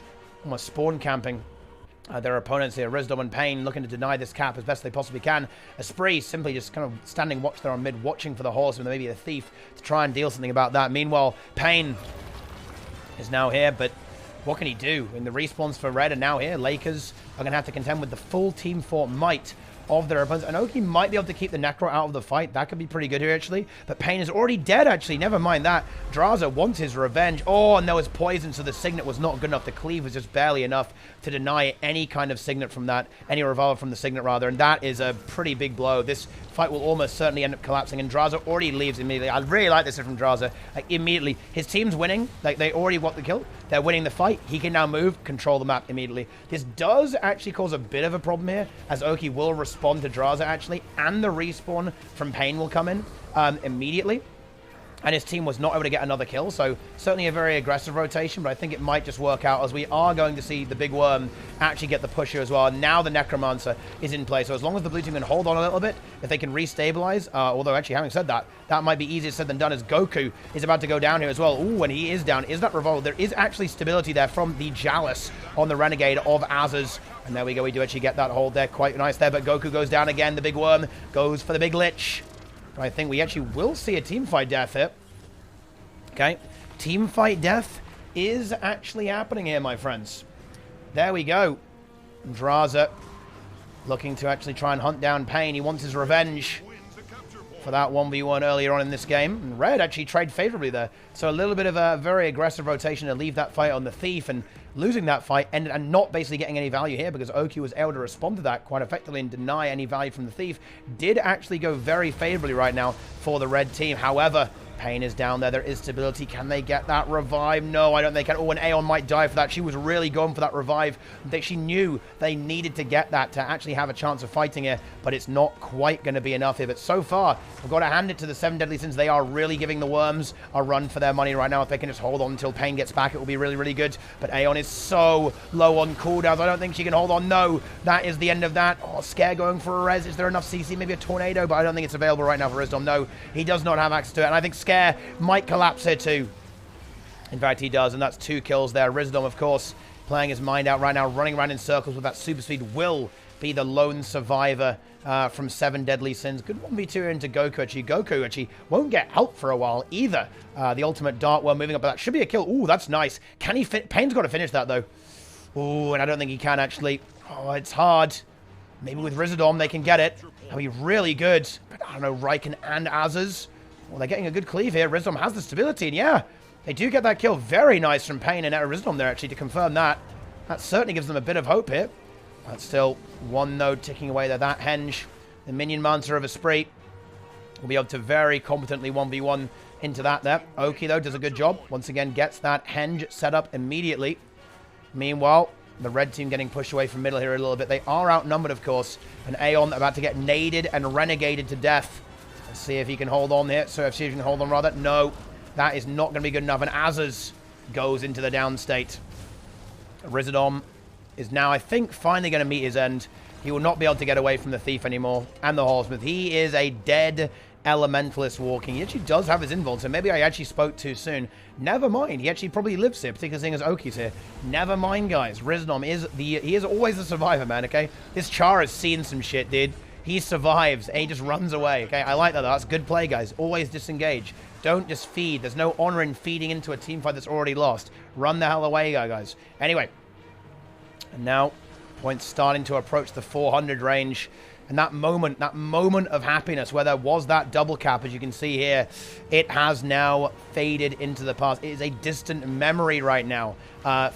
almost spawn camping their opponents here. Rizdom and Pain looking to deny this cap as best they possibly can. Spree simply just kind of standing watch there on mid, watching for the horseman, maybe the Thief, to try and deal something about that. Meanwhile, Pain is now here, but what can he do? And the respawns for red are now here. Lakerz are going to have to contend with the full team fort might of their opponents. And Oki might be able to keep the Necro out of the fight. That could be pretty good here, actually. But Pain is already dead, actually. Never mind that. Draza wants his revenge. Oh, and there was poison, so the Signet was not good enough. The cleave was just barely enough to deny any kind of Signet from that. Any revolver from the Signet, rather. And that is a pretty big blow. This fight will almost certainly end up collapsing. And Draza already leaves immediately. I really like this from Draza. Like, immediately. His team's winning. Like, they already want the kill. They're winning the fight. He can now move, control the map immediately. This does actually cause a bit of a problem here, as Oki will respond to Draza, actually, and the respawn from Pain will come in immediately. and his team was not able to get another kill, so certainly a very aggressive rotation, but I think it might just work out as we are going to see the Big Worm actually get the push here as well. And now the Necromancer is in play, so as long as the blue team can hold on a little bit, if they can restabilize, although actually having said that, that might be easier said than done as Goku is about to go down here as well. Ooh, and he is down. Is that revolver? There is actually stability there from the Chalice on the Renegade of Azaz. And there we go, we do actually get that hold there, quite nice there, but Goku goes down again, the Big Worm goes for the Big Lich. I think we actually will see a teamfight death here. Okay, teamfight death is actually happening here, my friends. There we go. Draza looking to actually try and hunt down Pain. He wants his revenge for that 1v1 earlier on in this game. And Red actually trade favorably there. So a little bit of a very aggressive rotation to leave that fight on the Thief, and losing that fight and not basically getting any value here because Oki was able to respond to that quite effectively and deny any value from the Thief. Did actually go very favorably right now for the red team. However, Pain is down there. There is stability. Can they get that revive? No, I don't think they can. Oh, and Aeon might die for that. She was really going for that revive. She knew they needed to get that to actually have a chance of fighting here, but it's not quite going to be enough here. But so far, we've got to hand it to the 7 Deadly Sins. They are really giving the Worms a run for their money right now. If they can just hold on until Pain gets back, it will be really, really good. But Aeon is so low on cooldowns. I don't think she can hold on. No, that is the end of that. Oh, Scare going for a res. Is there enough CC? Maybe a Tornado, but I don't think it's available right now for Wisdom. No, he does not have access to it. And I think Scare might collapse here too. In fact, he does, and that's 2 kills there. Wisdom, of course, playing his mind out right now, running around in circles with that super speed, will be the lone survivor from 7 Deadly Sins. Good 1v2 into Goku. Actually, Goku actually won't get help for a while either. The ultimate dart worm moving up, but that should be a kill. Ooh, that's nice. Can he fit? Pain's got to finish that, though. Ooh, and I don't think he can, actually. Oh, it's hard. Maybe with Rizadom they can get it. That'd be really good. But I don't know, Riken and Azaz. Well, they're getting a good cleave here. Rizadom has the stability, and yeah, they do get that kill. Very nice from Pain and Rizadom there, actually, to confirm that. That certainly gives them a bit of hope here. But still, 1 node ticking away there. That Henge, the minion monster of Esprit, will be able to very competently 1v1 into that there. Oki, though, does a good job. Once again, gets that Henge set up immediately. Meanwhile, the red team getting pushed away from middle here a little bit. They are outnumbered, of course. And Aeon about to get naded and renegaded to death. Let's see if he can hold on here. So if he can hold on, rather. No, that is not going to be good enough. And Azaz goes into the down state. Rizadom is now, I think, finally going to meet his end. He will not be able to get away from the Thief anymore and the Horsemith. He is a dead Elementalist walking. He actually does have his invuln, so maybe I actually spoke too soon. Never mind. He actually probably lives here, particularly seeing as Oki's here. Never mind, guys. Rizadom is he is always the survivor, man, okay? This Char has seen some shit, dude. He survives, and he just runs away, okay? I like that, though. That's good play, guys. Always disengage. Don't just feed. There's no honor in feeding into a team fight that's already lost. Run the hell away, guys. Anyway. And now, points starting to approach the 400 range. And that moment of happiness where there was that double cap, as you can see here, it has now faded into the past. It is a distant memory right now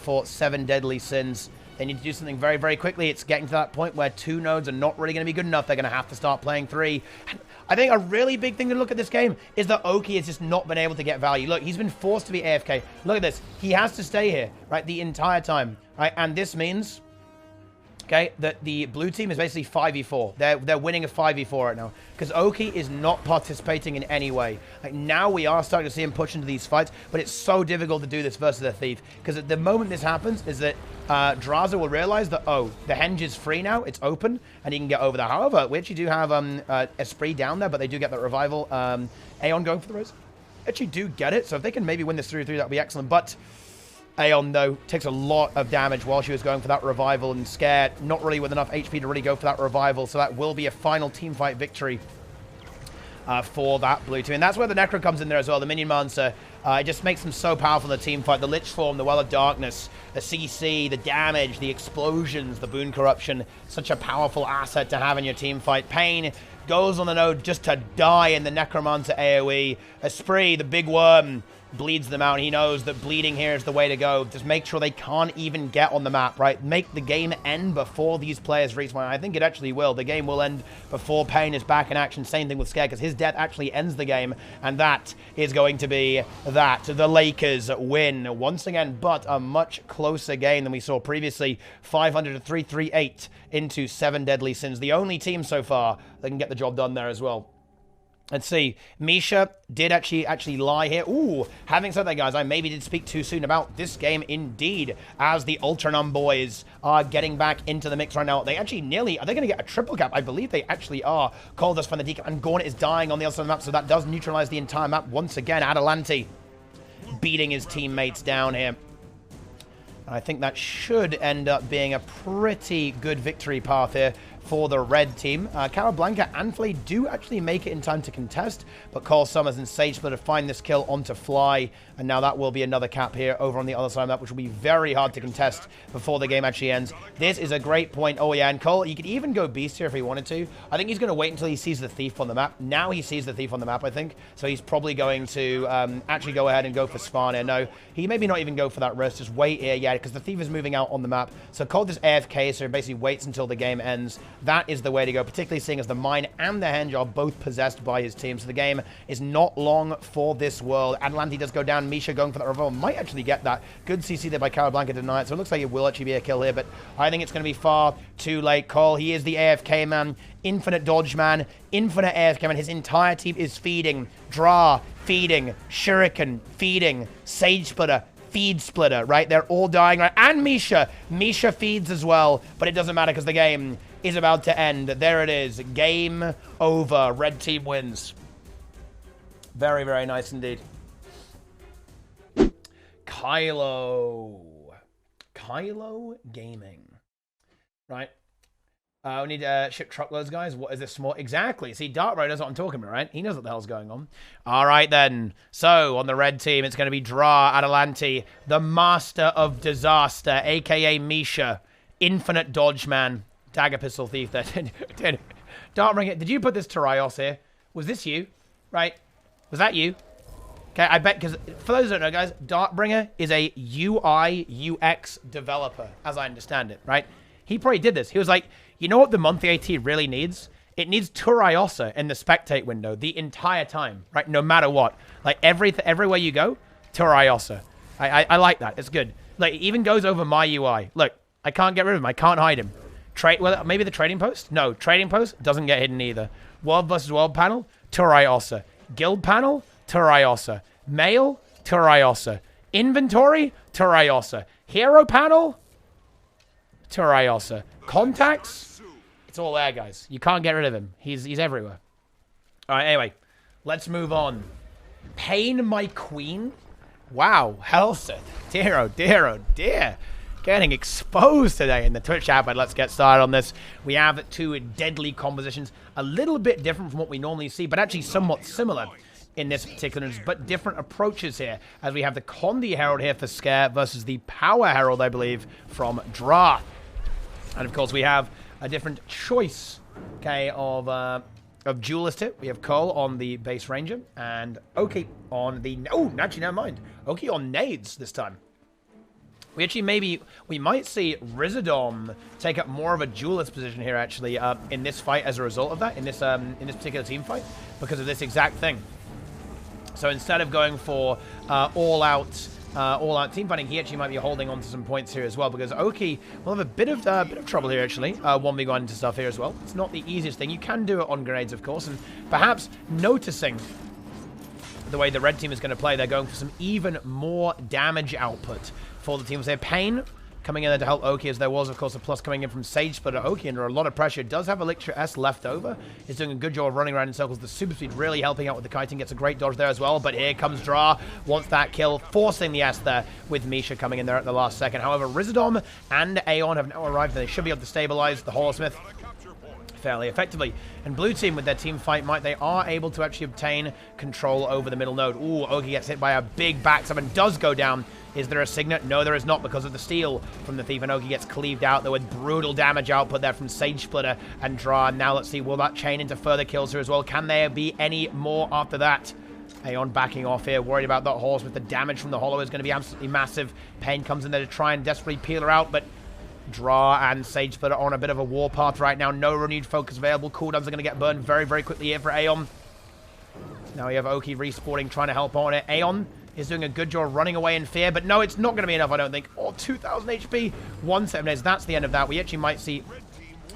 for 7 Deadly Sins. They need to do something very, very quickly. It's getting to that point where 2 nodes are not really going to be good enough. They're going to have to start playing 3. And I think a really big thing to look at this game is that Oki has just not been able to get value. Look, he's been forced to be AFK. Look at this. He has to stay here, right, the entire time, right? And this means, okay, that the blue team is basically 5v4. They're winning a 5v4 right now because Oki is not participating in any way. Like, now we are starting to see him push into these fights, but it's so difficult to do this versus a Thief because at the moment this happens is that Draza will realize that, oh, the Henge is free now, it's open, and he can get over there. However, we actually do have Esprit down there, but they do get that revival. Aeon going for the res. Actually do get it, so if they can maybe win this 3-3, that would be excellent, but Aeon, though, takes a lot of damage while she was going for that revival and scared. Not really with enough HP to really go for that revival, so that will be a final team fight victory for that blue team. And that's where the Necro comes in there as well, the Minion Monster. It just makes them so powerful in the team fight. The Lich Form, the Well of Darkness, the CC, the damage, the explosions, the Boon Corruption. Such a powerful asset to have in your team fight. Pain goes on the node just to die in the Necromancer AoE. Esprit, the Big Worm, bleeds them out. He knows that bleeding here is the way to go. Just make sure they can't even get on the map, right? Make the game end before these players reach one. I think it actually will. The game will end before Pain is back in action. Same thing with Scare, because his death actually ends the game, and that is going to be that. The Lakerz win once again, but a much closer game than we saw previously. 500 to 338 into 7 Deadly Sins. The only team so far that can get the job done there as well. Let's see. Misha did actually lie here. Ooh, having said that, guys, I maybe did speak too soon about this game indeed, as the Ultranum boys are getting back into the mix right now. They actually are they going to get a triple cap? I believe they actually are. Cole does find the decap, and Gorn is dying on the other side of the map, so that does neutralize the entire map once again. Adelanti beating his teammates down here. And I think that should end up being a pretty good victory path here for the red team. Carablanca and Flay do actually make it in time to contest, but Cole Summers and Sage Splitter find this kill onto Fly, and now that will be another cap here over on the other side of that, which will be very hard to contest before the game actually ends. This is a great point. Oh yeah, and Cole, you could even go Beast here if he wanted to. I think he's going to wait until he sees the Thief on the map. Now he sees the Thief on the map, I think, so he's probably going to actually go ahead and go for Svan here. No, he maybe not even go for that risk, just wait here, yeah, because the Thief is moving out on the map. So Cole just AFK, so he basically waits until the game ends. That is the way to go, particularly seeing as the Mine and the Henge are both possessed by his team. So the game is not long for this world. Adelanti does go down. Misha going for that revolver. Might actually get that. Good CC there by Carablanca to deny it. So it looks like it will actually be a kill here, but I think it's going to be far too late. Cole, he is the AFK man. Infinite dodge man. Infinite AFK man. His entire team is feeding. Dra, feeding. Shuriken, feeding. Sage Splitter, feed Splitter, right? They're all dying, right? And Misha. Misha feeds as well, but it doesn't matter because the game is about to end. There it is. Game over. Red team wins. Very, very nice indeed. Kylo Gaming. Right. We need to ship truckloads, guys. What is this small? Exactly. See, Dark Rider knows what I'm talking about, right? He knows what the hell's going on. All right, then. So, on the red team, it's going to be Dra, Adelanti, the Master of Disaster, a.k.a. Misha, Infinite Dodge Man, Dagger Pistol Thief there. Darkbringer, did you put this Turai Ossa here? Was this you? Right? Was that you? Okay, I bet, because for those who don't know, guys, Darkbringer is a UI UX developer, as I understand it, right? He probably did this. He was like, you know what the monthly AT really needs? It needs Turai Ossa in the spectate window the entire time, right? No matter what. Like, everywhere you go, Turai Ossa. I like that. It's good. Like, it even goes over my UI. Look, I can't get rid of him. I can't hide him. Well, maybe the trading post? No, trading post doesn't get hidden either. World versus world panel, Turai Ossa. Guild panel, Turai Ossa. Mail, Turai Ossa. Inventory, Turai Ossa. Hero panel, Turai Ossa. Contacts, it's all there, guys. You can't get rid of him. He's everywhere. All right, anyway, let's move on. Pain, my queen. Wow, Helseth. Dear, oh dear, oh dear. Getting exposed today in the Twitch chat, but let's get started on this. We have two deadly compositions, a little bit different from what we normally see, but actually somewhat similar in this particular, but different approaches here, as we have the Condi Herald here for Scare versus the Power Herald, I believe, from Dra. And of course, we have a different choice, okay, of duelist here. We have Cole on the base ranger, and Oki on the... Oh, actually, never mind. Oki on nades this time. We actually we might see Rizadom take up more of a duelist position here, actually, in this fight as a result of that, in this particular team fight, because of this exact thing. So instead of going for all-out team fighting, he actually might be holding on to some points here as well, because Oki will have a bit of trouble here, actually, 1v1 into stuff here as well. It's not the easiest thing. You can do it on grenades, of course, and perhaps noticing the way the red team is going to play, they're going for some even more damage output for the teams there. Pain coming in there to help Oki, as there was, of course, a plus coming in from Sage Splitter. Oki under a lot of pressure. Does have Elixir S left over. He's doing a good job of running around in circles. The super speed really helping out with the kiting. Gets a great dodge there as well. But here comes Dra. Wants that kill, forcing the S there with Misha coming in there at the last second. However, Rizadom and Aeon have now arrived, and they should be able to stabilize the Holosmith fairly effectively. And blue team with their team fight might, they are able to actually obtain control over the middle node. Ooh, Oki gets hit by a big backstab and does go down. Is there a signet? No, there is not, because of the steal from the Thief, and Oki gets cleaved out there with brutal damage output there from Sage Splitter and Dra. Now let's see, will that chain into further kills here as well? Can there be any more after that? Aeon backing off here, worried about that horse with the damage from the Holo is going to be absolutely massive. Pain comes in there to try and desperately peel her out, but Dra and Sage Splitter on a bit of a warpath right now. No renewed focus available. Cooldowns are going to get burned very, very quickly here for Aeon. Now we have Oki respawning, trying to help on it. Aeon is doing a good job running away in fear, but no, it's not going to be enough, I don't think. Oh, 2,000 HP, 1 minutes. That's the end of that. We actually might see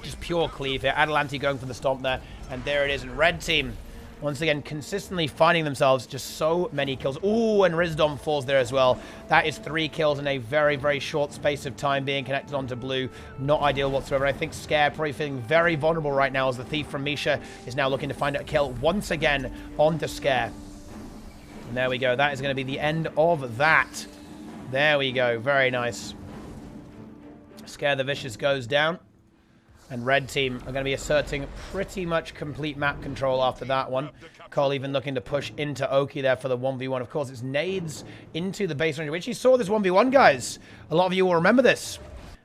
just pure cleave here. Adelanti going for the stomp there, and there it is. And red team, Once again, consistently finding themselves just so many kills. Ooh, and Rizdom falls there as well. That is 3 kills in a very, very short space of time being connected onto blue. Not ideal whatsoever. I think Scare probably feeling very vulnerable right now as the Thief from Misha is now looking to find a kill once again onto Scare. And there we go. That is going to be the end of that. There we go. Very nice. Scare the Vicious goes down. And red team are going to be asserting pretty much complete map control after that one. Cole even looking to push into Oki there for the 1v1. Of course, it's nades into the base range. We actually saw this 1v1, guys. A lot of you will remember this.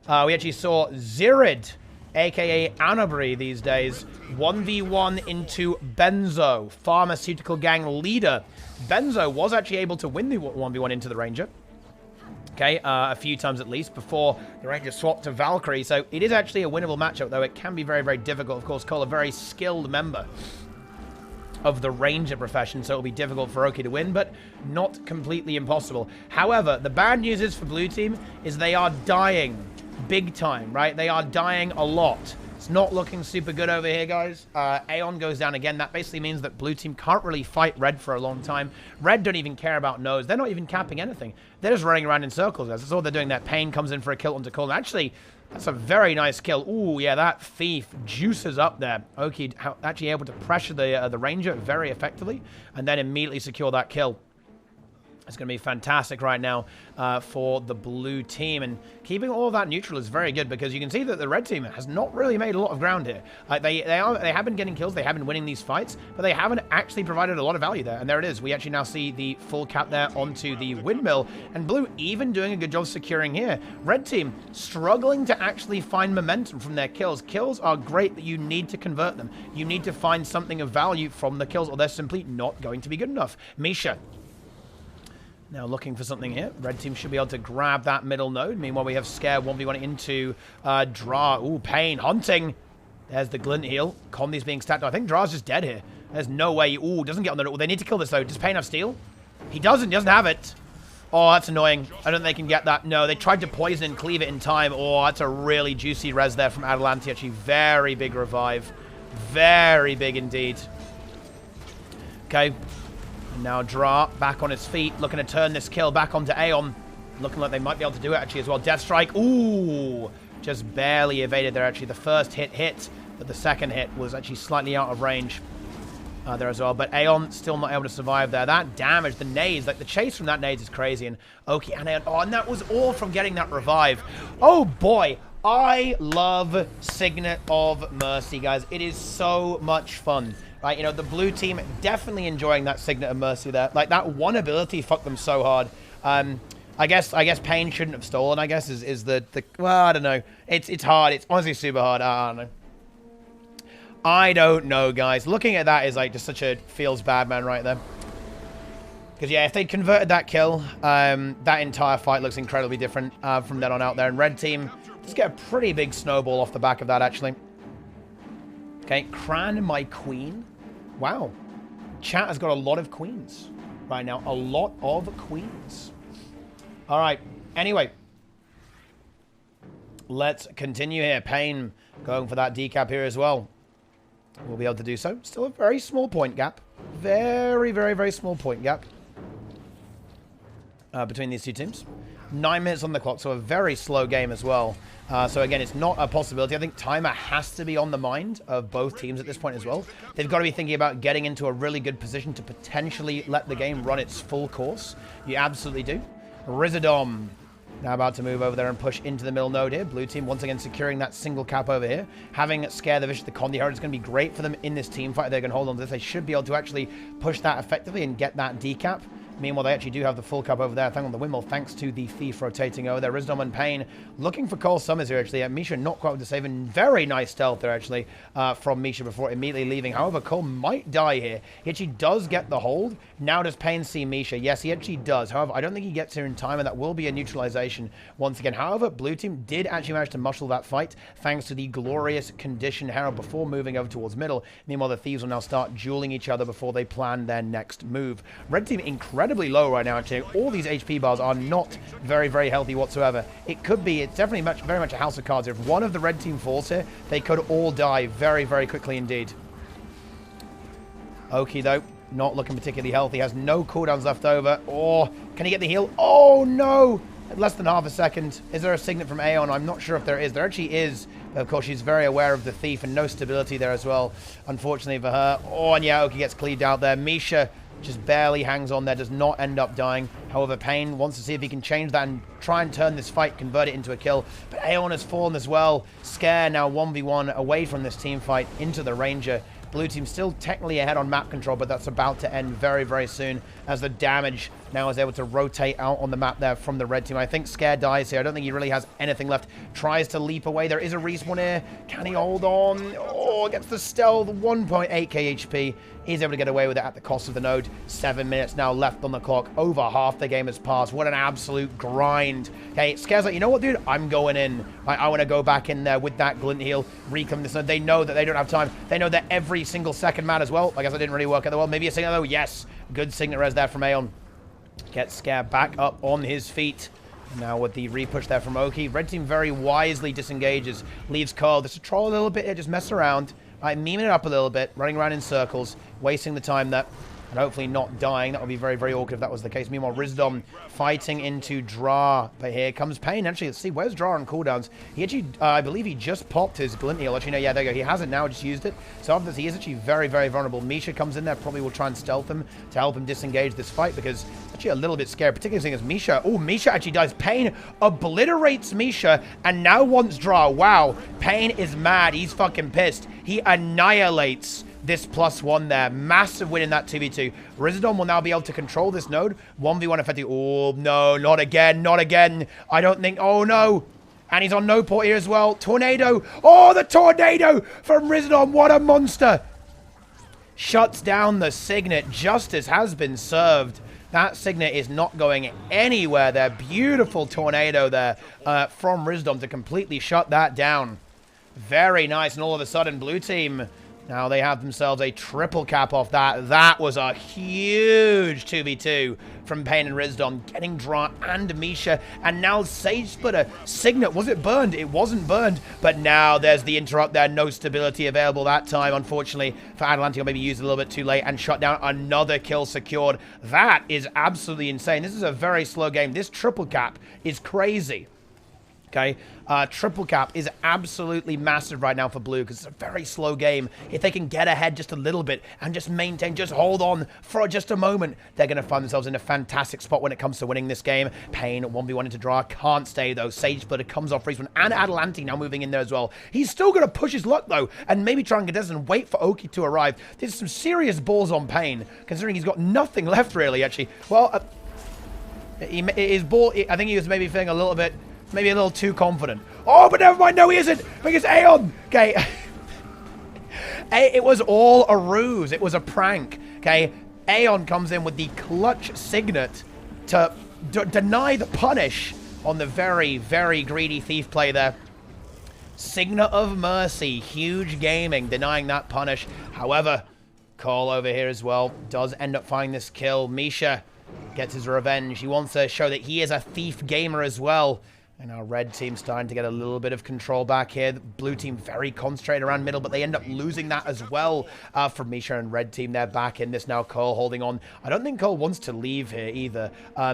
We actually saw Zirid, a.k.a. Anabri these days, 1v1 into Benzo, pharmaceutical gang leader. Benzo was actually able to win the 1v1 into the Ranger. Okay, a few times at least before the Ranger swapped to Valkyrie. So it is actually a winnable matchup, though it can be very, very difficult. Of course, Cole, a very skilled member of the Ranger profession, so it'll be difficult for Oki to win, but not completely impossible. However, the bad news is for blue team is they are dying big time, right? They are dying a lot. It's not looking super good over here, guys. Aeon goes down again. That basically means that blue team can't really fight red for a long time. Red don't even care about nose. They're not even capping anything. They're just running around in circles, guys. That's all they're doing. That Pain comes in for a kill onto Cole. Actually, that's a very nice kill. Ooh, yeah, that Thief juices up there. Oki actually able to pressure the Ranger very effectively and then immediately secure that kill. It's going to be fantastic right now for the blue team. And keeping all of that neutral is very good because you can see that the red team has not really made a lot of ground here. They have been getting kills. They have been winning these fights, but they haven't actually provided a lot of value there. And there it is. We actually now see the full cap there onto the windmill. And blue even doing a good job securing here. Red team struggling to actually find momentum from their kills. Kills are great, but you need to convert them. You need to find something of value from the kills or they're simply not going to be good enough. Misha now looking for something here. Red team should be able to grab that middle node. Meanwhile, we have Scare 1v1 into Dra. Ooh, Pain hunting. There's the glint heal. Condi's being stacked. I think Dra's just dead here. There's no way. Ooh, doesn't get on the node. They need to kill this, though. Does Pain have steal? He doesn't. He doesn't have it. Oh, that's annoying. I don't think they can get that. No, they tried to poison and cleave it in time. Oh, that's a really juicy res there from Adelanti. Actually, very big revive. Very big indeed. Okay. Now Dra back on his feet, looking to turn this kill back onto Aeon. Looking like they might be able to do it actually as well. Death Strike, ooh, just barely evaded there actually. The first hit, but the second hit was actually slightly out of range there as well. But Aeon still not able to survive there. That damage, the nades, like the chase from that nades is crazy. And Oki and Aeon, oh, and that was all from getting that revive. Oh boy, I love Signet of Mercy, guys. It is so much fun. Right, you know, the blue team definitely enjoying that Signet of Mercy there. Like, that one ability fucked them so hard. I guess Pain shouldn't have stolen, I guess, is the well, I don't know. It's hard. It's honestly super hard. I don't know. I don't know, guys. Looking at that is, like, just such a feels bad man right there. Because, yeah, if they converted that kill, that entire fight looks incredibly different from then on out there. And red team just get a pretty big snowball off the back of that, actually. Okay, Cran, my queen. Wow. Chat has got a lot of queens right now. A lot of queens. All right. Anyway. Let's continue here. Pain going for that decap here as well. We'll be able to do so. Still a very small point gap. Very, very, very small point gap between these two teams. 9 minutes on the clock, so a very slow game as well. So again, it's not a possibility. I think timer has to be on the mind of both teams at this point as well. They've got to be thinking about getting into a really good position to potentially let the game run its full course. You absolutely do. Rizadom now about to move over there and push into the middle node here. Blue team once again securing that single cap over here. Having Scare the Vicious, the Condi Herd is going to be great for them in this team fight. They're going to hold on to this. They should be able to actually push that effectively and get that decap. Meanwhile, they actually do have the full cup over there. Thank on the windmill, thanks to the Thief rotating over there. Rizadom and Pain looking for Cole Summers here, actually. Misha not quite with the save, and very nice stealth there, actually, from Misha before immediately leaving. However, Cole might die here. He actually does get the hold. Now does Pain see Misha? Yes, he actually does. However, I don't think he gets here in time, and that will be a neutralization once again. However, blue team did actually manage to muscle that fight, thanks to the glorious Condition Herald before moving over towards middle. Meanwhile, the Thieves will now start dueling each other before they plan their next move. Red team incredibly low right now, actually. All these HP bars are not very, very healthy whatsoever. It could be, it's definitely very much a house of cards. If one of the red team falls here, they could all die very, very quickly indeed. Oki, though, not looking particularly healthy. Has no cooldowns left over. Or can he get the heal? Oh, no. Less than half a second. Is there a signet from Aeon? I'm not sure if there is. There actually is. But of course, she's very aware of the thief and no stability there as well, unfortunately for her. Oh, and yeah, Oki gets cleaved out there. Misha just barely hangs on there, does not end up dying. However, Pain wants to see if he can change that and try and turn this fight, convert it into a kill. But Aeon has fallen as well. Scare now 1v1 away from this team fight into the Ranger. Blue team still technically ahead on map control, but that's about to end very, very soon as the damage now is able to rotate out on the map there from the red team. I think Scare dies here. I don't think he really has anything left. Tries to leap away. There is a respawn here. Can he hold on? Oh, gets the stealth. 1.8k HP. He's able to get away with it at the cost of the node. 7 minutes now left on the clock. Over half the game has passed. What an absolute grind. Okay, Scare's like, you know what, dude? I'm going in. I want to go back in there with that glint heal. Reclaim this node. They know that they don't have time. They know that every single second matters. Well, I guess I didn't really work out the well. Maybe a signet though. Yes. Good signet res there from Aeon. Gets Scare back up on his feet. Now with the repush there from Oki. Red team very wisely disengages. Leaves Curl just to troll a little bit here. Just mess around. Memeing it up a little bit. Running around in circles. Wasting the time there. And hopefully not dying. That would be very, very awkward if that was the case. Meanwhile, Rizdom fighting into Dra. But here comes Pain. Actually, let's see. Where's Dra on cooldowns? He actually, I believe he just popped his glint heal. Actually, no, yeah, there you go. He hasn't now, just used it. So after this, he is actually very, very vulnerable. Misha comes in there. Probably will try and stealth him to help him disengage this fight because actually a little bit scared. Particularly seeing as Misha. Oh, Misha actually dies. Pain obliterates Misha and now wants Dra. Wow. Pain is mad. He's fucking pissed. He annihilates this +1 there. Massive win in that 2v2. Rizdom will now be able to control this node. 1v1 effective. Oh, no, not again. Not again. I don't think. Oh, no. And he's on no port here as well. Tornado. Oh, the tornado from Rizdom. What a monster. Shuts down the signet. Justice has been served. That signet is not going anywhere there. Beautiful tornado there from Rizdom to completely shut that down. Very nice. And all of a sudden, blue team, now they have themselves a triple cap off that. That was a huge 2v2 from Pain and Rizdom, getting Dra and Misha. And now Sage Splitter. Signet, was it burned? It wasn't burned. But now there's the interrupt there. No stability available that time, unfortunately, for Adelanti. Or maybe used a little bit too late and shut down. Another kill secured. That is absolutely insane. This is a very slow game. This triple cap is crazy. Okay, triple cap is absolutely massive right now for blue because it's a very slow game. If they can get ahead just a little bit and just maintain, just hold on for just a moment, they're going to find themselves in a fantastic spot when it comes to winning this game. Pain 1v1 into Dra, can't stay though. Sage Splitter comes off Freeze and Adelanti now moving in there as well. He's still going to push his luck though and maybe try and get this and wait for Oki to arrive. There's some serious balls on Pain considering he's got nothing left really actually. Well, his ball, I think he was maybe feeling a little bit, maybe a little too confident. Oh, but never mind. No, he isn't. Because Aeon. Okay. It was all a ruse. It was a prank. Okay. Aeon comes in with the clutch signet to deny the punish on the very, very greedy thief play there. Signet of Mercy. Huge gaming denying that punish. However, Cole over here as well does end up finding this kill. Misha gets his revenge. He wants to show that he is a thief gamer as well. And our red team starting to get a little bit of control back here. The blue team very concentrated around middle, but they end up losing that as well from Misha and red team. They're back in this now. Cole holding on. I don't think Cole wants to leave here either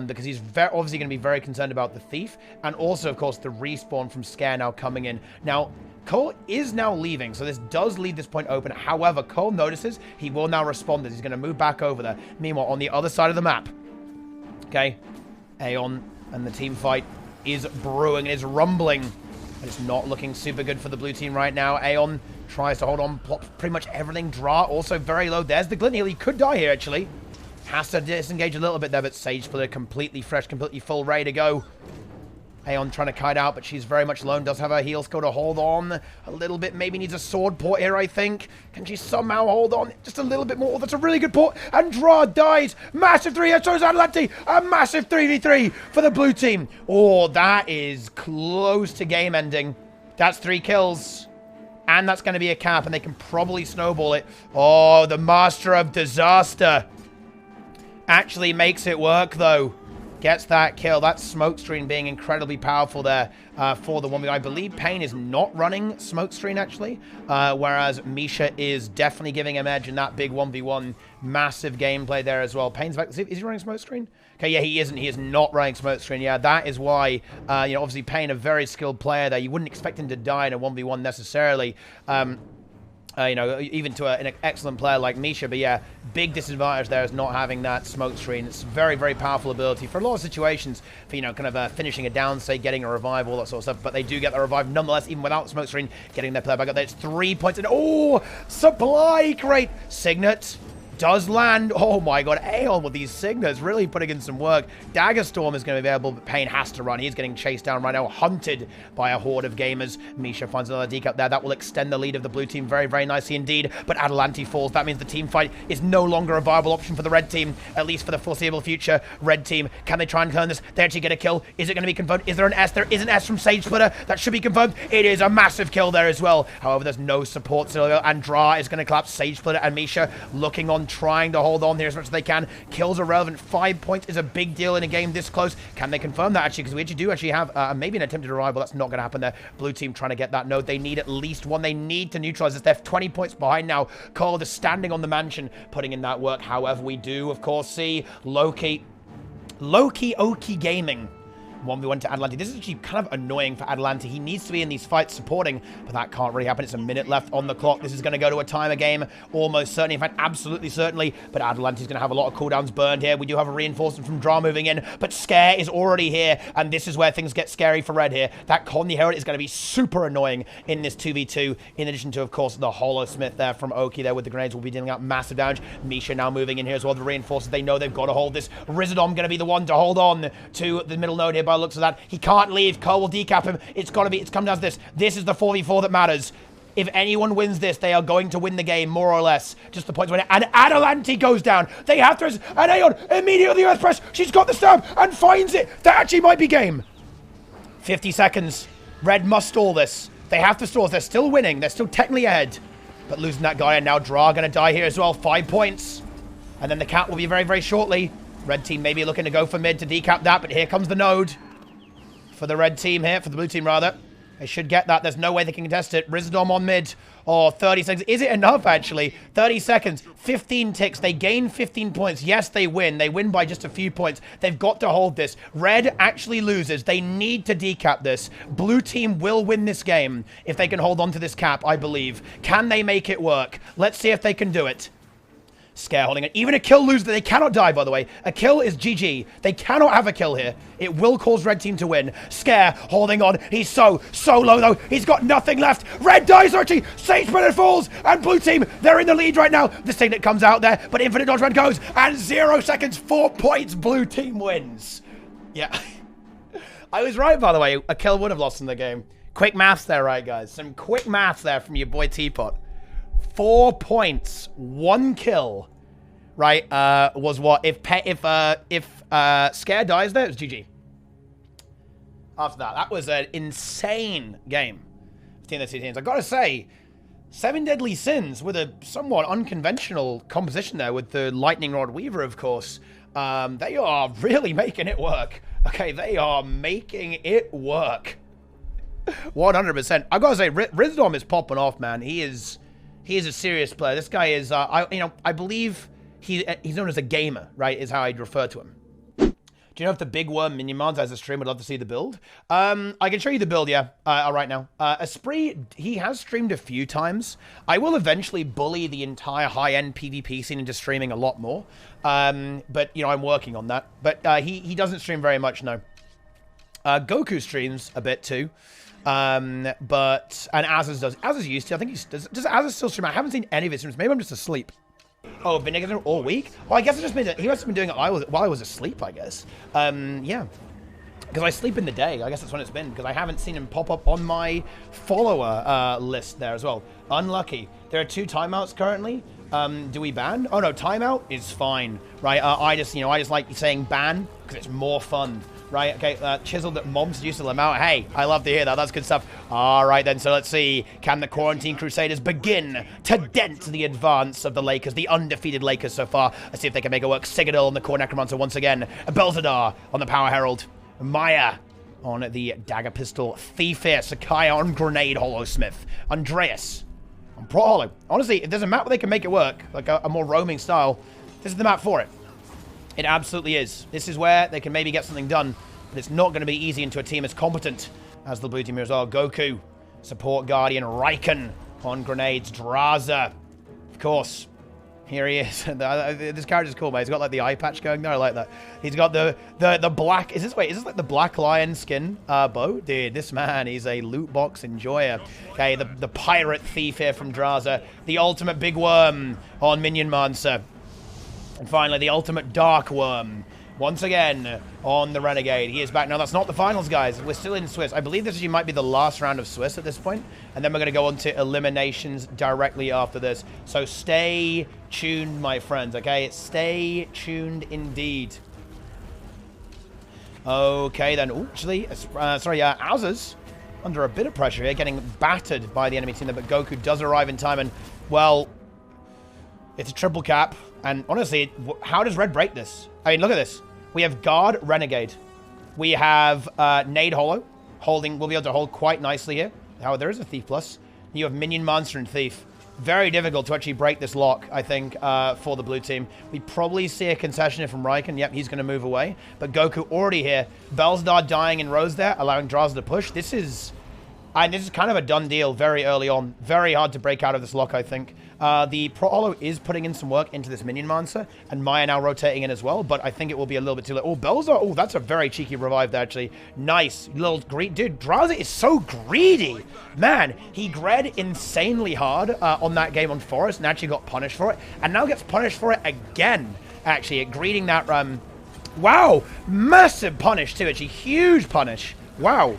because he's obviously going to be very concerned about the thief and also, of course, the respawn from Scare now coming in. Now, Cole is now leaving, so this does leave this point open. However, Cole notices he will now respond as he's going to move back over there. Meanwhile, on the other side of the map, okay, Aeon and the team fight is brewing, is rumbling. But it's not looking super good for the blue team right now. Aeon tries to hold on, plops pretty much everything. Dra also very low. There's the glint heal. He could die here, actually. Has to disengage a little bit there, but Sage Splitter completely fresh, completely full, ready to go. Aeon trying to kite out, but she's very much alone. Does have her heal skill to hold on a little bit. Maybe needs a sword port here, I think. Can she somehow hold on just a little bit more? That's a really good port. And Dra dies. Massive 3. That shows Adelanti. A massive 3v3 for the blue team. Oh, that is close to game ending. That's 3 kills. And that's going to be a cap, and they can probably snowball it. Oh, the Master of Disaster actually makes it work, though. gets that kill. That smoke screen being incredibly powerful there for the 1v1. I believe Pain is not running smoke screen, actually, whereas Misha is definitely giving him edge in that big 1v1. Massive gameplay there as well. Pain's back. Is he running smoke screen? Okay, yeah, he isn't. He is not running smoke screen. Yeah, that is why, you know, obviously Pain, a very skilled player there. You wouldn't expect him to die in a 1v1 necessarily. You know, even to an excellent player like Misha. But yeah, big disadvantage there is not having that smoke screen. It's very, very powerful ability for a lot of situations, for, you know, kind of finishing a down state, getting a revive, all that sort of stuff. But they do get the revive nonetheless, even without smoke screen, getting their player back up there. It's 3 points. And oh, supply crate. Signet does land. Oh my god, Aeon with these signals really putting in some work. Dagger Storm is going to be available, but Pain has to run. He's getting chased down right now, hunted by a horde of gamers. Misha finds another decap there. That will extend the lead of the blue team very, very nicely indeed. But Adelante falls. That means the team fight is no longer a viable option for the red team, at least for the foreseeable future. Red team, can they try and turn this? They actually get a kill. Is it going to be confirmed? Is there an S? There is an S from Sage Splitter. That should be confirmed. It is a massive kill there as well. However, there's no support still, and Dra is going to collapse. Sage Splitter and Misha looking on, trying to hold on here as much as they can. Kills are relevant. 5 points is a big deal in a game this close. Can they confirm that, actually? Because we actually have maybe an attempted arrival. That's not going to happen there. Blue team trying to get that node. They need at least one. They need to neutralize this. They're 20 points behind now. Cold is standing on the mansion, putting in that work. However, we do, of course, see Loki Oki Gaming 1v1 to Adelante. This is actually kind of annoying for Adelante. He needs to be in these fights supporting, but that can't really happen. It's a minute left on the clock. This is going to go to a timer game, almost certainly. In fact, absolutely certainly. But Adelante is going to have a lot of cooldowns burned here. We do have a reinforcement from Dra moving in, but Scare is already here, and this is where things get scary for Red here. That Con the Herald is going to be super annoying in this 2v2, in addition to, of course, the Hollow Smith there from Oki there with the grenades will be dealing out massive damage. Misha now moving in here as well. The reinforcers, they know they've got to hold this. Rizadom going to be the one to hold on to the middle node here by the looks of that. He can't leave. Cole will decap him. It's come down to this. This is the 4v4 that matters. If anyone wins this, they are going to win the game, more or less. Just the points winner. And Adelante goes down. They have to... And Aeon immediately Earth Press. She's got the stab and finds it. That actually might be game. 50 seconds. Red must stall this. They have to stall. They're still winning. They're still technically ahead. But losing that guy, and now Dra going to die here as well. 5 points. And then the cat will be very, very shortly. Red team maybe looking to go for mid to decap that, but here comes the node. For the red team here, for the blue team rather. They should get that. There's no way they can contest it. Rizadom on mid. Oh, 30 seconds. Is it enough, actually? 30 seconds. 15 ticks. They gain 15 points. Yes, they win. They win by just a few points. They've got to hold this. Red actually loses. They need to decap this. Blue team will win this game if they can hold on to this cap, I believe. Can they make it work? Let's see if they can do it. Scare holding it. Even a kill loser. They cannot die, by the way. A kill is GG. They cannot have a kill here. It will cause red team to win. Scare holding on. He's so low, though. He's got nothing left. Red dies, Archie. Sage Splitter falls. And blue team, they're in the lead right now. The Signet comes out there, but Infinite Dodge Run goes. And 0 seconds, 4 points. Blue team wins. Yeah. I was right, by the way. A kill would have lost in the game. Quick maths there, right, guys? Some quick maths there from your boy Teapot. 4 points, 1 kill, right? Was what if Scare dies there, it's GG. After that was an insane game between the two teams. I gotta say, 7 Deadly Sins with a somewhat unconventional composition there with the Lightning Rod Weaver, of course. They are really making it work. Okay, they are making it work. 100%. I gotta say, Rizadom is popping off, man. He is a serious player. This guy is, I believe he's known as a gamer, right, is how I'd refer to him. Do you know if the Big Worm Minion Mons has a stream? Would love to see the build. I can show you the build, yeah, right now. Esprit, he has streamed a few times. I will eventually bully the entire high-end PvP scene into streaming a lot more. But, you know, I'm working on that. But he doesn't stream very much, no. Goku streams a bit, too. And Azaz does. Azaz used to. I think does Azaz still stream? I haven't seen any of his streams. Maybe I'm just asleep. Oh, been negative all week? Well, I guess he must have been doing it while I was asleep, I guess. Yeah. Because I sleep in the day. I guess that's when it's been. Because I haven't seen him pop up on my follower list there as well. Unlucky. There are 2 timeouts currently. Do we ban? Oh no, timeout is fine, right? I just like saying ban because it's more fun right? Okay, chiseled mobs used to them out. Hey, I love to hear that. That's good stuff. All right, then. So let's see. Can the Quarantine Crusaders begin to dent the advance of the Lakerz, the undefeated Lakerz so far? Let's see if they can make it work. Citadel on the Core Necromancer once again. Belzadar on the Power Herald. Maya on the Dagger Pistol. Thiefir. Sakai on Grenade Holosmith. Andreas on Pro Holo. Honestly, if there's a map where they can make it work, like a more roaming style, this is the map for it. It absolutely is. This is where they can maybe get something done, but it's not going to be easy into a team as competent as the blue team here as well. Goku, Support Guardian, Raikon on grenades, Draza, of course. Here he is. This character's cool, mate. He's got like the eye patch going there. I like that. He's got the black. Is this like the Black Lion skin bow? Dude, this man, he's a loot box enjoyer. Okay, the pirate thief here from Draza. The ultimate big worm on Minion Mancer. And finally, the ultimate Dark Worm, once again, on the Renegade. He is back. Now, that's not the finals, guys. We're still in Swiss. I believe this might be the last round of Swiss at this point. And then we're going to go on to eliminations directly after this. So stay tuned, my friends, okay? Stay tuned indeed. Okay, then. Ooh, actually, Aussers under a bit of pressure here, getting battered by the enemy team there. But Goku does arrive in time. And, well, it's a triple cap. And honestly, how does Red break this? I mean, look at this. We have Guard, Renegade. We have Nade Holo. We'll be able to hold quite nicely here. However, there is a Thief Plus. You have Minion Monster and Thief. Very difficult to actually break this lock, I think, for the blue team. We probably see a concession here from Raikon. Yep, he's going to move away. But Goku already here. Belzadar dying in rows there, allowing Draza to push. This is kind of a done deal very early on. Very hard to break out of this lock, I think. The Pro Holo is putting in some work into this Minion Monster, and Maya now rotating in as well, but I think it will be a little bit too late. Oh, Belzar. Oh, that's a very cheeky revive there, actually. Nice. Little greed. Dude, Draza is so greedy. Man, he gred insanely hard on that game on Forest and actually got punished for it, and now gets punished for it again, actually, greeting that... wow! Massive punish, too, actually. Huge punish. Wow.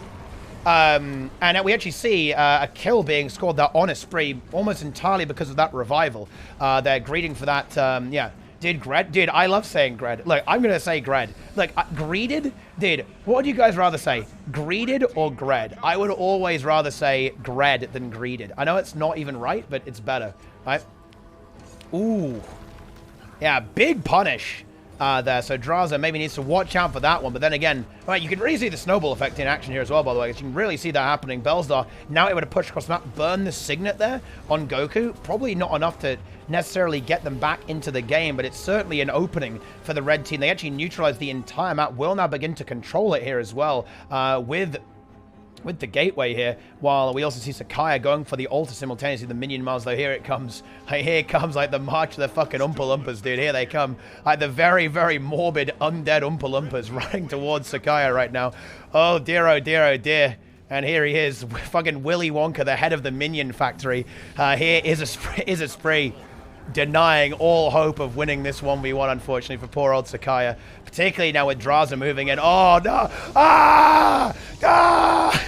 And we actually see a kill being scored there on a spree almost entirely because of that revival. They're greeting for that, yeah. Dude, Gred? Dude, I love saying Gred. Look, I'm going to say Gred. Look, greeted? Dude, what would you guys rather say? Greeted or Gred? I would always rather say Gred than greeted. I know it's not even right, but it's better, right? Ooh. Yeah, big punish. There. So Draza maybe needs to watch out for that one. But then again, right, you can really see the snowball effect in action here as well, by the way. You can really see that happening. Belzadar now able to push across the map, burn the Signet there on Goku. Probably not enough to necessarily get them back into the game, but it's certainly an opening for the red team. They actually neutralized the entire map. Will now begin to control it here as well with the gateway here, while we also see Sakaya going for the altar simultaneously. The Minion Mars, though, here it comes. Here it comes, like the march of the fucking Oompa Loompas, dude. Here they come. Like the very, very morbid, undead Oompa Loompas running towards Sakaya right now. Oh, dear, oh, dear, oh, dear. And here he is, fucking Willy Wonka, the head of the Minion Factory. Here is a spree. Denying all hope of winning this 1v1, unfortunately, for poor old Sakaya. Particularly now with Draza moving in. Oh, no! Ah! Ah!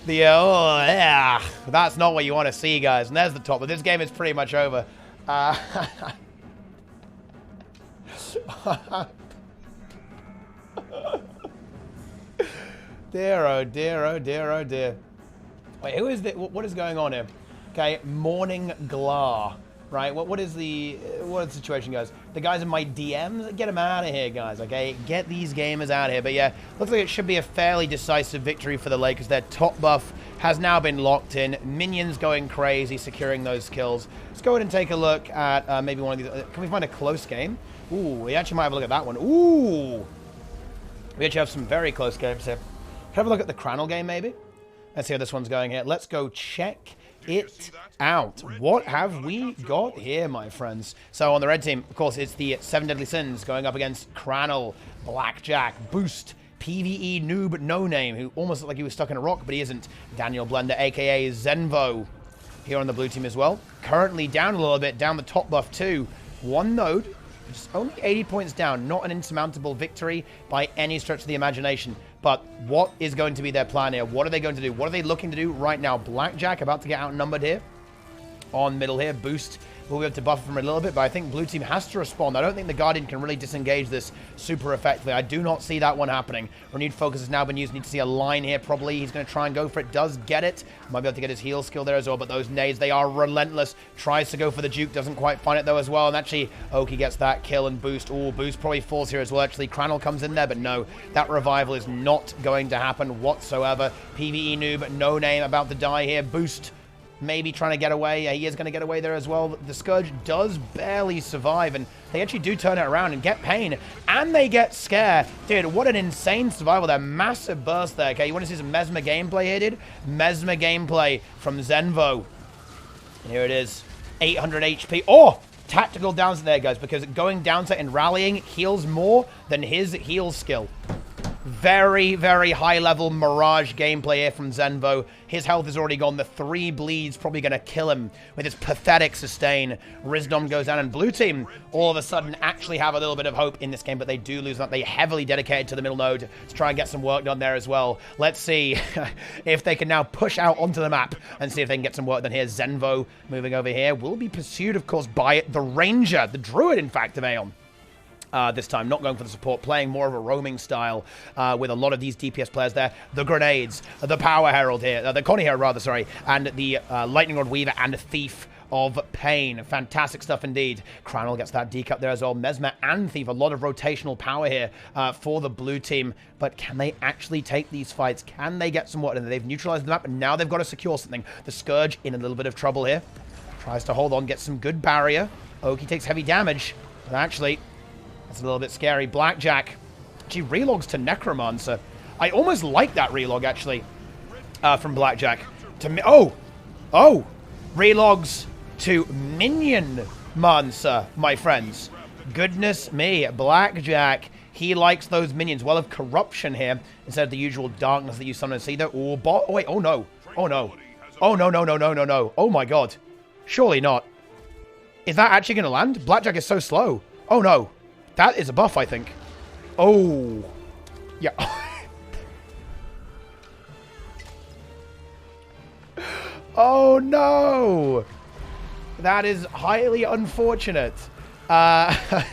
Oh, yeah. That's not what you want to see, guys. And there's the top. But this game is pretty much over. Dear, oh dear, oh dear, oh dear. Wait, who is it? What is going on here? Okay, Morning Glar. Right, what is the situation, guys? The guys in my DMs, get them out of here, guys, okay? Get these gamers out of here. But yeah, looks like it should be a fairly decisive victory for the Lakerz. Their top buff has now been locked in. Minions going crazy, securing those kills. Let's go ahead and take a look at maybe one of these. Can we find a close game? Ooh, we actually might have a look at that one. Ooh! We actually have some very close games here. Have a look at the Cranel game, maybe. Let's see how this one's going here. Let's go check it out. What have we got here, my friends? So on the red team, of course, it's the 7 Deadly Sins going up against Cranel, Blackjack, Boost, PvE Noob No Name, who almost looked like he was stuck in a rock, but he isn't. Daniel Blender, a.k.a. Zenvo, here on the blue team as well. Currently down a little bit, down the top buff too. One node. Just only 80 points down. Not an insurmountable victory by any stretch of the imagination. But what is going to be their plan here? What are they going to do? What are they looking to do right now? Blackjack about to get outnumbered here. on middle here. Boost will be able to buffer from a little bit, but I think blue team has to respond. I don't think the Guardian can really disengage this super effectively. I do not see that one happening. Renewed focus has now been used. Need to see a line here, probably. He's going to try and go for it. Does get it. Might be able to get his heal skill there as well, but those nades, they are relentless. Tries to go for the juke. Doesn't quite find it, though, as well. And actually, Oki gets that kill and boost. Ooh, boost probably falls here as well. Actually, Crannel comes in there, but no. That revival is not going to happen whatsoever. PvE noob, no name, about to die here. Boost maybe trying to get away. He is going to get away there as well. The Scourge does barely survive, and they actually do turn it around and get Pain, and they get Scare. Dude, what an insane survival there. Massive burst there. Okay, you want to see some Mesmer gameplay here, dude? Mesmer gameplay from Zenvo. And here it is. 800 HP. Oh! Tactical downset there, guys, because going downset and rallying heals more than his heal skill. Very, very high-level Mirage gameplay here from Zenvo. His health is already gone. The 3 bleeds probably going to kill him with his pathetic sustain. Rizdom goes down, and blue team all of a sudden actually have a little bit of hope in this game, but they do lose that. They heavily dedicated to the middle node to try and get some work done there as well. Let's see if they can now push out onto the map and see if they can get some work done here. Zenvo moving over here will be pursued, of course, by the Ranger, the Druid, in fact, of Aeon. This time, not going for the support, playing more of a roaming style with a lot of these DPS players there. The Grenades, the Power Herald here, the Connie Herald rather, sorry, and the Lightning Rod Weaver and Thief of Pain. Fantastic stuff indeed. Crannel gets that decup there as well. Mesmer and Thief, a lot of rotational power here for the blue team. But can they actually take these fights? Can they get some work? And they've neutralized the map, and now they've got to secure something. The Scourge in a little bit of trouble here. Tries to hold on, get some good barrier. Oki takes heavy damage, but actually, that's a little bit scary. Blackjack actually relogs to Necromancer. I almost like that relog, actually, from Blackjack. Relogs to Minion Mancer, my friends. Goodness me, Blackjack. He likes those minions. Well of corruption here instead of the usual darkness that you sometimes see there. Oh, wait, oh no. Oh no. Oh no, no, no, no, no, no. Oh my god. Surely not. Is that actually going to land? Blackjack is so slow. Oh no. That is a buff, I think. Oh. Yeah. Oh, no. That is highly unfortunate. That's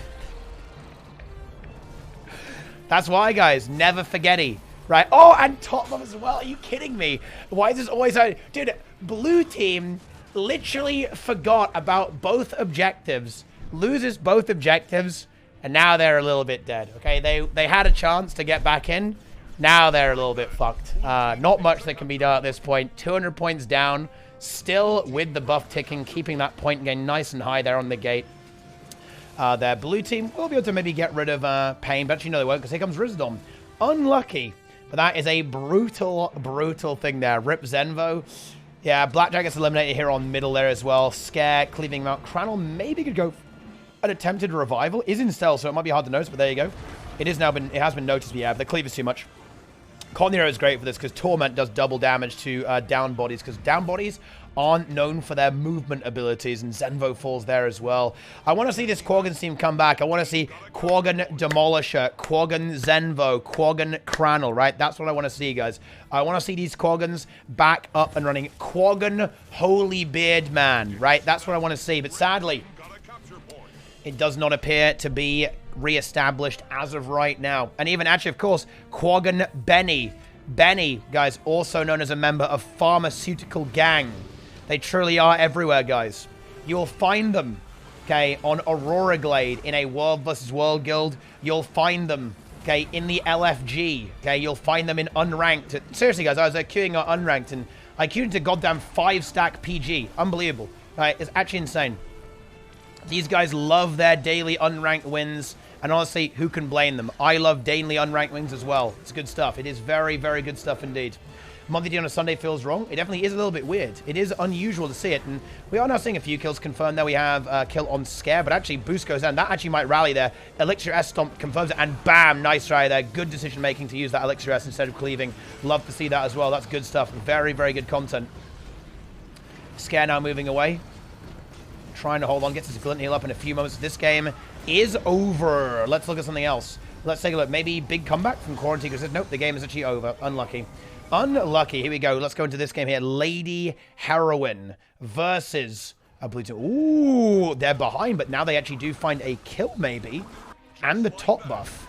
why, guys. Never forgetty. Right? Oh, and top buff as well. Are you kidding me? Why is this always... Dude, blue team literally forgot about both objectives. Loses both objectives. And now they're a little bit dead, okay? They had a chance to get back in. Now they're a little bit fucked. Not much that can be done at this point. 200 points down. Still with the buff ticking, keeping that point gain nice and high there on the gate. Their blue team will be able to maybe get rid of Pain, but actually no they won't, because here comes Rizdom. Unlucky. But that is a brutal, brutal thing there. Rip Zenvo. Yeah, Blackjack gets eliminated here on middle there as well. Scare, cleaving him out. Crannel maybe could go... An attempted revival is in stealth, so it might be hard to notice, but there you go. It has been noticed, but yeah, the cleave is too much. Conero is great for this because Torment does double damage to down bodies, because down bodies aren't known for their movement abilities, and Zenvo falls there as well. I want to see this Quaggan team come back. I want to see Quaggan Demolisher, Quaggan Zenvo, Quaggan Crannel, right? That's what I want to see, guys. I want to see these Quaggans back up and running. Quaggan Holy Beard Man, right? That's what I want to see, but sadly... It does not appear to be re-established as of right now. And even actually, of course, Quaggan Benny. Benny, guys, also known as a member of Pharmaceutical Gang. They truly are everywhere, guys. You'll find them, okay, on Aurora Glade in a World vs. World guild. You'll find them, okay, in the LFG. Okay, you'll find them in Unranked. Seriously, guys, I was queuing on Unranked, and I queued into goddamn 5-stack PG. Unbelievable. Right, it's actually insane. These guys love their daily unranked wins, and honestly, who can blame them? I love daily unranked wins as well. It's good stuff. It is very, very good stuff indeed. Monthly D on a Sunday feels wrong. It definitely is a little bit weird. It is unusual to see it, and we are now seeing a few kills confirmed. There we have a kill on Scare, but actually boost goes down. That actually might rally there. Elixir S Stomp confirms it, and bam, nice try there. Good decision making to use that Elixir S instead of cleaving. Love to see that as well. That's good stuff. Very, very good content. Scare now moving away. Trying to hold on, gets his glint heal up in a few moments. This game is over. Let's look at something else. Let's take a look. Maybe big comeback from Quarantine, because nope, the game is actually over. Unlucky. Unlucky. Here we go. Let's go into this game here. Lady Heroine versus Blue team. Ooh, they're behind, but now they actually do find a kill, maybe. And the top buff.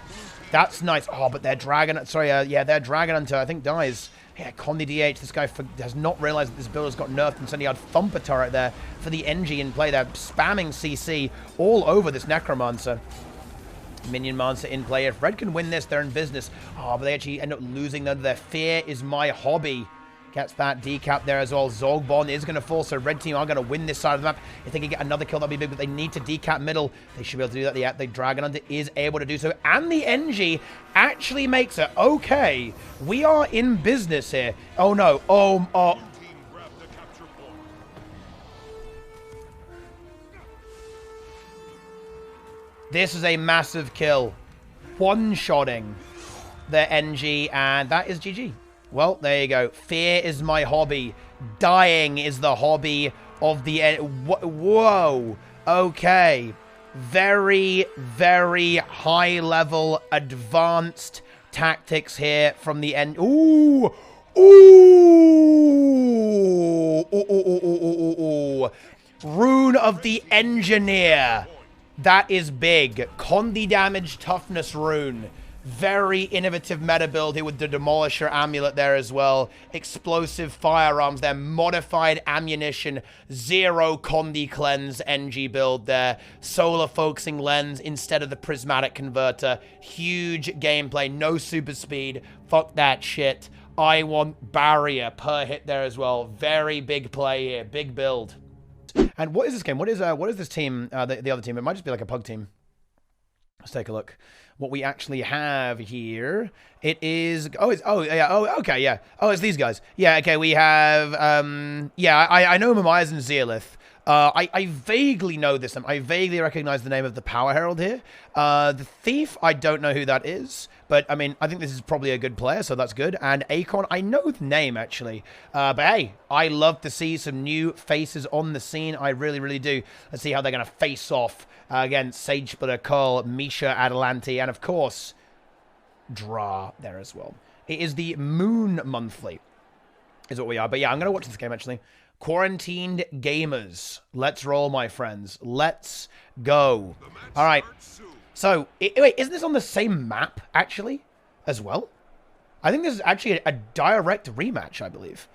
That's nice. Oh, but their dragon... Sorry, yeah, their dragon hunter, I think, dies. Yeah, Condi DH, this guy has not realized that this build has got nerfed and suddenly had Thumper turret there for the NG in play. They're spamming CC all over this Necromancer. Minion Mancer in play. If Red can win this, they're in business. Oh, but they actually end up losing their fear is my hobby. Gets that decap there as well. Zogbon is going to fall, so Red team are going to win this side of the map. If they can get another kill, that'd be big, but they need to decap middle. They should be able to do that. The Dragon Hunter is able to do so, and the NG actually makes it. Okay, we are in business here. Oh, no. Oh. This is a massive kill. One-shotting the NG, and that is GG. Well, there you go. Fear is my hobby. Dying is the hobby of the... Whoa. Okay. Very, very high-level, advanced tactics here from the end. Ooh. Ooh. Rune of the Engineer. That is big. Condi damage, toughness rune. Very innovative meta build here with the Demolisher amulet there as well. Explosive firearms there. Modified ammunition. Zero Condi cleanse NG build there. Solar focusing lens instead of the prismatic converter. Huge gameplay. No super speed. Fuck that shit. I want barrier per hit there as well. Very big play here. Big build. And what is this game? What is this team? The other team? It might just be like a pug team. Let's take a look. What we actually have here, it is, okay, yeah. Oh, it's these guys. Yeah, okay, we have, yeah, I know Mamias and Zealith. I vaguely know this. I vaguely recognize the name of the Power Herald here. The Thief, I don't know who that is. But, I mean, I think this is probably a good player, so that's good. And Akon, I know the name, actually. But, hey, I love to see some new faces on the scene. I really, really do. Let's see how they're going to face off against Sage Splitter, Curl, Misha, Adelanti, and, of course, Dra there as well. It is the Moon Monthly is what we are. But, yeah, I'm going to watch this game, actually. Quarantined Gamers. Let's roll, my friends. Let's go. All right. So, wait, isn't this on the same map, actually, as well? I think this is actually a direct rematch, I believe,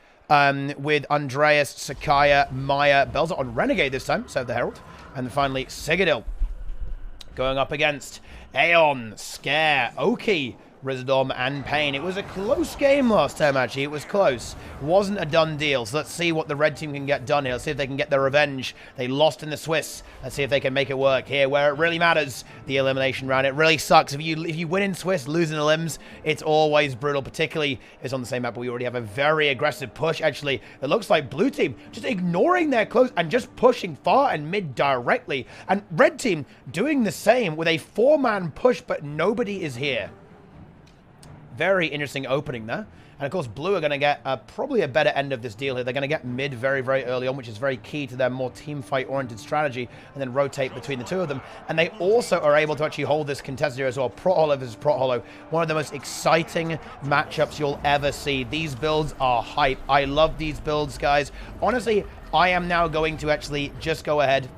with Andreas, Sakaya, Maya, Belza on Renegade this time, so the Herald, and then finally Citadel going up against Aeon, Scare, Oki, Rizdom, and Pain. It was a close game last time, actually. It was close. Wasn't a done deal. So let's see what the red team can get done here. Let's see if they can get their revenge. They lost in the Swiss. Let's see if they can make it work here where it really matters. The elimination round. It really sucks. If you win in Swiss, losing the limbs, it's always brutal, particularly if it's on the same map, but we already have a very aggressive push, actually. It looks like blue team just ignoring their close and just pushing far and mid directly. And red team doing the same with a 4-man push, but nobody is here. Very interesting opening there. And, of course, blue are going to get probably a better end of this deal here. They're going to get mid very, very early on, which is very key to their more team fight-oriented strategy, and then rotate between the two of them. And they also are able to actually hold this contested here as well. Prot Hollow versus Prot Hollow. One of the most exciting matchups you'll ever see. These builds are hype. I love these builds, guys. Honestly, I am now going to actually just go ahead,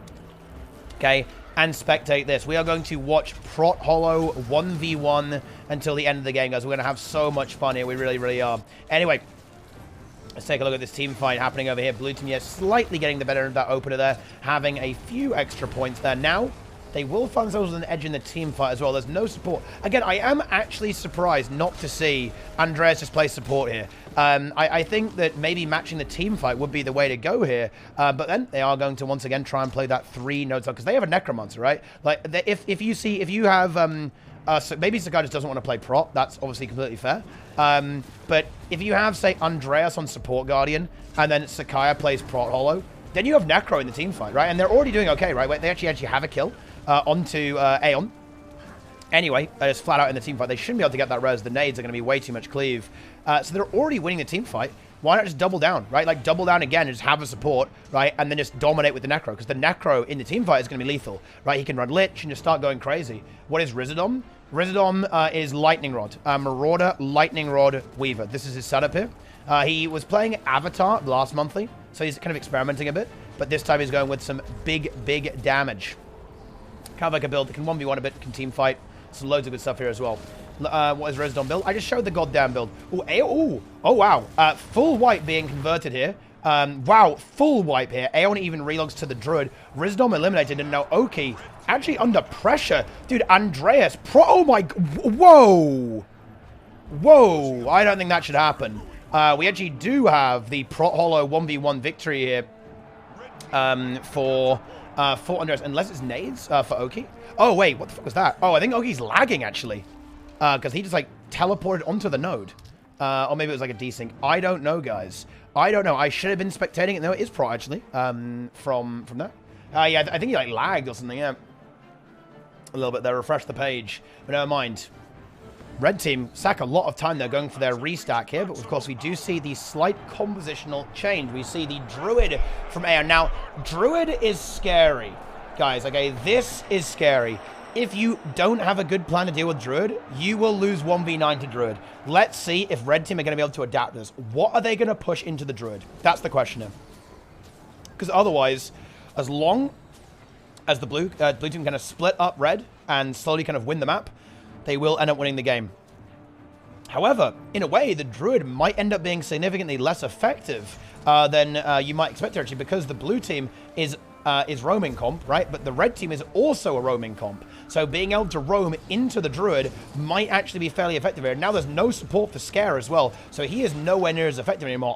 okay, and spectate this. We are going to watch Prot Hollow 1v1 until the end of the game, guys. We're going to have so much fun here. We really, really are. Anyway, let's take a look at this team fight happening over here. Blue team, yes, slightly getting the better of that opener there, having a few extra points there. Now, they will find themselves with an edge in the team fight as well. There's no support. Again, I am actually surprised not to see Andreas just play support here. I think that maybe matching the team fight would be the way to go here. But then they are going to once again try and play that 3 nodes because they have a Necromancer, right? Like if you have so maybe Sakai just doesn't want to play prop. That's obviously completely fair. But if you have, say, Andreas on support Guardian and then Sakaya plays Prot Hollow, then you have Necro in the team fight, right? And they're already doing okay, right? They actually have a kill onto Aeon. Anyway, just flat out in the team fight. They shouldn't be able to get that res. The nades are going to be way too much cleave. So they're already winning the team fight. Why not just double down, right? Like, double down again and just have a support, right? And then just dominate with the Necro, because the Necro in the team fight is going to be lethal, right? He can run Lich and just start going crazy. What is Rizadom? Rizadom is Lightning Rod. Marauder, Lightning Rod, Weaver. This is his setup here. He was playing Avatar last monthly, so he's kind of experimenting a bit. But this time he's going with some big, big damage. Kind of like a build that can 1v1 a bit, can team fight. Some loads of good stuff here as well. What is Rizadom build? I just showed the goddamn build. Ooh, oh wow. Full wipe being converted here. Wow, full wipe here. Aeon even relogs to the Druid. Rizadom eliminated, and now Oki actually under pressure. Dude, Andreas, oh my, whoa. Whoa, I don't think that should happen. We actually do have the Prot Hollow 1v1 victory here for Andreas, unless it's nades for Oki. Oh, wait, what the fuck was that? Oh, I think Oki's lagging, actually, because he just, like, teleported onto the node. Or maybe it was, like, a desync. I don't know, guys. I don't know. I should have been spectating it. No, it is Prot, actually, from that. Yeah, I think he, like, lagged or something, yeah. A little bit there. Refresh the page. But never mind. Red team sack a lot of time there going for their restack here, but of course we do see the slight compositional change. We see the Druid from Aeon. Now, Druid is scary, guys, okay? This is scary. If you don't have a good plan to deal with Druid, you will lose 1v9 to Druid. Let's see if Red team are going to be able to adapt this. What are they going to push into the Druid? That's the question here. Because otherwise, as long as the blue team kind of split up Red and slowly kind of win the map, they will end up winning the game. However, in a way, the Druid might end up being significantly less effective than you might expect, actually, because the blue team is roaming comp, right? But the red team is also a roaming comp. So being able to roam into the Druid might actually be fairly effective here. Now there's no support for Scare as well, so he is nowhere near as effective anymore.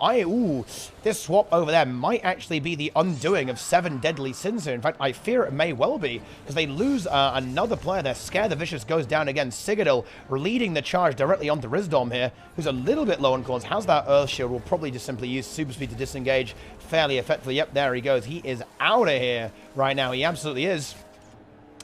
This swap over there might actually be the undoing of 7 deadly sins here. In fact, I fear it may well be, because they lose another player there. Scare the Vicious goes down again. Citadel leading the charge directly onto Rizadom here, who's a little bit low on cores. How's that Earth Shield? Will probably just simply use Super Speed to disengage fairly effectively. Yep, there he goes. He is out of here right now. He absolutely is.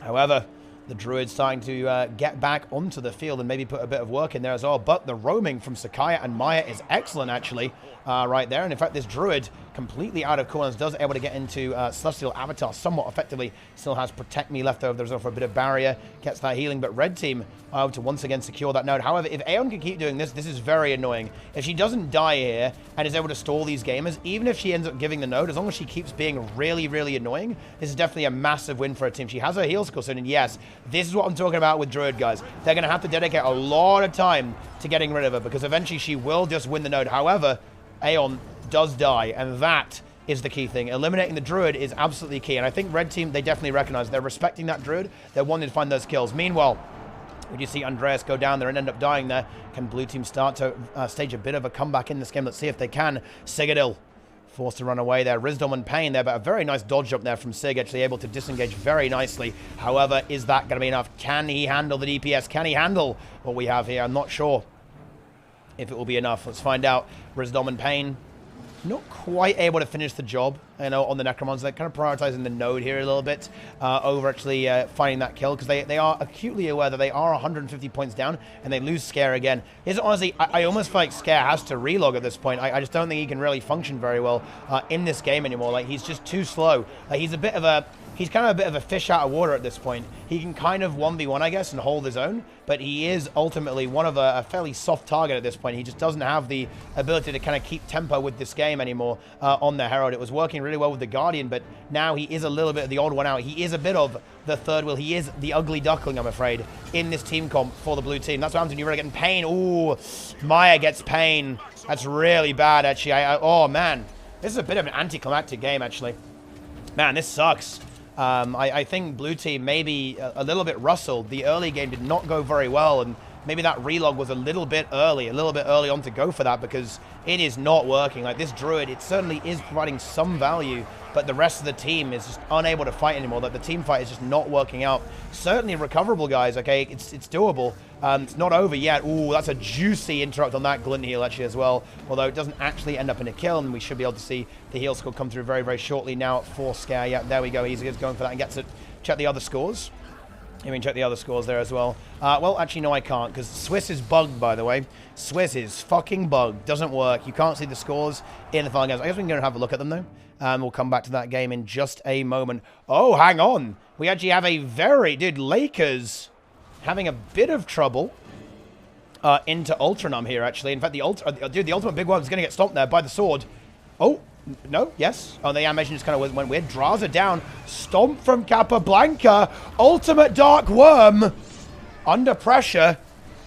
However, the Druid's starting to get back onto the field and maybe put a bit of work in there as well. But the roaming from Sakaya and Maya is excellent, actually, right there. And in fact, this Druid, completely out of corners, does able to get into Celestial Avatar somewhat effectively. Still has Protect Me left over. There's also a bit of barrier. Gets that healing. But Red Team to once again secure that node. However, if Aeon can keep doing this, this is very annoying. If she doesn't die here and is able to stall these gamers, even if she ends up giving the node, as long as she keeps being really, really annoying, this is definitely a massive win for her team. She has her heal skill soon, and yes, this is what I'm talking about with Druid, guys. They're going to have to dedicate a lot of time to getting rid of her, because eventually she will just win the node. However, Aeon does die, and that is the key thing. Eliminating the Druid is absolutely key, and I think Red Team, they definitely recognize they're respecting that Druid. They're wanting to find those kills. Meanwhile, when you see Andreas go down there and end up dying there, can Blue Team start to stage a bit of a comeback in this game? Let's see if they can. Citadel forced to run away there. Rizadom and Pain there, but a very nice dodge up there from Sig, actually able to disengage very nicely. However, is that going to be enough? Can he handle the DPS? Can he handle what we have here? I'm not sure if it will be enough. Let's find out. Rizadom and Pain not quite able to finish the job, you know, on the Necromancer. They're kind of prioritizing the node here a little bit over actually finding that kill, because they are acutely aware that they are 150 points down and they lose Scare again. Honestly, I almost feel like Scare has to relog at this point. I just don't think he can really function very well in this game anymore. Like, he's just too slow. Like, he's kind of a bit of a fish out of water at this point. He can kind of 1v1, I guess, and hold his own, but he is ultimately one of a fairly soft target at this point. He just doesn't have the ability to kind of keep tempo with this game anymore on the Herald. It was working really well with the Guardian, but now he is a little bit of the odd one out. He is a bit of the third wheel. He is the ugly duckling, I'm afraid, in this team comp for the blue team. That's what happens when you're really getting Pain. Ooh, Maya gets Pain. That's really bad, actually. Oh, man. This is a bit of an anticlimactic game, actually. Man, this sucks. I think blue team maybe a little bit rustled. The early game did not go very well, and maybe that relog was a little bit early on to go for that, because it is not working. Like, this Druid, it certainly is providing some value, but the rest of the team is just unable to fight anymore. Like, the team fight is just not working out. Certainly recoverable, guys, okay? It's doable. It's not over yet. Ooh, that's a juicy interrupt on that glint heal, actually, as well. Although it doesn't actually end up in a kill, and we should be able to see the heal score come through very, very shortly now for Scare. Yeah, there we go. He's going for that and gets it. Check the other scores. Let me check the other scores there as well. Well, actually, no, I can't, because Swiss is bugged, by the way. Swiss is fucking bugged. Doesn't work. You can't see the scores in the final games. I guess we can go and have a look at them, though. We'll come back to that game in just a moment. Oh, hang on. We actually have a very... Dude, Lakerz having a bit of trouble into Ultranum here, actually. In fact, the Ultimate Big One is going to get stomped there by the sword. Oh, no, yes. Oh, the animation just kind of went weird. Draws it down. Stomp from Capablanca. Ultimate Dark Worm. Under pressure.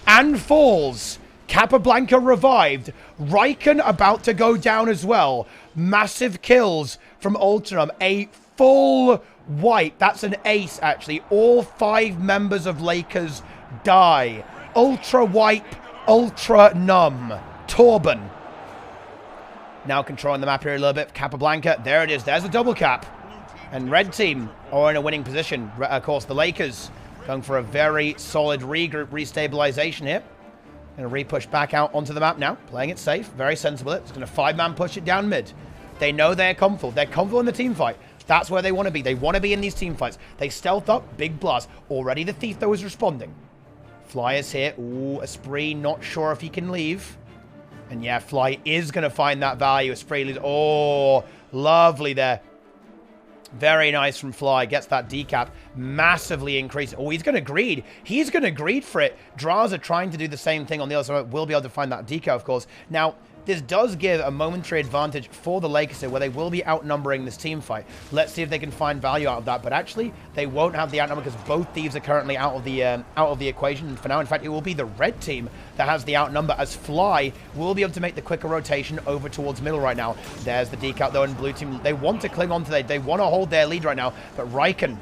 And falls. Capablanca revived. Raikön about to go down as well. Massive kills from Ultranum. A full wipe. That's an ace, actually. All 5 members of Lakerz die. Ultra wipe. Ultra numb. Torben. Now controlling the map here a little bit. Capablanca, there it is. There's a double cap. And red team are in a winning position. Of course, the Lakerz going for a very solid regroup, restabilization here. Going to re-push back out onto the map now. Playing it safe. Very sensible. It's going to 5-man push it down mid. They know they're comfortable. They're comfortable in the team fight. That's where they want to be. They want to be in these team fights. They stealth up. Big blast. Already the Thief, though, is responding. Fly is here. Ooh, Esprit not sure if he can leave. And yeah, Fly is going to find that value. Esprit, oh, lovely there. Very nice from Fly. Gets that decap. Massively increased. Oh, he's going to greed. He's going to greed for it. Draza trying to do the same thing on the other side. Will be able to find that decal, of course. Now, this does give a momentary advantage for the Lakerz here, where they will be outnumbering this team fight. Let's see if they can find value out of that. But actually, they won't have the outnumber because both Thieves are currently out of the equation for now. In fact, it will be the red team that has the outnumber, as Fly will be able to make the quicker rotation over towards middle right now. There's the decal, though, and blue team, they want to cling on to they want to hold their lead right now. But Raikön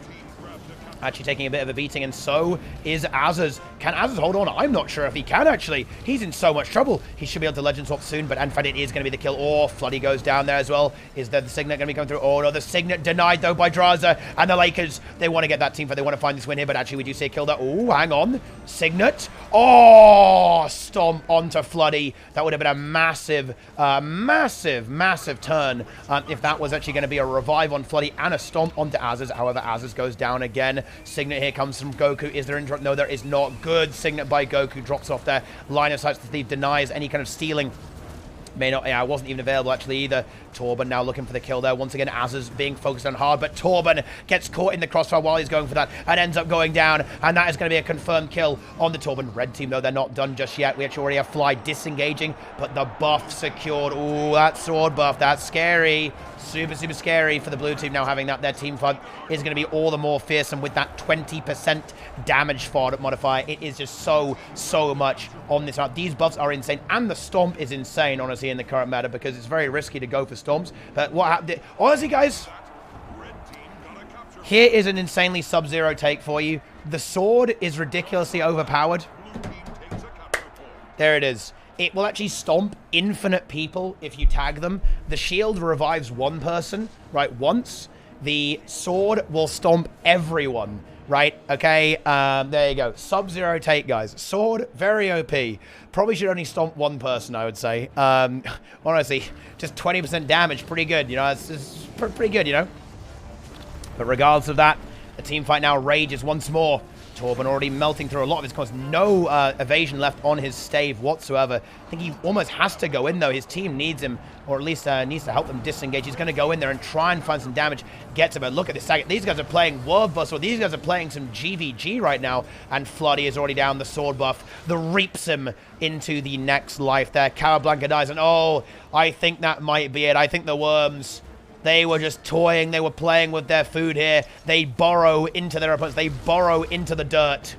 actually taking a bit of a beating, and so is Azaz. Can Azaz hold on? I'm not sure if he can, actually. He's in so much trouble. He should be able to legend swap soon, but in fact, it is going to be the kill. Oh, Floody goes down there as well. Is there the Signet going to be coming through? Oh, no, the Signet denied, though, by Draza. And the Lakerz, they want to get that team fight. They want to find this win here, but actually, we do see a kill there. Oh, hang on. Signet. Oh, stomp onto Floody. That would have been a massive, massive turn if that was actually going to be a revive on Floody and a stomp onto Azaz. However, Azaz goes down again. Signet here comes from Goku. Is there interrupt? No, there is not. Good Signet by Goku. Drops off there. Line of sight to the Thief. Denies any kind of stealing. May not, yeah, wasn't even available actually either. Torben now looking for the kill there. Once again, Azaz being focused on hard, but Torben gets caught in the crossfire while he's going for that and ends up going down. And that is going to be a confirmed kill on the Torben. Red team, though, they're not done just yet. We actually already have Fly disengaging, but the buff secured. Ooh, that sword buff, that's scary. Super scary for the blue team now having that. Their team fight is going to be all the more fearsome with that 20% damage modifier. It is just so much on this map. These buffs are insane, and the Stomp is insane, honestly, in the current meta, because it's very risky to go for Stomps. But what happened? Honestly, guys, here is an insanely Sub-Zero take for you. The sword is ridiculously overpowered. There it is. It will actually stomp infinite people if you tag them. The shield revives one person, right, once. The sword will stomp everyone, right? Okay, there you go. Sub-Zero take, guys. Sword, very OP. Probably should only stomp one person, I would say. Honestly, just 20% damage, pretty good, you know? It's pretty good, you know? But regardless of that, the team fight now rages once more. Torben already melting through a lot of his coins. No evasion left on his stave whatsoever. I think he almost has to go in, though. His team needs him, or at least needs to help them disengage. He's going to go in there and try and find some damage. Gets him, but look at this. These guys are playing World Bus, or these guys are playing some GVG right now. And Floody is already down the sword buff. The reaps him into the next life there. Capablanca dies, and oh, I think that might be it. I think the worms... They were just toying. They were playing with their food here. They burrow into their opponents. They burrow into the dirt.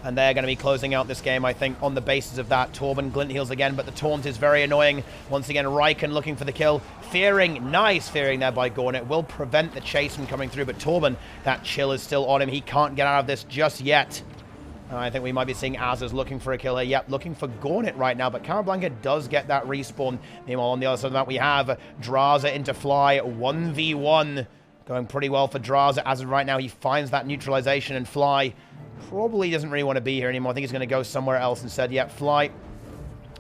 And they're going to be closing out this game, I think, on the basis of that. Torben glint heals again, but the taunt is very annoying. Once again, Raikön looking for the kill. Fearing, nice fearing there by Gorn. It will prevent the chase from coming through, but Torben, that chill is still on him. He can't get out of this just yet. I think we might be seeing Azaz looking for a killer. Yep, looking for Gornet right now, but Capablanca does get that respawn. Meanwhile, on the other side of that, we have Draza into Fly, 1v1. Going pretty well for Draza. As of right now, he finds that neutralization, and Fly probably doesn't really want to be here anymore. I think he's going to go somewhere else instead. Yep, Fly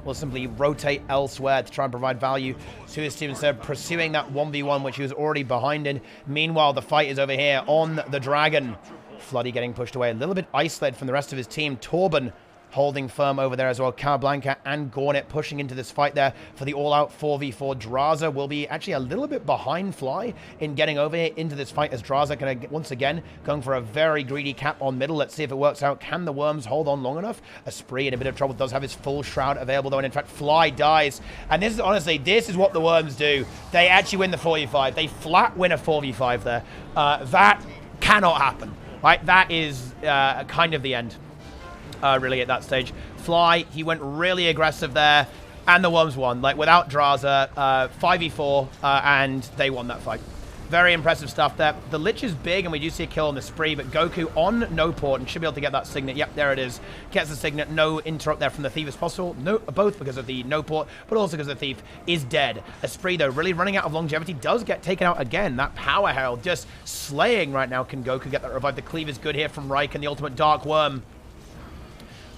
will simply rotate elsewhere to try and provide value to his team instead of pursuing that 1v1, which he was already behind in. Meanwhile, the fight is over here on the Dragon. Floody getting pushed away. A little bit isolated from the rest of his team. Torben holding firm over there as well. Capablanca and Gornet pushing into this fight there for the all-out 4v4. Draza will be actually a little bit behind Fly in getting over here into this fight as Draza going to, once again, going for a very greedy cap on middle. Let's see if it works out. Can the Worms hold on long enough? A Spree in a bit of trouble. Does have his full shroud available, though, and in fact, Fly dies. And this is, honestly, this is what the Worms do. They actually win the 4v5. They flat win a 4v5 there. That cannot happen, right? That is kind of the end. Really at that stage. Fly, he went really aggressive there, and the Worms won. Like, without Draza, 5v4, and they won that fight. Very impressive stuff there. The Lich is big, and we do see a kill on the Spree, but Goku on no port, and should be able to get that Signet. Yep, there it is. Gets the Signet. No interrupt there from the Thief as possible. No, both because of the no port, but also because the Thief is dead. A Spree, though, really running out of longevity, does get taken out again. That Power Herald just slaying right now. Can Goku get that revive? The cleave is good here from Reich, and the ultimate Dark Worm.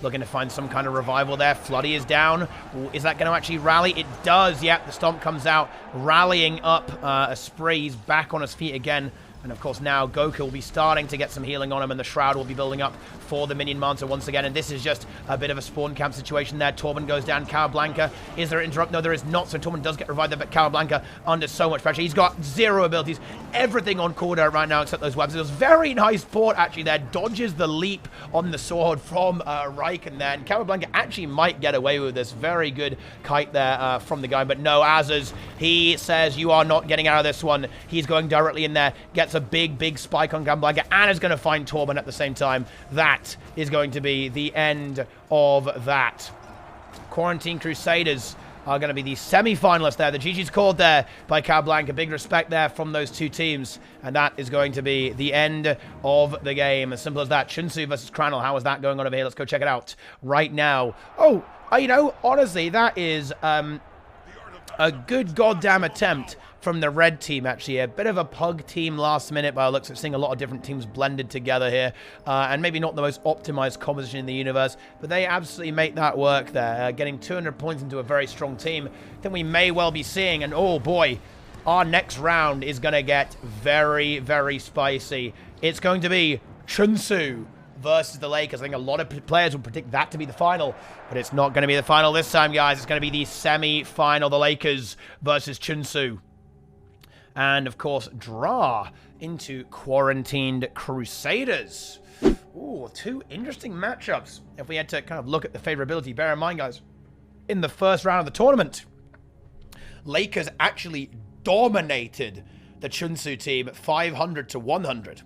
Looking to find some kind of revival there. Floody is down. Is that going to actually rally? It does. Yep, the Stomp comes out, rallying up a Spree. He's back on his feet again. And, of course, now Goku will be starting to get some healing on him, and the Shroud will be building up for the Minion Manta once again. And this is just a bit of a spawn camp situation there. Torben goes down. Capablanca. Is there an interrupt? No, there is not. So Torben does get revived there, but Capablanca under so much pressure. He's got 0 abilities. Everything on Corda right now except those webs. It was very nice port, actually, there. Dodges the leap on the sword from Reich, and then Capablanca actually might get away with this. Very good kite there from the guy. But no, Azaz, he says, you are not getting out of this one. He's going directly in there. Gets a big spike on Capablanca and is going to find Torben at the same time. That is going to be the end of that. Quarantine Crusaders are going to be the semi-finalists there. The GG's called there by Capablanca. Big respect there from those two teams. And that is going to be the end of the game. As simple as that. Chunsu versus Kranel. How is that going on over here? Let's go check it out right now. Oh, you know, honestly, that is a good goddamn attempt from the red team, actually. A bit of a pug team last minute by the looks of seeing a lot of different teams blended together here. And maybe not the most optimized composition in the universe, but they absolutely make that work there. Getting 200 points into a very strong team. Then we may well be seeing, and oh boy, our next round is going to get very spicy. It's going to be Chunsu versus the Lakerz. I think a lot of players will predict that to be the final, but it's not going to be the final this time, guys. It's going to be the semi-final, the Lakerz versus Chunsu. And, of course, draw into Quarantined Crusaders. Ooh, 2 interesting matchups. If we had to kind of look at the favorability, bear in mind, guys, in the first round of the tournament, Lakerz actually dominated the Chunsu team at 500 to 100.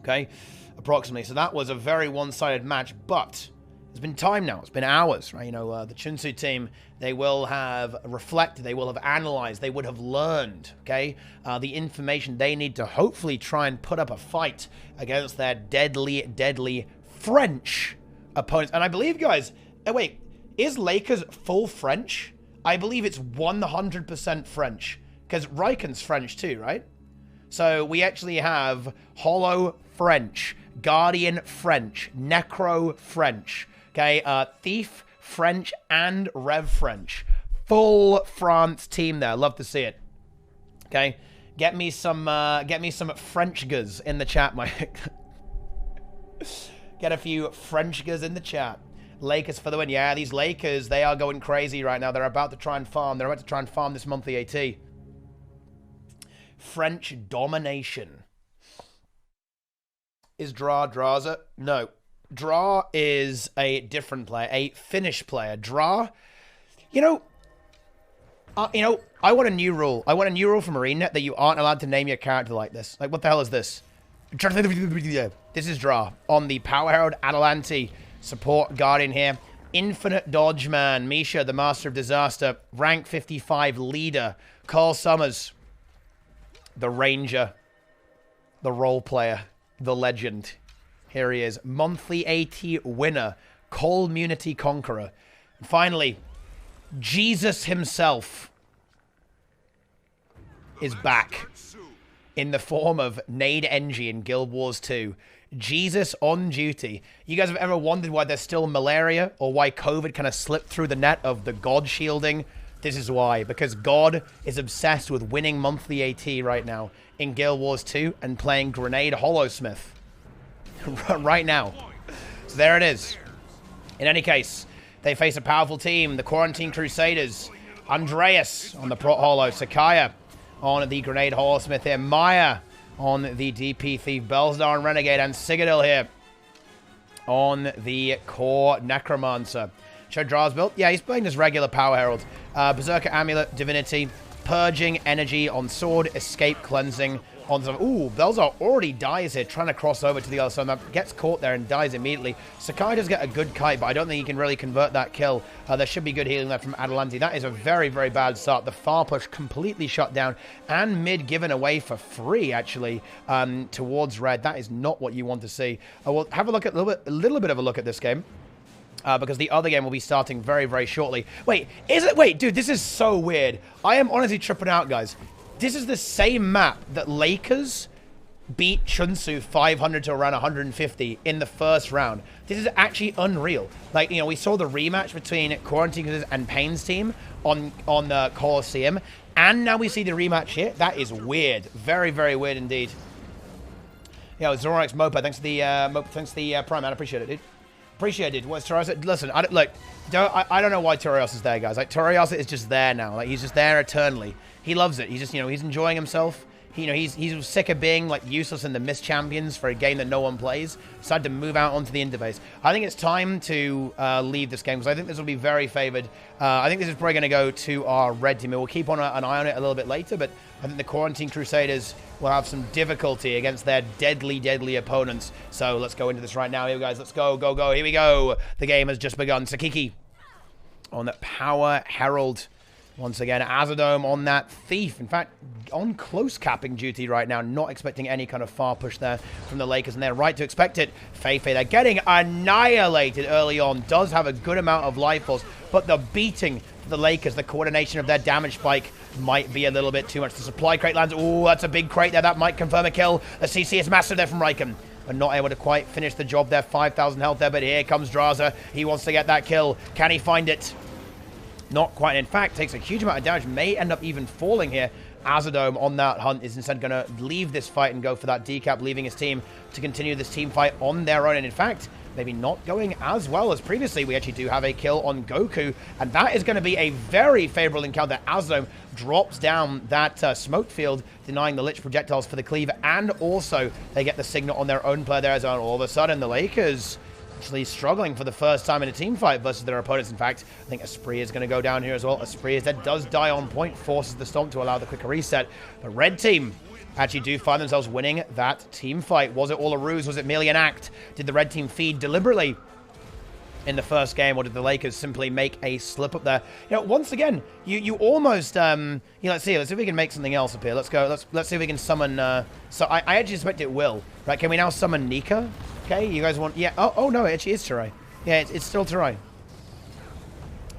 Okay, approximately. So that was a very one-sided match, but it's been time now. It's been hours, right? You know, the Chunsu team, they will have reflected, they will have analyzed, they would have learned, okay, the information they need to hopefully try and put up a fight against their deadly French opponents. And I believe, guys, wait, is Lakerz full French? I believe it's 100% French, because Riken's French too, right? So we actually have Hollow French, Guardian French, Necro French, okay, Thief French, and Rev French. Full France team there. Love to see it. Okay, get me some French guys in the chat, Mike. Get a few French guys in the chat. Lakerz for the win. Yeah, these Lakerz, they are going crazy right now. They're about to try and farm. They're about to try and farm this monthly AT. French domination. Is Draza? No. Dra is a different player, a Finnish player. Dra, I want a new rule. I want a new rule from ArenaNet that you aren't allowed to name your character like this. Like, what the hell is this? This is Dra on the Power Herald Atalante support guardian here. Infinite Dodge Man, Misha, the Master of Disaster, rank 55 leader, Carl Summers, the Ranger, the role player, the legend. Here he is, monthly AT winner, Community Conqueror. And finally, Jesus himself is back in the form of Nade Engie in Guild Wars 2. Jesus on duty. You guys have ever wondered why there's still malaria or why COVID kind of slipped through the net of the God shielding? This is why, because God is obsessed with winning monthly AT right now in Guild Wars 2 and playing Grenade Hollowsmith. right now. So there it is. In any case, they face a powerful team. The Quarantine Crusaders. Andreas on the Prot Holo. Sakaya on the Grenade Holosmith here. Maya on the DP Thief. Belsdar and Renegade. And Citadel here on the Core Necromancer. Chodraz's build. Yeah, he's playing this regular Power Herald. Berserker Amulet, Divinity, Purging Energy on Sword, Escape Cleansing on some. Ooh, Belzar already dies here, trying to cross over to the other side. Gets caught there and dies immediately. Sakai does get a good kite, but I don't think he can really convert that kill. There should be good healing there from Adelanti. That is a very, very bad start. The far push completely shut down, and mid given away for free, actually, towards red. That is not what you want to see. We'll have a look at a little bit of a look at this game. Because the other game will be starting very, very shortly. Wait, is it? Wait, dude, this is so weird. I am honestly tripping out, guys. This is the same map that Lakerz beat Chunsu 500 to around 150 in the first round. This is actually unreal. Like, you know, we saw the rematch between Quarantine and Pain's team on the Coliseum, and now we see the rematch here. That is weird. Very, very weird indeed. Yo, Zorax Mopa, thanks for the Prime, man. I appreciate it, dude. Appreciated. What's Turai? Listen, I don't know why Turai Ossa is there, guys. Like, Turai Ossa is just there now. Like, he's just there eternally. He loves it. He's just, you know, he's enjoying himself. You know, he's sick of being like useless in the Mist Champions for a game that no one plays. Decided to move out onto the interface. I think it's time to leave this game because I think this will be very favored. I think this is probably going to go to our red team. We'll keep on an eye on it a little bit later, but I think the Quarantine Crusaders will have some difficulty against their deadly, deadly opponents. So let's go into this right now. Here, guys. Let's go, go, go. Here we go. The game has just begun. Sakiki on that Power Herald. Once again, Azadome on that Thief. In fact, on close capping duty right now. Not expecting any kind of far push there from the Lakerz, and they're right to expect it. Feifei, they're getting annihilated early on. Does have a good amount of life force, but the beating for the Lakerz, the coordination of their damage spike might be a little bit too much. The supply crate lands. Ooh, that's a big crate there. That might confirm a kill. The CC is massive there from Riken, but not able to quite finish the job there. 5,000 health there, but here comes Draza. He wants to get that kill. Can he find it? Not quite. In fact, takes a huge amount of damage. May end up even falling here. Azadome on that hunt is instead going to leave this fight and go for that decap, leaving his team to continue this team fight on their own. And in fact, maybe not going as well as previously. We actually do have a kill on Goku, and that is going to be a very favorable encounter. Azadome drops down that smoke field, denying the Lich projectiles for the cleave, and also they get the signal on their own player there as well. All of a sudden, the Lakerz actually struggling for the first time in a team fight versus their opponents. In fact, I think Esprit is going to go down here as well. Esprit is dead, does die on point, forces the stomp to allow the quicker reset. But red team actually do find themselves winning that team fight. Was it all a ruse? Was it merely an act? Did the red team feed deliberately in the first game, or did the Lakerz simply make a slip up there? You know, once again, you almost, let's see if we can make something else up here. Let's go, let's see if we can summon, so I actually suspect it will. Right, can we now summon Nika? Okay, you guys want, yeah, oh no, it actually is Turai. Yeah, it's still Turai.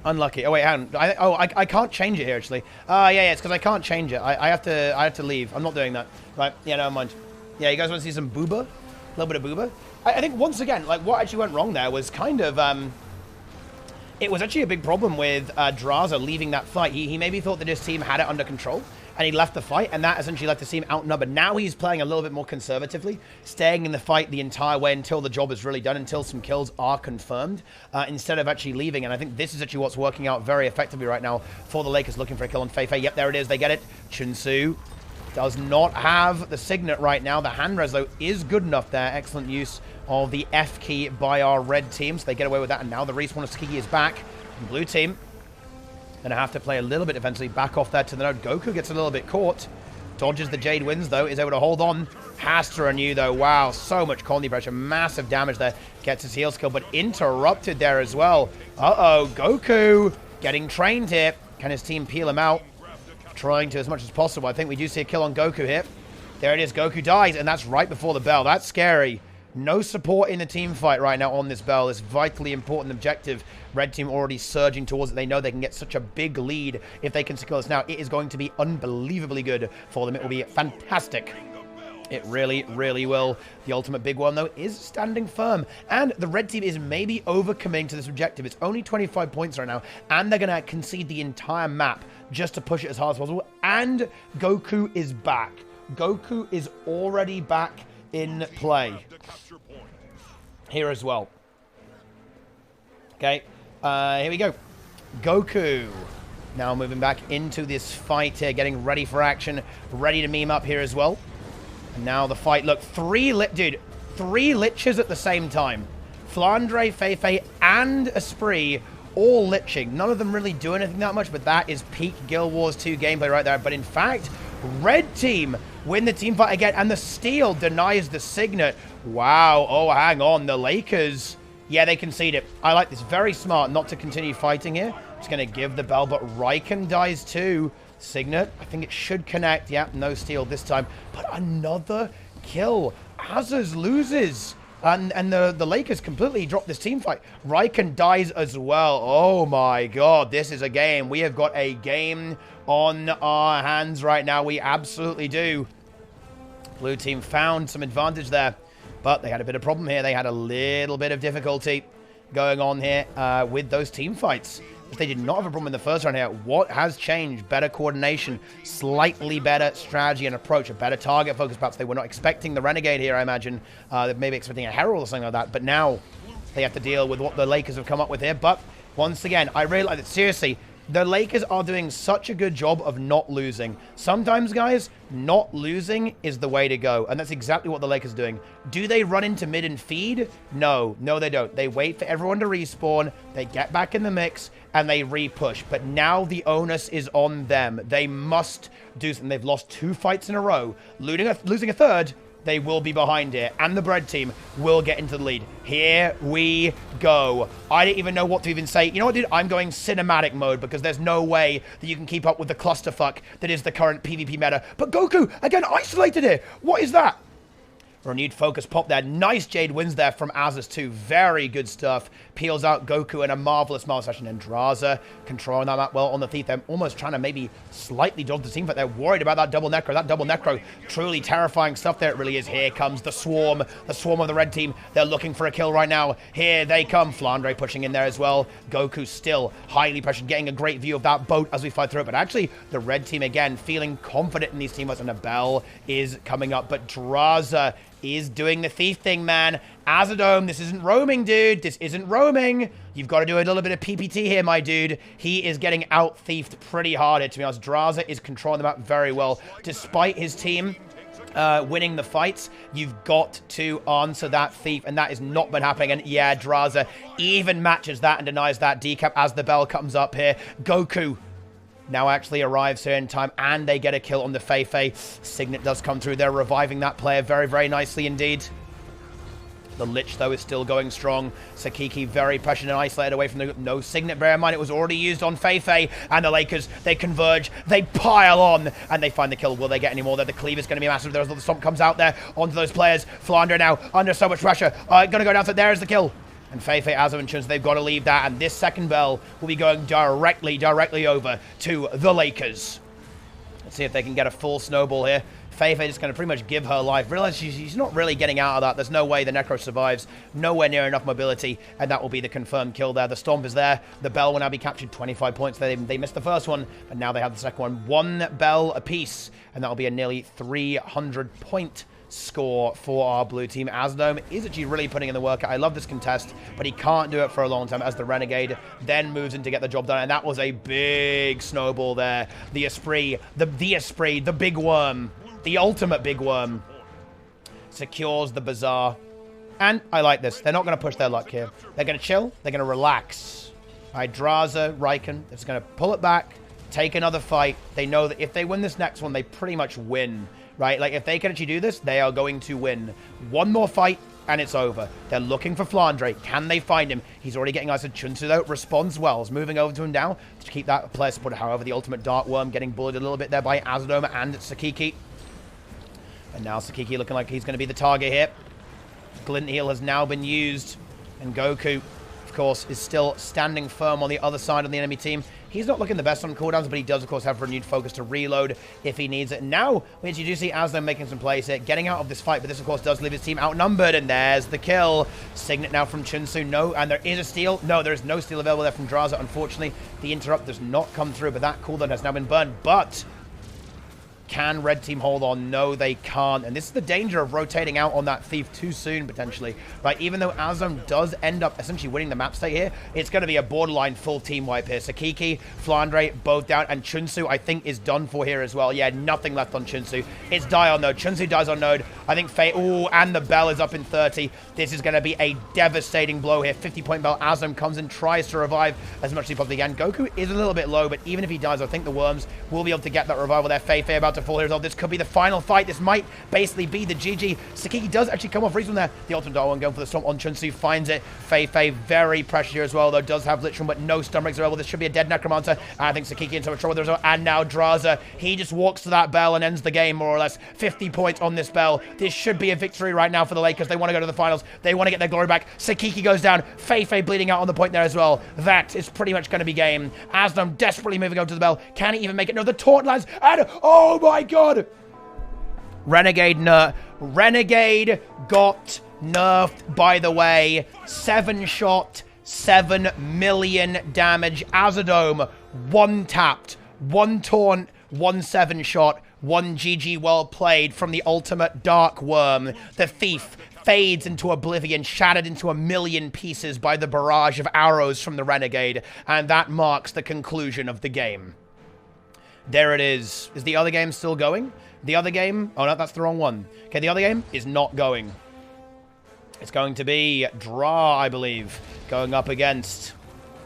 Unlucky. Oh wait, hang on. I can't change it here actually. Yeah, it's because I can't change it. I have to leave. I'm not doing that. Right, yeah, never mind. Yeah, you guys want to see some booba? A little bit of booba? I think once again, like, what actually went wrong there was kind of, it was actually a big problem with Draza leaving that fight. He maybe thought that his team had it under control, and he left the fight, and that essentially left the team outnumbered. Now he's playing a little bit more conservatively, staying in the fight the entire way until the job is really done, until some kills are confirmed, instead of actually leaving. And I think this is actually what's working out very effectively right now for the Lakerz, looking for a kill on Feifei. Yep, there it is. They get it. Chunsu does not have the signet right now. The hand res, though, is good enough there. Excellent use of the F key by our red team, so they get away with that. And now the respawn of Sakiki is back. And blue team gonna have to play a little bit defensively, back off there to the node. Goku gets a little bit caught. Dodges the Jade Winds, though. Is able to hold on. Has to renew, though. Wow, so much Condi pressure. Massive damage there. Gets his heal skill, but interrupted there as well. Uh-oh, Goku getting trained here. Can his team peel him out? Trying to as much as possible. I think we do see a kill on Goku here. There it is. Goku dies, and that's right before the bell. That's scary. No support in the team fight right now on this bell. This vitally important objective. Red team already surging towards it. They know they can get such a big lead if they can secure this now. It is going to be unbelievably good for them. It will be fantastic. It really, really will. The ultimate big one, though, is standing firm. And the red team is maybe overcommitting to this objective. It's only 25 points right now, and they're going to concede the entire map just to push it as hard as possible. And Goku is back. Goku is already back in play. here as well. Okay, here we go. Goku now moving back into this fight here, getting ready for action, ready to meme up here as well. And now the fight, look, three liches at the same time. Flandre, Feifei, and Esprit all liching. None of them really do anything that much, but that is peak Guild Wars 2 gameplay right there. But in fact, red team win the team fight again, and the steal denies the signet. Wow, oh, hang on, the Lakerz. Yeah, they concede it. I like this. Very smart not to continue fighting here. Just going to give the bell, but Raikkonen dies too. Signet, I think it should connect. Yeah, no steal this time. But another kill. Azaz loses. And the Lakerz completely drop this team fight. Raikkonen dies as well. Oh my god, this is a game. We have got a game on our hands right now. We absolutely do. Blue team found some advantage there. But they had a bit of problem here. They had a little bit of difficulty going on here with those team fights. If they did not have a problem in the first round here, what has changed? Better coordination, slightly better strategy and approach, a better target focus. Perhaps they were not expecting the Renegade here, I imagine. They may be expecting a Herald or something like that. But now they have to deal with what the Lakerz have come up with here. But once again, I realize that seriously, the Lakerz are doing such a good job of not losing. Sometimes, guys, not losing is the way to go. And that's exactly what the Lakerz are doing. Do they run into mid and feed? No. No, they don't. They wait for everyone to respawn. They get back in the mix, and they re-push. But now the onus is on them. They must do something. They've lost 2 fights in a row. Losing a third, they will be behind here, and the bread team will get into the lead. Here we go. I didn't even know what to even say. You know what, dude? I'm going cinematic mode because there's no way that you can keep up with the clusterfuck that is the current PvP meta. But Goku, again, isolated here. What is that? Renewed focus pop there. Nice Jade wins there from Azaz too. Very good stuff. Peels out Goku in a marvelous session. And Draza controlling that well on the Thief. They're almost trying to maybe slightly dodge the team, but they're worried about that double Necro. That double Necro, truly terrifying stuff there. It really is. Here comes the swarm of the red team. They're looking for a kill right now. Here they come. Flandre pushing in there as well. Goku still highly pressured, getting a great view of that boat as we fight through it. But actually, the red team again feeling confident in these team fights, and a bell is coming up. But Draza is doing the thief thing, man. Azadome, this isn't roaming, dude. This isn't roaming. You've got to do a little bit of PPT here, my dude. He is getting out-thiefed pretty hard here, to be honest. Draza is controlling the map very well. Despite his team winning the fights, you've got to answer that thief, and that has not been happening. And yeah, Draza even matches that and denies that decap as the bell comes up here. Goku now actually arrives here in time, and they get a kill on the Feifei. Signet does come through. They're reviving that player very, very nicely indeed. The Lich, though, is still going strong. Sakiki very pressured and isolated away from the... No Signet, bear in mind, it was already used on Feifei. And the Lakerz, they converge, they pile on, and they find the kill. Will they get any more there? The cleave is going to be massive. There's the stomp comes out there onto those players. Flandre now under so much pressure. Going to go down, so there's the kill. And Feifei, Azov, and Chuns, they've got to leave that. And this second bell will be going directly over to the Lakerz. Let's see if they can get a full snowball here. Feifei just going to pretty much give her life. Realize she's not really getting out of that. There's no way the Necro survives. Nowhere near enough mobility. And that will be the confirmed kill there. The Stomp is there. The bell will now be captured. 25 points. They missed the first one, but now they have the second one. 1 bell apiece. And that will be a nearly 300-point score for our blue team. Azadome is actually really putting in the work. I love this contest, but he can't do it for a long time as the Renegade then moves in to get the job done. And that was a big snowball there. The Esprit, the Esprit, the big worm, the ultimate big worm, secures the Bazaar. And I like this. They're not going to push their luck here. They're going to chill. They're going to relax. All right, Draza, Raikkonen, they're just going to pull it back, take another fight. They know that if they win this next one, they pretty much win. Right? Like, if they can actually do this, they are going to win. One more fight, and it's over. They're looking for Flandre. Can they find him? He's already getting eyes on Chunsu, though. Responds well. Is moving over to him now to keep that player supported. However, the ultimate Dark Worm getting bullied a little bit there by Azadome and Sakiki. And now Sakiki looking like he's going to be the target here. Glint Heal has now been used. And Goku, of course, is still standing firm on the other side of the enemy team. He's not looking the best on cooldowns, but he does, of course, have renewed focus to reload if he needs it. And now, we actually do see Azadome making some plays here, getting out of this fight, but this, of course, does leave his team outnumbered, and there's the kill. Signet now from Chunsu. No, and there is a steal. No, there is no steal available there from Draza. Unfortunately, the interrupt does not come through, but that cooldown has now been burned. But Can Red Team hold on? No, they can't. And this is the danger of rotating out on that Thief too soon, potentially. Right, even though Azom does end up essentially winning the map state here, it's going to be a borderline full team wipe here. Sakiki, Flandre, both down, and Chunsu, I think, is done for here as well. Yeah, nothing left on Chunsu. It's die on node. Chunsu dies on node. I think Faye, ooh, and the Bell is up in 30. This is going to be a devastating blow here. 50-point Bell. Azom comes in, tries to revive as much as he possibly can. Goku is a little bit low, but even if he dies, I think the Worms will be able to get that revival there. Faye about to fall here as well. This could be the final fight. This might basically be the GG. Sakiki does actually come off reason there. The ultimate Darwin going for the Storm on Chunsu. Finds it. Faye very pressured here as well, though. Does have Literal, but no stun breaks available. This should be a dead Necromancer. And I think Sakiki in so much trouble there as well. And now Draza. He just walks to that Bell and ends the game, more or less. 50 points on this Bell. This should be a victory right now for the Lakers. They want to go to the finals. They want to get their glory back. Sakiki goes down. Faye bleeding out on the point there as well. That is pretty much going to be game. Asdom desperately moving over to the Bell. Can he even make it? No, the taunt lands. And oh my god! Renegade got nerfed, by the way. 7-shot, 7 million damage. Azadome, 1 tapped, 1 taunt, 1 7-shot, 1 GG well played from the ultimate Dark Worm. The Thief fades into oblivion, shattered into a million pieces by the barrage of arrows from the Renegade, and that marks the conclusion of the game. There it is. Is the other game still going? The other game? Oh, no, that's the wrong one. Okay, the other game is not going. It's going to be Draw, I believe, going up against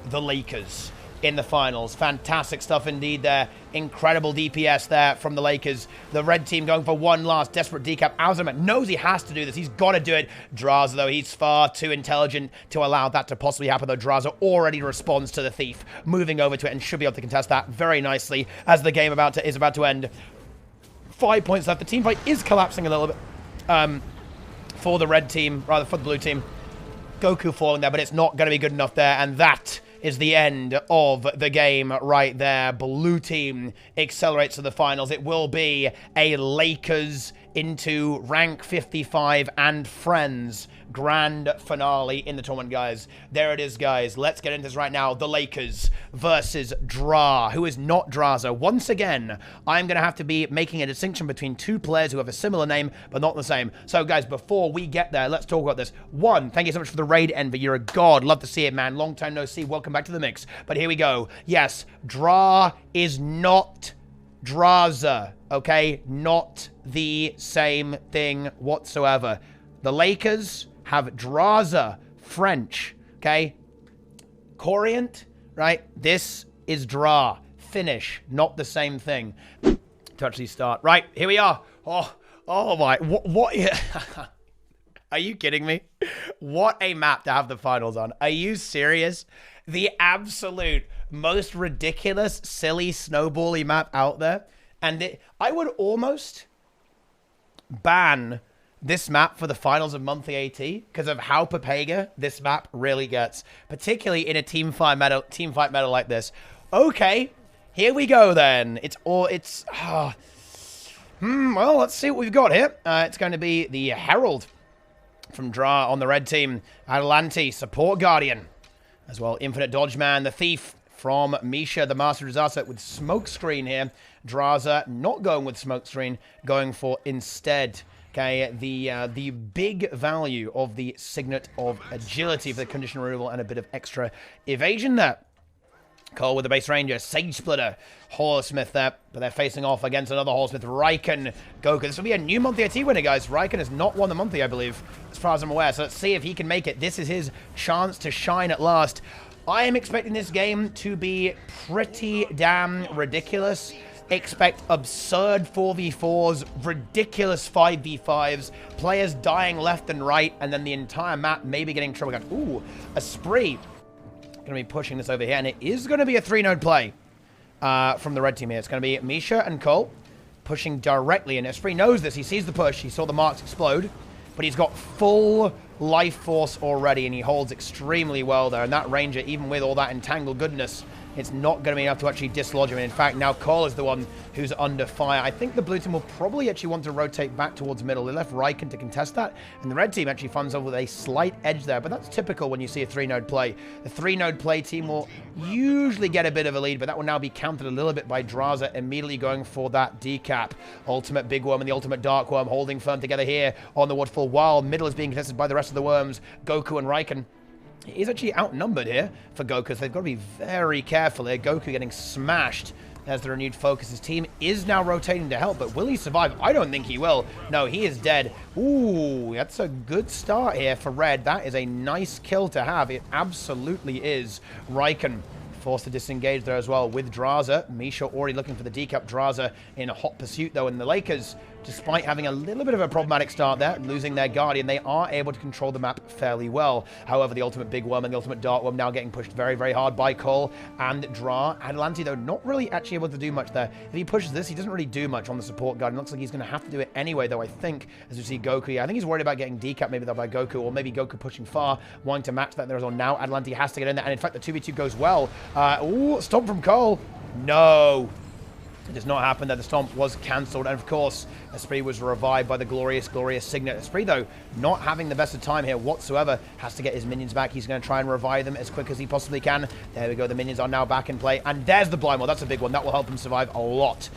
the Lakers in the finals. Fantastic stuff indeed there. Incredible DPS there from the Lakers. The red team going for one last desperate decap. Azam knows he has to do this. He's got to do it. Draza, though, he's far too intelligent to allow that to possibly happen, though. Draza already responds to the Thief, moving over to it, and should be able to contest that very nicely as the game is about to end. 5 points left. The team fight is collapsing a little bit for the red team, rather for the blue team. Goku falling there, but it's not going to be good enough there, and that is the end of the game right there. Blue team accelerates to the finals. It will be a Lakers into rank 55 and friends grand finale in the tournament, guys. There it is, guys. Let's get into this right now. The Lakers versus Dra, who is not Draza. Once again, I'm going to have to be making a distinction between two players who have a similar name, but not the same. So, guys, before we get there, let's talk about this. One, thank you so much for the raid, Envy. You're a god. Love to see it, man. Long time no see. Welcome back to the mix. But here we go. Yes, Dra is not Draza, okay? Not the same thing whatsoever. The Lakers have Draza, French, okay? Corient, right? This is Dra, Finnish, not the same thing. To actually start. Right, here we are. Oh my, what are you kidding me? What a map to have the finals on. Are you serious? The absolute most ridiculous, silly, snowbally map out there. And I would almost ban this map for the finals of monthly AT because of how Papega this map really gets, particularly in a team fight meta like this. Okay, here we go then. Well, let's see what we've got here. It's going to be the Herald from Dra on the red team. Adelante, Support Guardian. As well, Infinite Dodge Man, the Thief from Misha, the Master Disaster with Smokescreen here. Draza not going with Smokescreen, going for instead, okay, the big value of the Signet of Agility for the condition removal and a bit of extra evasion there. Cole with the base ranger, Sage Splitter, Horsmith there, but they're facing off against another Horsmith, Raikon, Goku. This will be a new monthly AT winner, guys. Raikon has not won the monthly, I believe, as far as I'm aware. So let's see if he can make it. This is his chance to shine at last. I am expecting this game to be pretty damn ridiculous. Expect absurd 4v4s, ridiculous 5v5s, players dying left and right, and then the entire map maybe getting trouble. Ooh, a Spree. Going to be pushing this over here, and it is going to be a 3-node play from the red team here. It's going to be Misha and Cole pushing directly, and Esprit knows this. He sees the push. He saw the marks explode, but he's got full life force already, and he holds extremely well there. And that Ranger, even with all that entangled goodness, it's not going to be enough to actually dislodge him. And in fact, now Cole is the one who's under fire. I think the blue team will probably actually want to rotate back towards middle. They left Riken to contest that, and the red team actually finds over with a slight edge there, but that's typical when you see a 3-node play. The 3-node play team will usually get a bit of a lead, but that will now be countered a little bit by Draza immediately going for that decap. Ultimate Big Worm and the Ultimate Dark Worm holding firm together here on the waterfall, while middle is being contested by the rest of the worms, Goku and Riken. He's actually outnumbered here for Goku, so they've got to be very careful here. Goku getting smashed as the renewed focus. His team is now rotating to help, but will he survive? I don't think he will. No, he is dead. Ooh, that's a good start here for red. That is a nice kill to have. It absolutely is. Riken forced to disengage there as well with Draza. Misha already looking for the decap. Draza in a hot pursuit, though, and the Lakerz, despite having a little bit of a problematic start there, losing their Guardian, they are able to control the map fairly well. However, the Ultimate Big Worm and the Ultimate Dark Worm now getting pushed very, very hard by Cole and Dra. Adelante, though, not really actually able to do much there. If he pushes this, he doesn't really do much on the support Guardian. Looks like he's going to have to do it anyway, though, I think, as we see Goku. Yeah, I think he's worried about getting decapped maybe, though, by Goku, or maybe Goku pushing far, wanting to match that there as well. Now Adelante has to get in there, and in fact, the 2v2 goes well. Ooh, stomp from Cole. No. It does not happen there. The stomp was cancelled, and of course, Esprit was revived by the glorious Signet. Esprit, though, not having the best of time here whatsoever, has to get his minions back. He's going to try and revive them as quick as he possibly can. There we go. The minions are now back in play, and there's the blind wall. That's a big one. That will help him survive a lot.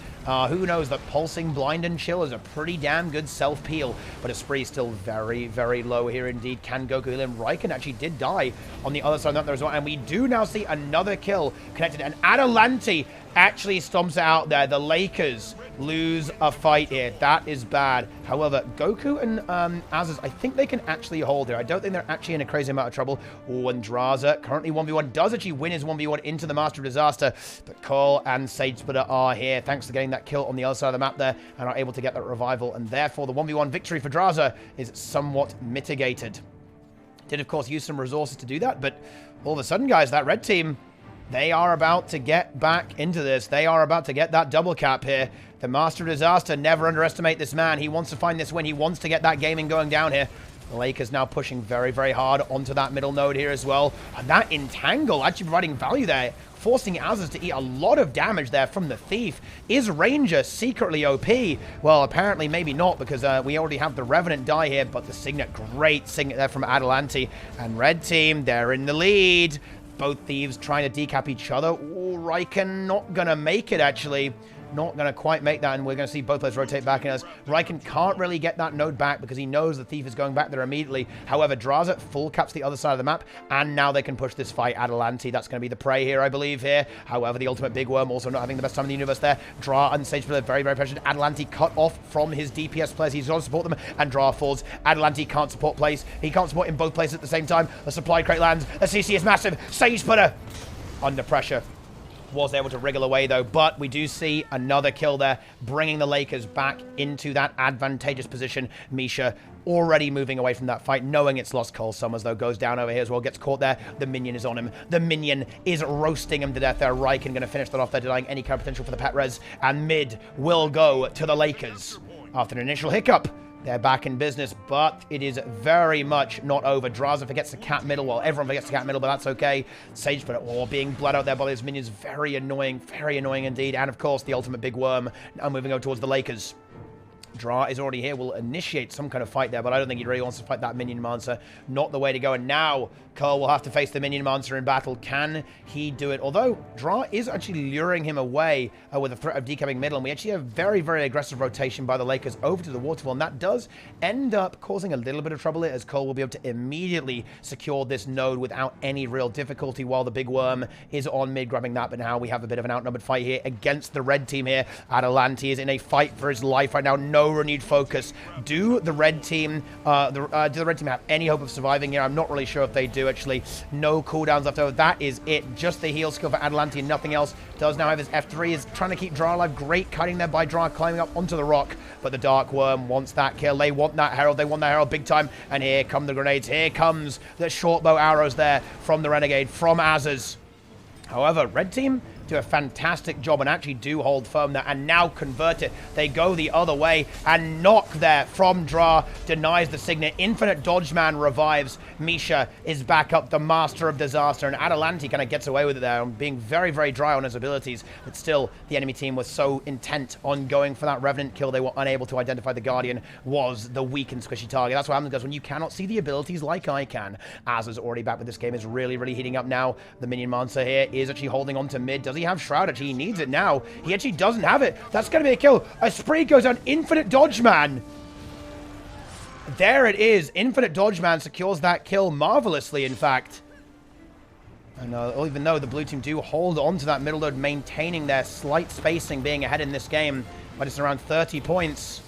Who knows that pulsing blind and chill is a pretty damn good self-peel, but Esprit is still very, very low here indeed. Can Goku heal him? Riken actually did die on the other side of that there as well, and we do now see another kill connected, and Adelante actually stomps it out there. The Lakerz lose a fight here. That is bad. However, Goku and Azaz, I think they can actually hold here. I don't think they're actually in a crazy amount of trouble. Oh, and Draza, currently 1v1, does actually win his 1v1 into the Master of Disaster, but Cole and Sage Splitter are here, thanks to getting that kill on the other side of the map there, and are able to get that revival, and therefore the 1v1 victory for Draza is somewhat mitigated. Did, of course, use some resources to do that, but all of a sudden, guys, that red team, they are about to get back into this. They are about to get that double cap here. The Master of Disaster, never underestimate this man. He wants to find this win. He wants to get that gaming going down here. The Lakerz now pushing very, very hard onto that middle node here as well. And that entangle actually providing value there, forcing Azaz to eat a lot of damage there from the Thief. Is Ranger secretly OP? Well, apparently maybe not, because we already have the Revenant die here, but the Signet, great Signet there from Adelante. And red team, they're in the lead. Both Thieves trying to decap each other. Oh, Riken not going to make it, actually. Not going to quite make that, and we're going to see both players rotate back in us. Riken can't really get that node back because he knows the Thief is going back there immediately. However, Draza full caps the other side of the map, and now they can push this fight. Adelante, that's going to be the prey here, I believe, here. However, the Ultimate Big Worm also not having the best time in the universe there. Dra and Sage Splitter very, very pressured. Adelante cut off from his DPS players. He's got to support them, and Dra falls. Adelante can't support place. He can't support in both places at the same time. The supply crate lands. The CC is massive. Sage Splitter under pressure. Was able to wriggle away, though, but we do see another kill there, bringing the Lakerz back into that advantageous position. Misha already moving away from that fight, knowing it's lost. Cole Summers, though, goes down over here as well, gets caught there. The minion is on him. The minion is roasting him to death there. Riken going to finish that off there, denying any kind of potential for the pet res, and mid will go to the Lakerz. After an initial hiccup, they're back in business, but it is very much not over. Draza forgets the cat middle. Well, everyone forgets the cat middle, but that's okay. Sage Splitter, being bled out there by his minions. Very annoying indeed. And, of course, the Ultimate Big Worm now moving over towards the Lakerz. Dra is already here, will initiate some kind of fight there, but I don't think he really wants to fight that minion monster. Not the way to go. And now Cole will have to face the minion monster in battle. Can he do it? Although Dra is actually luring him away with the threat of decapping middle, and we actually have very, very aggressive rotation by the Lakerz over to the waterfall, and that does end up causing a little bit of trouble here, as Cole will be able to immediately secure this node without any real difficulty, while the Big Worm is on mid grabbing that. But now we have a bit of an outnumbered fight here against the red team here. Adelante is in a fight for his life right now. No renewed focus. Do the red team have any hope of surviving here? I'm not really sure if they do, actually. No cooldowns left over. That is it. Just the heal skill for Adelante and nothing else. Does now have his F3, is trying to keep Dra alive. Great cutting there by Dra, climbing up onto the rock, but the Dark Worm wants that kill. They want that Herald. They want that Herald big time, and here come the grenades. Here comes the short bow arrows there from the Renegade, from Azaz. However, red team do a fantastic job and actually do hold firm there and now convert it. They go the other way and knock there from Dra, denies the Signet. Infinite Dodge Man revives. Misha is back up, the master of disaster, and Atalante kind of gets away with it there, being very, very dry on his abilities, but still the enemy team was so intent on going for that Revenant kill they were unable to identify the Guardian was the weak and squishy target. That's what happens, guys, when you cannot see the abilities like I can. Az is already back, but this game is really, really heating up now. The minion monster here is actually holding on to mid. Does he have Shroud? Actually, he needs it now. He actually doesn't have it. That's going to be a kill. A spree goes on Infinite Dodge Man. There it is. Infinite Dodge Man secures that kill marvelously, in fact. And even though the blue team do hold on to that middle node, maintaining their slight spacing, being ahead in this game by just around 30 points.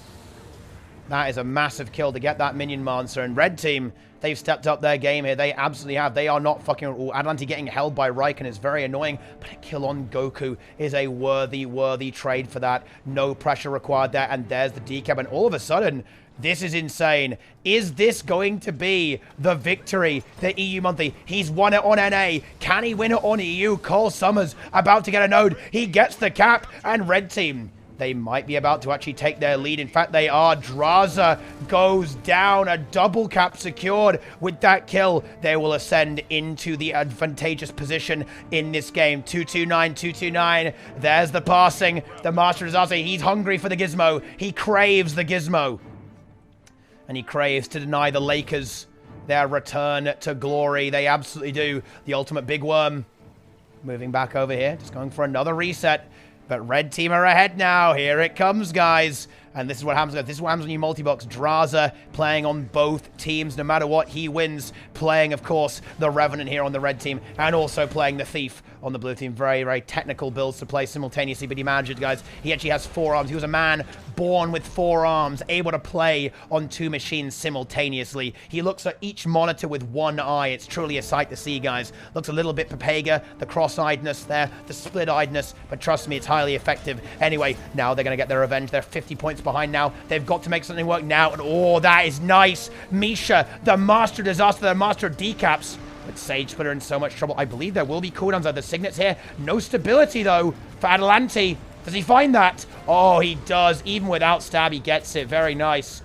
That is a massive kill to get that minion monster. And red team, they've stepped up their game here. They absolutely have. They are not fucking... Atalante getting held by Raikkonen is very annoying, but a kill on Goku is a worthy trade for that. No pressure required there, and there's the decap. And all of a sudden, this is insane. Is this going to be the victory, the EU monthly? He's won it on NA. Can he win it on EU? Cole Summers about to get a node. He gets the cap, and red team, they might be about to actually take their lead. In fact, they are. Draza goes down. A double cap secured with that kill. They will ascend into the advantageous position in this game. 229, 229. There's the passing. The Master of Disaster. He's hungry for the gizmo. He craves the gizmo. And he craves to deny the Lakerz their return to glory. They absolutely do. The ultimate big worm moving back over here. Just going for another reset. But red team are ahead now. Here it comes, guys. And this is what happens. This is what happens when you multi-box. Draza playing on both teams. No matter what, he wins. Playing, of course, the Revenant here on the red team. And also playing the Thief on the blue team. Very, very technical builds to play simultaneously. But he managed it, guys. He actually has 4 arms. He was a man born with 4 arms. Able to play on 2 machines simultaneously. He looks at each monitor with 1 eye. It's truly a sight to see, guys. Looks a little bit Papega. The cross-eyedness there. The split-eyedness. But trust me, it's highly effective. Anyway, now they're going to get their revenge. They're 50 points behind now. They've got to make something work now. And oh, that is nice. Misha, the master disaster, the master decaps. But Sage Splitter in so much trouble. I believe there will be cooldowns of the signets here. No stability, though, for Atalante. Does he find that? Oh, he does. Even without stab, he gets it. Very nice.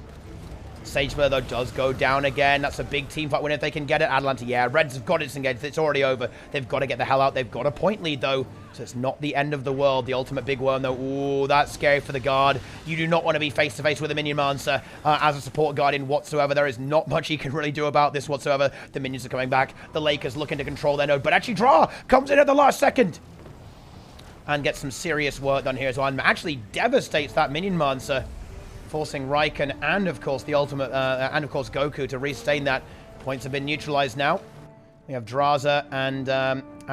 Sage Splitter, though, does go down again. That's a big team fight win if they can get it. Atalante, yeah. Reds have got it disengaged. It's already over. They've got to get the hell out. They've got a point lead, though. So it's not the end of the world. The ultimate big worm, though. Ooh, that's scary for the guard. You do not want to be face-to-face with a minion monster as a support guardian whatsoever. There is not much he can really do about this whatsoever. The minions are coming back. The Lakerz looking to control their node. But actually, Dra comes in at the last second and gets some serious work done here as well. And actually devastates that minion monster, forcing Raikkonen and, of course, the ultimate, and, of course, Goku to restain that. Points have been neutralized now. We have Draza and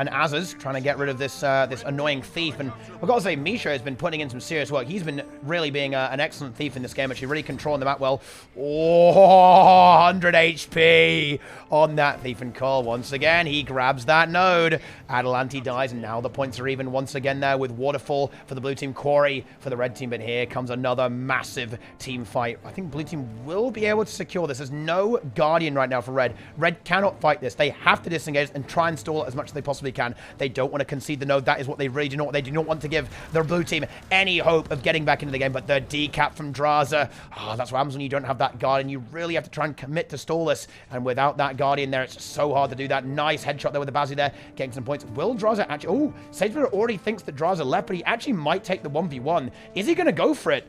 Azaz trying to get rid of this this annoying thief. And I've got to say, Misha has been putting in some serious work. He's been really being an excellent thief in this game, actually really controlling the map well. Oh, 100 HP on that thief. And Cole, once again, he grabs that node. Atalante dies, and now the points are even once again there with Waterfall for the blue team, Quarry for the red team. But here comes another massive team fight. I think blue team will be able to secure this. There's no Guardian right now for red. Red cannot fight this. They have to disengage and try and stall it as much as they possibly can. They don't want to concede the node. That is what they really do not. They do not want to give their blue team any hope of getting back into the game. But the decap from Draza, that's what happens when you don't have that Guardian. You really have to try and commit to stall this. And without that Guardian there, it's so hard to do that. Nice headshot there with the Bazzi there, getting some points. Will Draza actually... Oh, Sagebruder already thinks that Draza left, but he actually might take the 1v1. Is he going to go for it?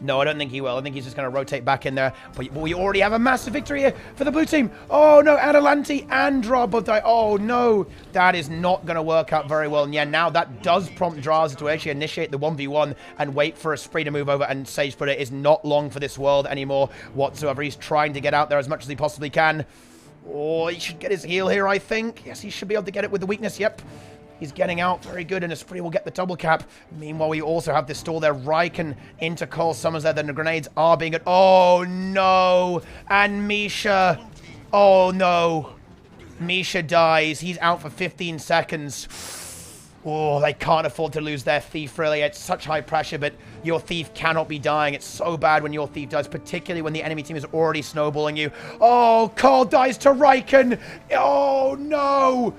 No, I don't think he will. I think he's just going to rotate back in there. But we already have a massive victory here for the blue team. Oh, no. Atalante and Dra both die. Oh, no. That is not going to work out very well. And yeah, now that does prompt Draza to actually initiate the 1v1 and wait for a spree to move over. And Sage Splitter is not long for this world anymore whatsoever. He's trying to get out there as much as he possibly can. Oh, he should get his heal here, I think. Yes, he should be able to get it with the weakness. Yep. He's getting out very good, and a spree will get the double cap. Meanwhile, we also have this stall there. Raikkonen into Cole Summers there. The grenades are being good. Oh, no. And Misha. Oh, no. Misha dies. He's out for 15 seconds. Oh, they can't afford to lose their thief, really. It's such high pressure, but your thief cannot be dying. It's so bad when your thief dies, particularly when the enemy team is already snowballing you. Oh, Cole dies to Raikkonen. Oh, no.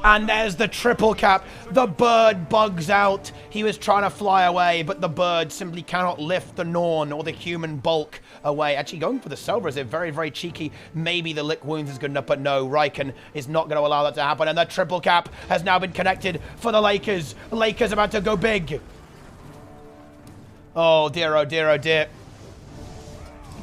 And there's the triple cap. The bird bugs out. He was trying to fly away, but the bird simply cannot lift the Norn or the human bulk away. Actually, going for the silver is very, very cheeky. Maybe the lick wounds is good enough, but no, Riken is not going to allow that to happen. And the triple cap has now been connected for the Lakerz. Lakerz about to go big. Oh, dear, oh, dear, oh, dear.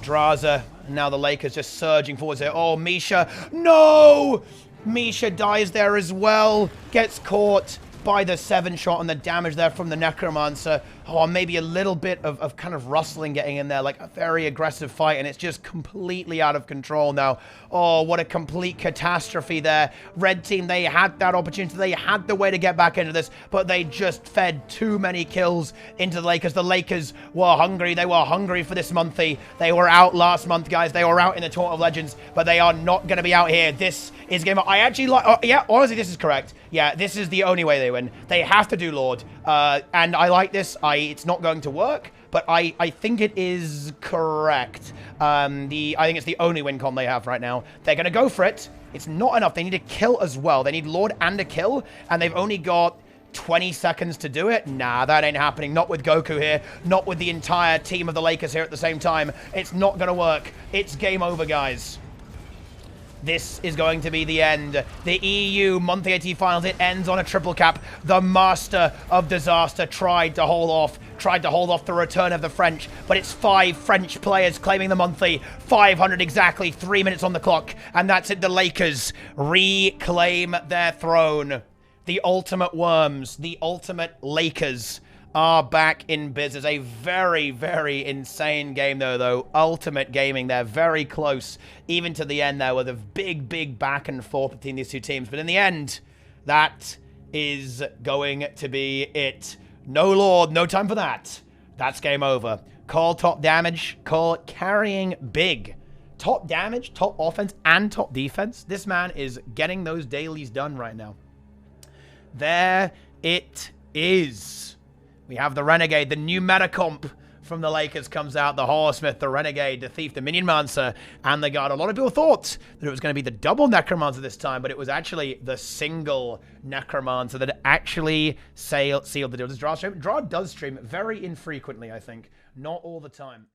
Draza. Now the Lakerz just surging forwards here. Oh, Misha. No! Misha dies there as well. Gets caught by the 7 shot and the damage there from the Necromancer. Oh, maybe a little bit of kind of rustling getting in there, like a very aggressive fight, and it's just completely out of control now. Oh, what a complete catastrophe there. Red team, they had that opportunity. They had the way to get back into this, but they just fed too many kills into the Lakerz. The Lakerz were hungry. They were hungry for this monthly. They were out last month, guys. They were out in the Tournament of Legends, but they are not going to be out here. This is game. I actually like. Yeah, honestly, this is correct. Yeah, this is the only way they win. They have to do Lord, and I like this. It's not going to work, but I think it is correct. I think it's the only win con they have right now. They're going to go for it. It's not enough. They need a kill as well. They need Lord and a kill, and they've only got 20 seconds to do it. Nah, that ain't happening. Not with Goku here. Not with the entire team of the Lakerz here at the same time. It's not going to work. It's game over, guys. This is going to be the end. The EU monthly AT finals, it ends on a triple cap. The master of disaster tried to hold off the return of the French, but it's 5 French players claiming the monthly. 500 exactly, 3 minutes on the clock, and that's it. The Lakerz reclaim their throne. The ultimate worms, the ultimate Lakerz are back in business. A very, very insane game, though. Ultimate gaming there. Very close, even to the end there, with a big, big back and forth between these two teams. But in the end, that is going to be it. No Lord, no time for that. That's game over. Call top damage. Call carrying big. Top damage, top offense, and top defense. This man is getting those dailies done right now. There it is. We have the Renegade, the new meta comp from the Lakerz comes out. The Horsemith, the Renegade, the Thief, the Minion Mancer, and the Guard. A lot of people thought that it was going to be the double Necromancer this time, but it was actually the single Necromancer that actually sealed the deal. Does Draw stream? Draw does stream very infrequently, I think. Not all the time.